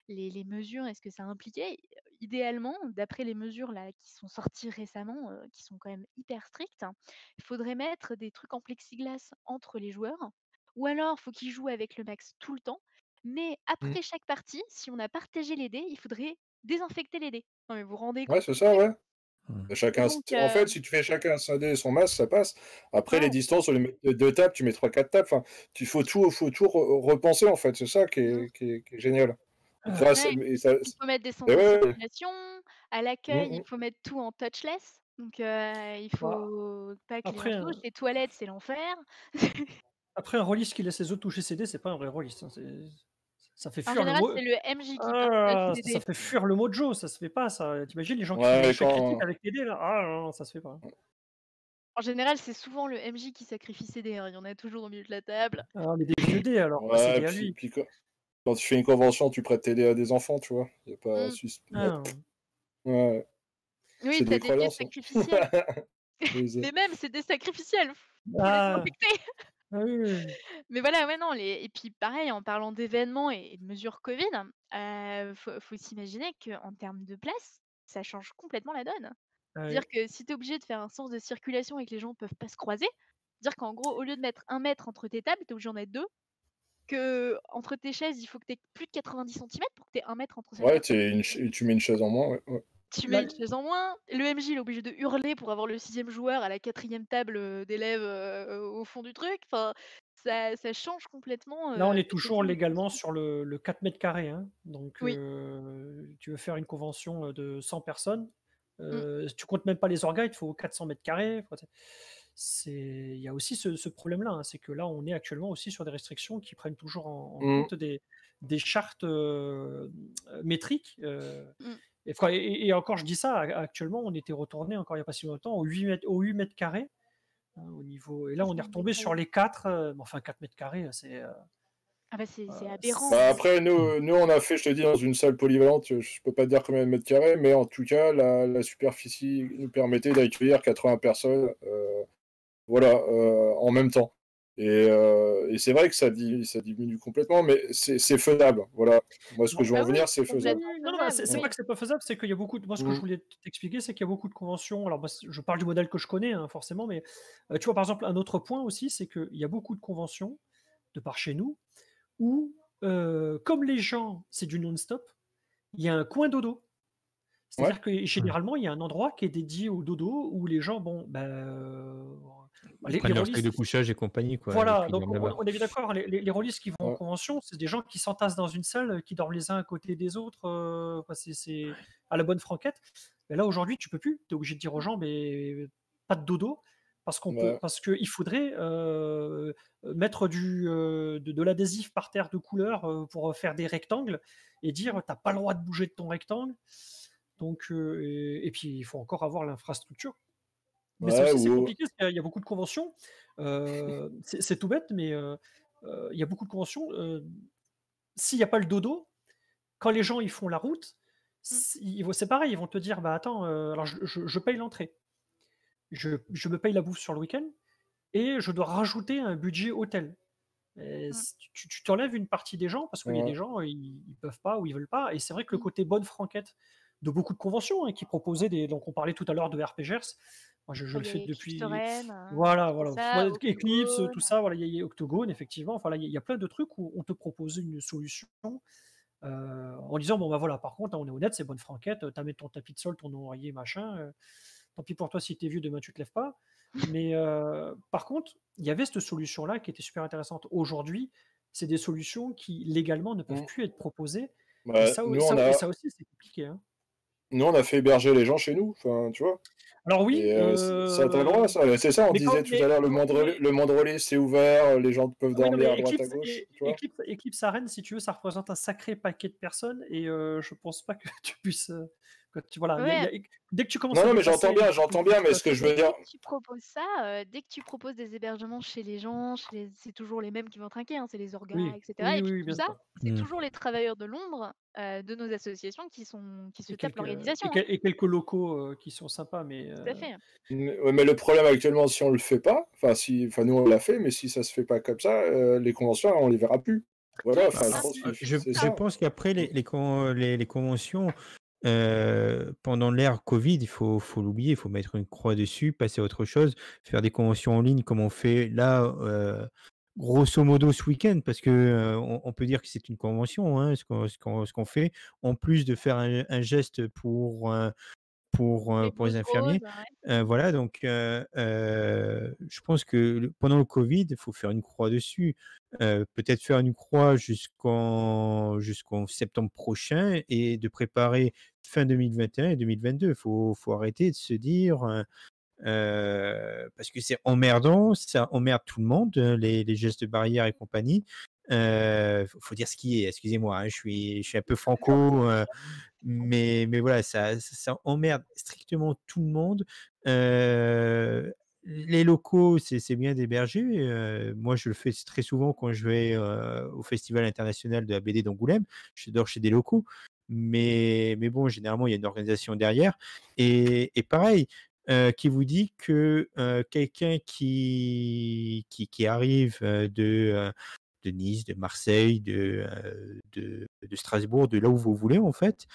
Speaker 1: les mesures et ce que ça impliquait. Idéalement, d'après les mesures là, qui sont sorties récemment, qui sont quand même hyper strictes, il faudrait mettre des trucs en plexiglas entre les joueurs. Ou alors, il faut qu'ils jouent avec le max tout le temps. Mais après chaque partie, si on a partagé les dés, il faudrait désinfecter les dés. Non, mais vous vous rendez compte?
Speaker 2: Ouais, c'est ça, ouais.
Speaker 1: Donc,
Speaker 2: En fait, si tu fais chacun son dé et son masque, ça passe. Après, les distances, au lieu de mettre 2 tables, tu mets 3-4 tables. Enfin, il faut tout repenser, en fait. C'est ça qui est génial.
Speaker 1: Il faut mettre des sensibilisations. À l'accueil, il faut mettre tout en touchless. Donc, il faut pas que les gens touchent. Les toilettes, c'est l'enfer.
Speaker 6: Après, un rôliste qui laisse les autres toucher ses dés, c'est pas un vrai rôliste. Hein. Ça fait
Speaker 1: En
Speaker 6: fuir
Speaker 1: général,
Speaker 6: le mot.
Speaker 1: c'est le MJ qui partage les dés.
Speaker 6: Ça fait fuir le mojo, ça se fait pas, ça. T'imagines les gens qui font des échecs critiques avec les dés, là? Ah non, ça se fait pas.
Speaker 1: En général, c'est souvent le MJ qui sacrifie ses dés. Il y en a toujours au milieu de la table.
Speaker 6: Ah, mais des vieux dés, alors. C'est à lui.
Speaker 2: Puis quand tu fais une convention, tu prêtes tes dés à des enfants, tu vois. Il n'y a pas... Ouais.
Speaker 1: Oui, t'as des dés sacrificiels. Mais même, c'est des sacrificiels. Faut les infecter.
Speaker 6: Ah oui, oui, oui.
Speaker 1: Mais voilà, ouais, non, et puis pareil, en parlant d'événements et de mesures Covid, faut s'imaginer qu'en termes de place, ça change complètement la donne.
Speaker 6: Ah oui.
Speaker 1: Dire que si tu es obligé de faire un sens de circulation et que les gens peuvent pas se croiser, dire qu'en gros, au lieu de mettre 1 mètre entre tes tables, tu es obligé d'en mettre 2, que entre tes chaises, il faut que tu aies plus de 90 centimètres pour que tu aies 1 mètre entre chaque
Speaker 2: Ouais,
Speaker 1: personne.
Speaker 2: tu mets une chaise en moins. Ouais.
Speaker 1: Tu mets
Speaker 6: Là,
Speaker 1: une chaise en moins, le MJ, il est obligé de hurler pour avoir le 6e joueur à la 4e table, d'élèves, au fond du truc. Enfin, ça change complètement,
Speaker 6: là, on est
Speaker 1: les
Speaker 6: toujours
Speaker 1: contraintes de
Speaker 6: légalement
Speaker 1: distance.
Speaker 6: sur le 4 mètres carrés, hein. Donc,
Speaker 1: Oui.
Speaker 6: tu veux faire une convention de 100 personnes,
Speaker 1: Mmh.
Speaker 6: tu comptes même pas les orgas, il te faut 400 mètres carrés. Enfin, il y a aussi ce problème-là, hein, c'est que là, on est actuellement aussi sur des restrictions qui prennent toujours en
Speaker 2: Mm.
Speaker 6: compte des chartes métriques.
Speaker 1: Mmh.
Speaker 6: Et encore, je dis ça, actuellement, on était retourné encore il n'y a pas si longtemps aux 8 mètres carrés. Hein, au niveau, et là, on est
Speaker 1: C'est
Speaker 6: retombé sur
Speaker 1: incroyable.
Speaker 6: les 4, enfin 4 mètres carrés,
Speaker 1: Ah bah, c'est aberrant,
Speaker 2: Bah
Speaker 1: hein.
Speaker 2: après, nous, on a fait, je te dis, dans une salle polyvalente, je peux pas te dire combien de mètres carrés, mais en tout cas, la superficie nous permettait d'accueillir 80 personnes, voilà, en même temps. Et c'est vrai que ça diminue complètement, mais c'est faisable. Voilà. Moi, ce que
Speaker 6: bon,
Speaker 2: je veux en
Speaker 1: Ah oui,
Speaker 2: venir,
Speaker 1: c'est
Speaker 2: c'est faisable.
Speaker 1: complètement
Speaker 6: non, non,
Speaker 1: faisable,
Speaker 6: c'est
Speaker 1: oui.
Speaker 6: pas que c'est pas faisable, c'est qu'il y a beaucoup de, moi, ce que je
Speaker 2: Mm.
Speaker 6: voulais t'expliquer, c'est qu'il y a beaucoup de conventions. Alors, moi, je parle du modèle que je connais, hein, forcément, mais tu vois, par exemple, un autre point aussi, c'est qu'il y a beaucoup de conventions, de par chez nous, où, comme les gens, c'est du non-stop, il y a un coin dodo.
Speaker 2: Ouais.
Speaker 6: C'est-à-dire que généralement, il y a un endroit qui est dédié au dodo où les gens, bon, ben,
Speaker 3: Ils
Speaker 6: les
Speaker 3: prennent leur sac
Speaker 6: rôlistes,
Speaker 3: de couchage et compagnie, quoi, et
Speaker 6: voilà,
Speaker 3: puis ils
Speaker 6: donc
Speaker 3: dorment là-bas.
Speaker 6: on est bien d'accord, les rôlistes qui vont en
Speaker 2: Ouais.
Speaker 6: convention, c'est des gens qui s'entassent dans une salle, qui dorment les uns à côté des autres, enfin, c'est à la bonne franquette. Mais là, aujourd'hui, tu peux plus. Tu es obligé de dire aux gens, mais pas de dodo,
Speaker 2: Ouais.
Speaker 6: parce qu'il faudrait mettre de l'adhésif par terre de couleur pour faire des rectangles et dire, t'as pas le droit de bouger de ton rectangle. Donc, et puis, il faut encore avoir l'infrastructure. Mais c'est
Speaker 2: Ouais,
Speaker 6: aussi c'est compliqué, parce qu'il y a beaucoup de conventions. C'est tout bête, mais il y a beaucoup de conventions. S'il n'y a pas le dodo, quand les gens ils font la route,
Speaker 1: Mmh.
Speaker 6: c'est pareil, ils vont te dire, bah attends, alors je paye l'entrée, je me paye la bouffe sur le week-end et je dois rajouter un budget hôtel. Et
Speaker 1: Mmh.
Speaker 6: tu t'enlèves une partie des gens parce qu'il y a des
Speaker 2: ouais.
Speaker 6: gens, ils peuvent pas ou ils veulent pas. Et c'est vrai que le
Speaker 1: Mmh.
Speaker 6: côté bonne franquette de beaucoup de conventions, hein, qui proposaient des. Donc on parlait tout à l'heure de RPGers. Moi, je
Speaker 1: Bah,
Speaker 6: le
Speaker 1: il y
Speaker 6: fais
Speaker 1: a Eclipse
Speaker 6: depuis.
Speaker 1: Torrent,
Speaker 6: Voilà,
Speaker 1: qui fait
Speaker 6: voilà.
Speaker 1: ça,
Speaker 6: Moi, Eclipse, tout
Speaker 1: Octogone.
Speaker 6: ça, voilà, il y a Octogone, effectivement. Enfin, là, il y a plein de trucs où on te propose une solution en disant, bon, bah voilà, par contre, hein, on est honnête, c'est bonne franquette, t'as mis ton tapis de sol, ton oreiller, machin. Tant pis pour toi si t'es vieux, demain tu te lèves pas. Mais par contre, il y avait cette solution-là qui était super intéressante. Aujourd'hui, c'est des solutions qui légalement ne peuvent
Speaker 2: Mm.
Speaker 6: plus être proposées. Et
Speaker 2: Bah,
Speaker 6: ça aussi, c'est compliqué, hein.
Speaker 2: nous, on a fait héberger les gens chez nous, enfin, tu vois.
Speaker 6: Alors oui,
Speaker 2: Et ça t'a le droit, ça. C'est ça, on
Speaker 6: mais
Speaker 2: disait tout à l'heure, le monde relais, c'est ouvert, les gens peuvent
Speaker 6: oui, non,
Speaker 2: dormir
Speaker 6: mais
Speaker 2: à droite, à gauche, tu vois.
Speaker 6: Eclipse Arène, si tu veux, ça représente un sacré paquet de personnes et je pense pas que tu puisses. Voilà,
Speaker 1: Ouais.
Speaker 6: dès que tu commences
Speaker 2: Non,
Speaker 6: à
Speaker 2: non, mais
Speaker 6: dépasser.
Speaker 2: j'entends bien, mais ce que je veux
Speaker 1: Mais
Speaker 2: dire,
Speaker 1: dès que tu proposes ça, dès que tu proposes des hébergements chez les gens, c'est toujours les mêmes qui vont trinquer, hein, c'est les orgas,
Speaker 6: Oui,
Speaker 1: et cetera.
Speaker 6: oui,
Speaker 1: Et puis
Speaker 6: oui,
Speaker 1: tout
Speaker 6: bien
Speaker 1: ça,
Speaker 6: sûr.
Speaker 1: c'est
Speaker 3: Mmh.
Speaker 1: toujours les travailleurs de l'ombre, de nos associations qui se
Speaker 6: Et
Speaker 1: tapent
Speaker 6: quelques,
Speaker 1: l'organisation, hein.
Speaker 6: et quelques locaux qui sont sympas, mais
Speaker 1: Tout à fait.
Speaker 2: ouais, mais le problème actuellement, si on le fait pas, enfin, nous, on l'a fait, mais si ça se fait pas comme ça, les conventions, on les verra plus. Voilà,
Speaker 1: Oui,
Speaker 3: Bah,
Speaker 2: enfin, je
Speaker 1: ça,
Speaker 2: pense que
Speaker 1: c'est
Speaker 2: c'est
Speaker 3: je
Speaker 2: ça.
Speaker 3: pense qu'après les conventions, pendant l'ère Covid, faut l'oublier, il faut mettre une croix dessus, passer à autre chose, faire des conventions en ligne comme on fait là, grosso modo ce week-end, parce que on peut dire que c'est une convention, hein, ce qu'on fait, en plus de faire un geste
Speaker 1: les
Speaker 3: pour les
Speaker 1: blues
Speaker 3: infirmiers.
Speaker 1: roses, ouais.
Speaker 3: Voilà, donc je pense que pendant le Covid, il faut faire une croix dessus. Peut-être faire une croix jusqu'en septembre prochain et de préparer fin 2021 et 2022. Faut arrêter de se dire, parce que c'est emmerdant, ça emmerde tout le monde, les gestes barrières et compagnie. Faut dire ce qui est, excusez-moi, hein, je suis un peu franco, mais voilà, ça emmerde strictement tout le monde. Les locaux, c'est bien d'héberger. Moi, je le fais très souvent quand je vais au Festival international de la BD d'Angoulême. Je dors chez des locaux. Mais bon, généralement, il y a une organisation derrière. Et pareil, qui vous dit que quelqu'un qui arrive de Nice, de Marseille, de Strasbourg, de là où vous voulez en fait,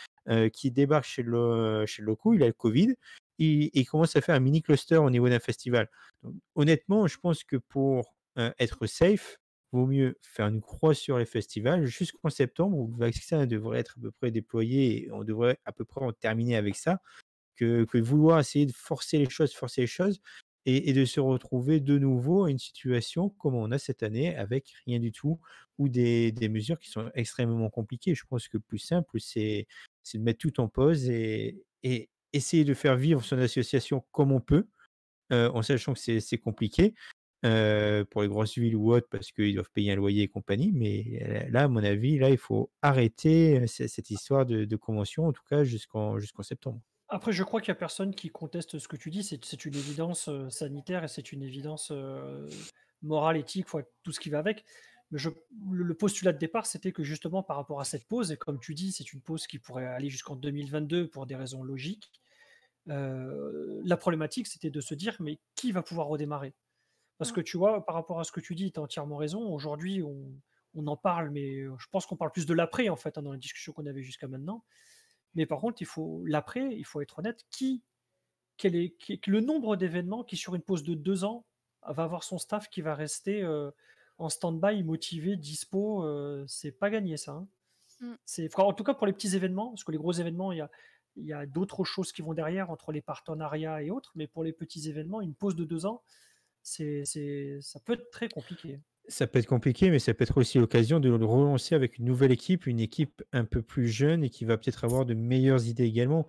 Speaker 3: qui débarque chez le loco, il a le Covid, il commence à faire un mini cluster au niveau d'un festival. Donc, honnêtement, je pense que pour être safe, vaut mieux faire une croix sur les festivals jusqu'en septembre où le vaccin devrait être à peu près déployé et on devrait à peu près en terminer avec ça, que vouloir essayer de forcer les choses et de se retrouver de nouveau à une situation comme on a cette année avec rien du tout ou des mesures qui sont extrêmement compliquées. Je pense que le plus simple, c'est de mettre tout en pause et essayer de faire vivre son association comme on peut, en sachant que c'est compliqué, pour les grosses villes ou autres parce qu'ils doivent payer un loyer et compagnie. Mais, là, à mon avis, là, il faut arrêter, cette histoire de convention, en tout cas jusqu'en septembre.
Speaker 6: Après, je crois qu'il y a personne qui conteste ce que tu dis. C'est une évidence sanitaire et c'est une évidence morale, éthique, tout ce qui va avec. Mais le postulat de départ, c'était que justement par rapport à cette pause, et comme tu dis, c'est une pause qui pourrait aller jusqu'en 2022 pour des raisons logiques. La problématique, c'était de se dire, mais qui va pouvoir redémarrer? Parce
Speaker 1: Mm.
Speaker 6: que tu vois, par rapport à ce que tu dis, tu as entièrement raison. Aujourd'hui, on en parle, mais je pense qu'on parle plus de l'après, en fait, dans la discussion qu'on avait jusqu'à maintenant. Mais par contre, l'après, il faut être honnête, le nombre d'événements qui, sur une pause de 2 ans, va avoir son staff qui va rester en stand-by, motivé, dispo, c'est pas gagné ça, hein.
Speaker 1: Mm.
Speaker 6: En tout cas pour les petits événements, parce que les gros événements, il y a d'autres choses qui vont derrière, entre les partenariats et autres, mais pour les petits événements, une pause de 2 ans, ça peut être très compliqué.
Speaker 3: Ça peut être compliqué, mais ça peut être aussi l'occasion de le relancer avec une équipe un peu plus jeune et qui va peut-être avoir de meilleures idées également.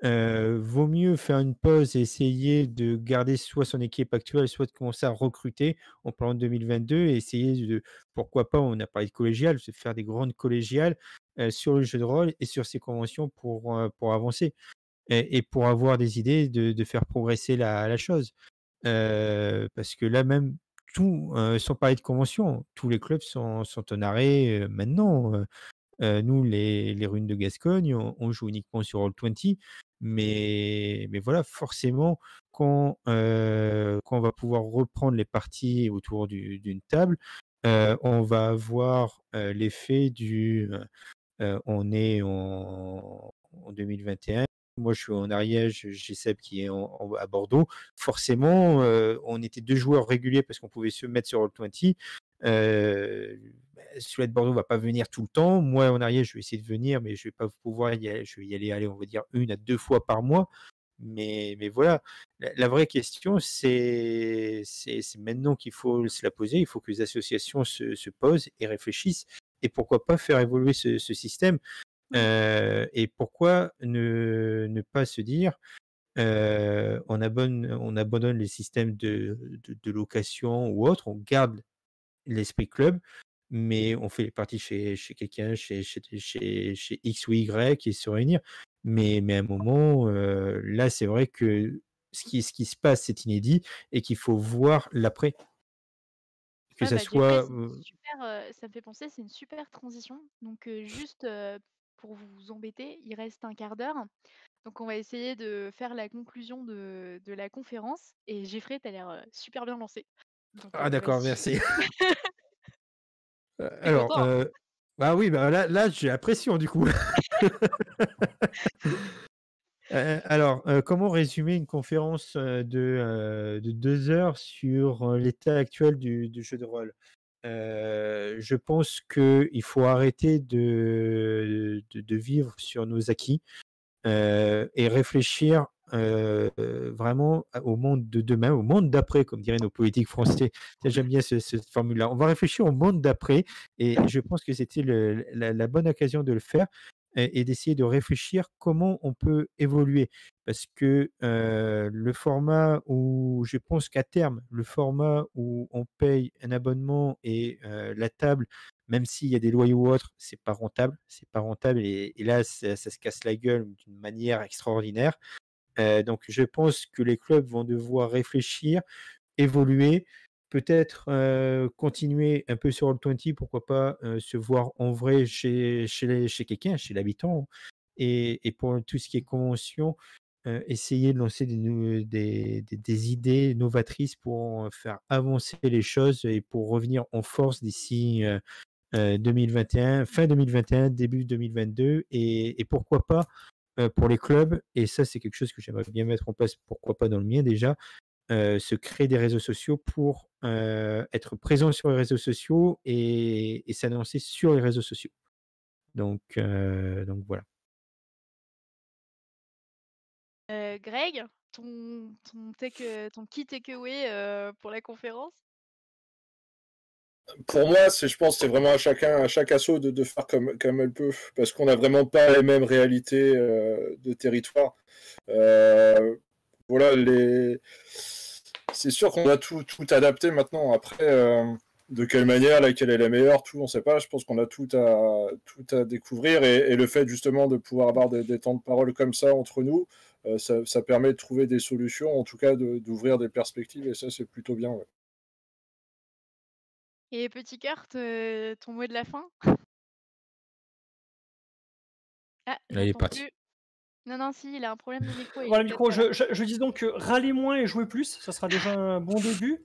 Speaker 3: Vaut mieux faire une pause et essayer de garder soit son équipe actuelle, soit de commencer à recruter en parlant de 2022 et essayer de pourquoi pas, on a parlé de collégiales, de faire des grandes collégiales, sur le jeu de rôle et sur ces conventions pour avancer et pour avoir des idées de faire progresser la chose. Parce que là même sans parler de convention, tous les clubs sont en arrêt, maintenant, nous les Runes de Gascogne, on joue uniquement sur Roll20, mais voilà, forcément quand on va pouvoir reprendre les parties autour d'une table, on va avoir, l'effet on est en 2021. Moi, je suis en Ariège, j'ai Seb qui est à Bordeaux. Forcément, on était 2 joueurs réguliers parce qu'on pouvait se mettre sur Roll20. Celui de Bordeaux va pas venir tout le temps. Moi, en Ariège, je vais essayer de venir, mais je vais pas pouvoir y aller. Je vais y aller, allez, on va dire 1 à 2 fois par mois. Mais voilà, la vraie question, c'est maintenant qu'il faut se la poser. Il faut que les associations se posent et réfléchissent et pourquoi pas faire évoluer ce système. Et pourquoi ne pas se dire, on abandonne les systèmes de location ou autre, on garde l'esprit club, mais on fait les parties chez quelqu'un, chez X ou Y et se réunir. Mais à un moment, là, c'est vrai que ce qui se passe, c'est inédit et qu'il faut voir l'après. Que
Speaker 1: Ouais,
Speaker 3: ça
Speaker 1: bah, Jeffrey,
Speaker 3: soit,
Speaker 1: c'est une super, ça me fait penser, c'est une super transition. Donc, juste pour vous embêter, il reste un quart d'heure. Donc, on va essayer de faire la conclusion de la conférence. Et Jeffrey, tu as l'air super bien lancé. Donc,
Speaker 3: ah d'accord,
Speaker 1: vas-y.
Speaker 3: merci.
Speaker 1: T'es
Speaker 3: Alors,
Speaker 1: content?
Speaker 3: bah oui, bah là, j'ai la pression du coup. Alors, comment résumer une conférence, de 2 heures sur, l'état actuel du jeu de rôle? Je pense qu'il faut arrêter de vivre sur nos acquis, et réfléchir, vraiment au monde de demain, au monde d'après, comme diraient nos politiques français. Ça, j'aime bien cette formule-là. On va réfléchir au monde d'après et je pense que c'était la bonne occasion de le faire et d'essayer de réfléchir comment on peut évoluer. Parce que, le format où je pense qu'à terme, le format où on paye un abonnement et la table, même s'il y a des loyers ou autres, c'est pas rentable et là, ça se casse la gueule d'une manière extraordinaire. Donc je pense que les clubs vont devoir réfléchir, évoluer, peut-être, continuer un peu sur Roll20, pourquoi pas, se voir en vrai chez quelqu'un, chez l'habitant et pour tout ce qui est convention, essayer de lancer des idées novatrices pour faire avancer les choses et pour revenir en force d'ici 2021, fin 2021, début 2022, et pourquoi pas pour les clubs, et ça c'est quelque chose que j'aimerais bien mettre en place, pourquoi pas dans le mien déjà, se créer des réseaux sociaux pour être présent sur les réseaux sociaux et s'annoncer sur les réseaux sociaux. Donc voilà.
Speaker 1: Greg, ton key takeaway pour la conférence?
Speaker 2: Pour moi, je pense que c'est vraiment à chaque asso de faire comme elle peut, parce qu'on n'a vraiment pas les mêmes réalités de territoire. Voilà, c'est sûr qu'on doit tout adapter maintenant. Après, de quelle manière, laquelle est la meilleure, tout, on ne sait pas. Je pense qu'on a tout à découvrir, et le fait justement de pouvoir avoir des temps de parole comme ça entre nous, ça permet de trouver des solutions, en tout cas d'ouvrir des perspectives, et ça, c'est plutôt bien. Ouais.
Speaker 1: Et petit Kurt, ton mot de la fin? Ah,
Speaker 3: Là, il est
Speaker 1: j'entends
Speaker 3: parti.
Speaker 1: plus. Non, si, il a un problème de micro.
Speaker 6: Voilà, micro, je dis donc râler moins et jouer plus, ça sera déjà un bon début.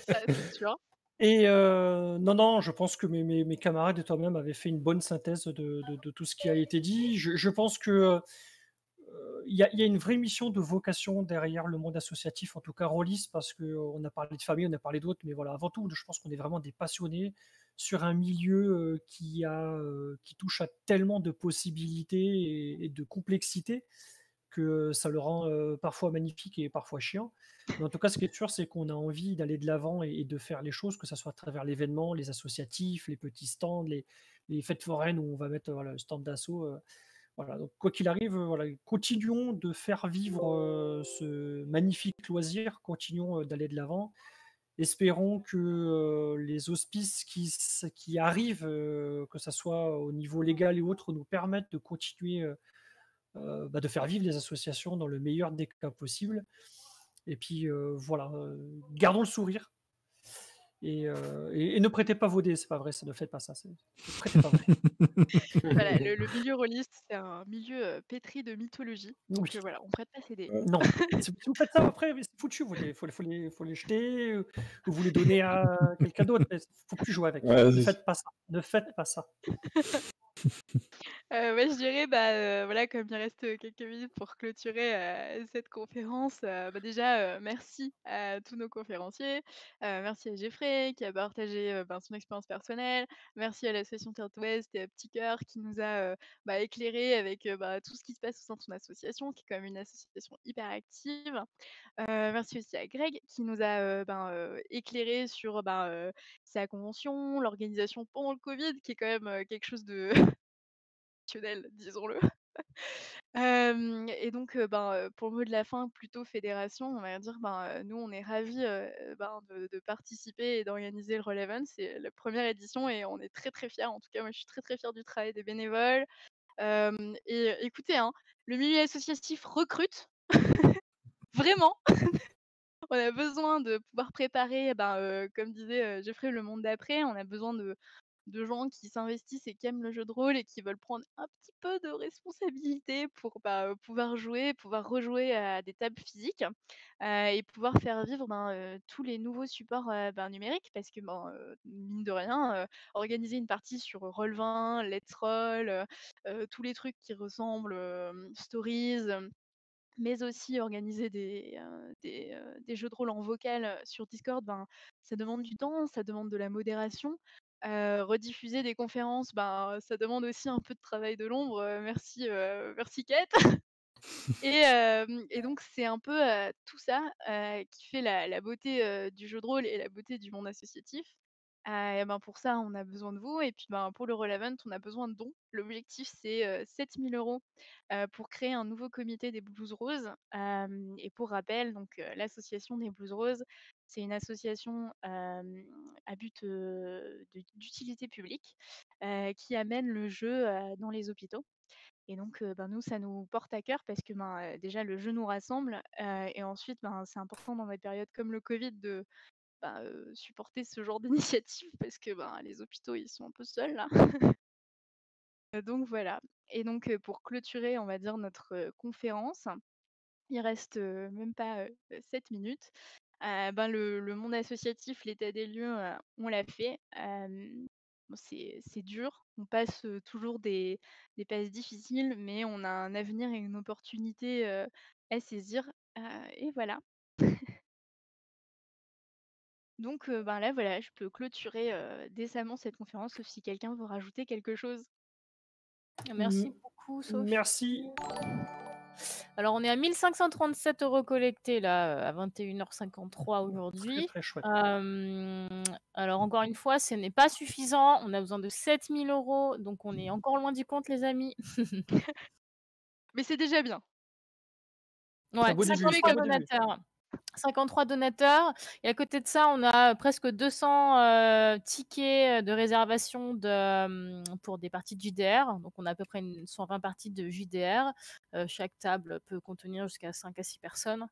Speaker 1: Ça, c'est sûr.
Speaker 6: Et non, je pense que mes camarades et toi-même avaient fait une bonne synthèse de tout ce qui a été dit. Je pense que il y a une vraie mission de vocation derrière le monde associatif, en tout cas Rollis, parce qu'on a parlé de famille, on a parlé d'autres, mais voilà, avant tout, je pense qu'on est vraiment des passionnés sur un milieu qui touche à tellement de possibilités et de complexité que ça le rend parfois magnifique et parfois chiant. Mais en tout cas, ce qui est sûr, c'est qu'on a envie d'aller de l'avant et de faire les choses, que ce soit à travers l'événement, les associatifs, les petits stands, les fêtes foraines où on va mettre le stand d'assaut. Voilà, donc quoi qu'il arrive, voilà, continuons de faire vivre ce magnifique loisir, continuons d'aller de l'avant. Espérons que les auspices qui arrivent, que ce soit au niveau légal et autres, nous permettent de continuer de faire vivre les associations dans le meilleur des cas possibles. Et puis voilà, gardons le sourire. Et ne prêtez pas vos dés, c'est pas vrai, ça ne faites pas ça. Ne prêtez pas vos dés.
Speaker 1: Voilà, le milieu rôliste, c'est un milieu pétri de mythologie. Donc
Speaker 6: Oui.
Speaker 1: voilà, on prête pas ses dés.
Speaker 6: Non, si vous faites ça après, c'est foutu. Faut les jeter ou vous les donner à quelqu'un d'autre. Il ne faut plus jouer avec.
Speaker 2: Ouais,
Speaker 6: Ne faites pas ça. Ne faites pas ça.
Speaker 1: Ouais, je dirais, voilà, comme il reste quelques minutes pour clôturer cette conférence, déjà, merci à tous nos conférenciers, merci à Geoffrey qui a partagé son expérience personnelle, merci à l'association Terre Ouest et à Petit Cœur qui nous a éclairé avec tout ce qui se passe au sein de son association, qui est quand même une association hyper active. Merci aussi à Greg qui nous a éclairé sur sa convention, l'organisation pendant le Covid, qui est quand même quelque chose de disons-le. Et donc, pour le mot de la fin, plutôt fédération, on va dire, nous, on est ravis de participer et d'organiser le Relevant. C'est la première édition et on est très, très fiers. En tout cas, moi, je suis très, très fière du travail des bénévoles. Et écoutez, hein, le milieu associatif recrute, vraiment. On a besoin de pouvoir préparer, comme disait Geoffrey, le monde d'après. On a besoin de gens qui s'investissent et qui aiment le jeu de rôle et qui veulent prendre un petit peu de responsabilité pour pouvoir jouer, pouvoir rejouer à des tables physiques et pouvoir faire vivre tous les nouveaux supports numériques parce que mine de rien, organiser une partie sur Roll20, Let's Roll, tous les trucs qui ressemblent, Stories, mais aussi organiser des jeux de rôle en vocal sur Discord, ça demande du temps, ça demande de la modération. Rediffuser des conférences, ça demande aussi un peu de travail de l'ombre. Merci Kate. Et donc c'est un peu tout ça qui fait la beauté du jeu de rôle et la beauté du monde associatif. Pour ça, on a besoin de vous. Et puis pour le Relevant, on a besoin de dons. L'objectif, c'est 7 000 € pour créer un nouveau comité des Blues Roses. Et pour rappel, donc l'association des Blues Roses, c'est une association à but d'utilité publique qui amène le jeu dans les hôpitaux. Et donc, nous, ça nous porte à cœur parce que déjà, le jeu nous rassemble. Et ensuite, c'est important dans des périodes comme le Covid de supporter ce genre d'initiative parce que les hôpitaux, ils sont un peu seuls là. Donc voilà. Et donc, pour clôturer, on va dire, notre conférence, il reste même pas 7 minutes. Ben, le monde associatif, l'état des lieux, on l'a fait. Bon, c'est dur. On passe toujours des passes difficiles, mais on a un avenir et une opportunité à saisir. Et voilà. Donc, ben là, voilà, je peux clôturer décemment cette conférence, sauf si quelqu'un veut rajouter quelque chose.
Speaker 4: Merci beaucoup, Sophie.
Speaker 6: Merci.
Speaker 4: Alors, on est à 1537 € collectés là, à 21h53 aujourd'hui.
Speaker 6: Très chouette.
Speaker 4: Alors, encore une fois, ce n'est pas suffisant. On a besoin de 7000 €, donc on est encore loin du compte, les amis.
Speaker 1: Mais c'est déjà bien.
Speaker 4: Ouais,
Speaker 6: beau début,
Speaker 4: 53
Speaker 6: c'est un beau début.
Speaker 4: donateurs. 53 donateurs. Et à côté de ça, on a presque 200 tickets de réservation pour des parties de JDR. Donc, on a à peu près 120 parties de JDR. Chaque table peut contenir jusqu'à 5 à 6 personnes.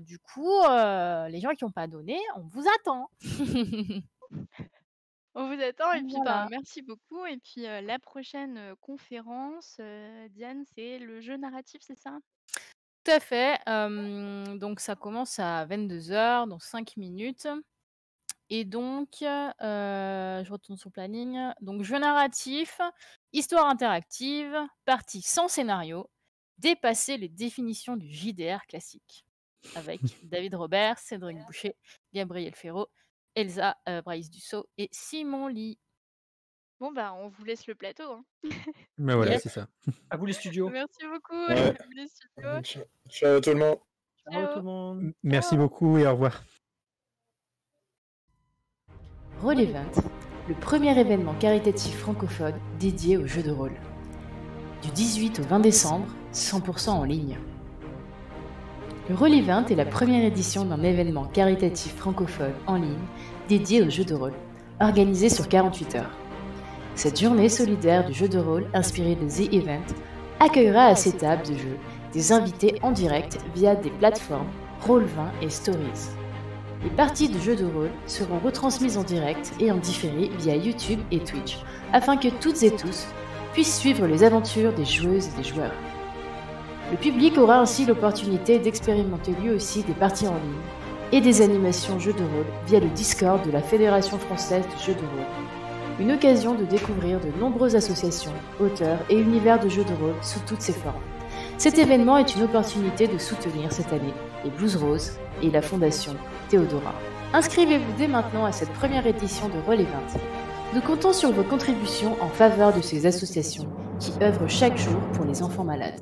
Speaker 4: Du coup, les gens qui n'ont pas donné, on vous attend.
Speaker 1: On vous attend et puis
Speaker 4: Voilà.
Speaker 1: merci beaucoup. Et puis la prochaine conférence, Diane, c'est le jeu narratif, c'est ça?
Speaker 4: Tout à fait. Donc, ça commence à 22h, dans 5 minutes. Et donc, je retourne sur le planning. Donc, jeu narratif, histoire interactive, partie sans scénario, dépasser les définitions du JDR classique. Avec David Robert, Cédric Boucher, Gabriel Ferraud, Elsa Braïs Dussault et Simon Lee.
Speaker 1: Bon, bah, on vous laisse le plateau, hein.
Speaker 3: Mais voilà,
Speaker 4: Yes.
Speaker 3: c'est ça.
Speaker 6: À vous les studios.
Speaker 1: Merci beaucoup,
Speaker 2: Ouais.
Speaker 1: à vous les studios.
Speaker 2: Ciao tout le monde.
Speaker 6: Ciao tout le monde.
Speaker 3: Merci beaucoup et au revoir.
Speaker 7: Roll20, le premier événement caritatif francophone dédié aux jeux de rôle. Du 18 au 20 décembre, 100% en ligne. Le Roll20 est la première édition d'un événement caritatif francophone en ligne dédié aux jeux de rôle, organisé sur 48 heures. Cette journée solidaire du jeu de rôle inspirée de The Event accueillera à ses tables de jeu des invités en direct via des plateformes Roll20 et Stories. Les parties de jeux de rôle seront retransmises en direct et en différé via YouTube et Twitch, afin que toutes et tous puissent suivre les aventures des joueuses et des joueurs. Le public aura ainsi l'opportunité d'expérimenter lui aussi des parties en ligne et des animations jeux de rôle via le Discord de la Fédération française de jeux de rôle. Une occasion de découvrir de nombreuses associations, auteurs et univers de jeux de rôle sous toutes ses formes. Cet événement est une opportunité de soutenir cette année les Blues Roses et la Fondation Théodora. Inscrivez-vous dès maintenant à cette première édition de Roll20. Nous comptons sur vos contributions en faveur de ces associations qui œuvrent chaque jour pour les enfants malades.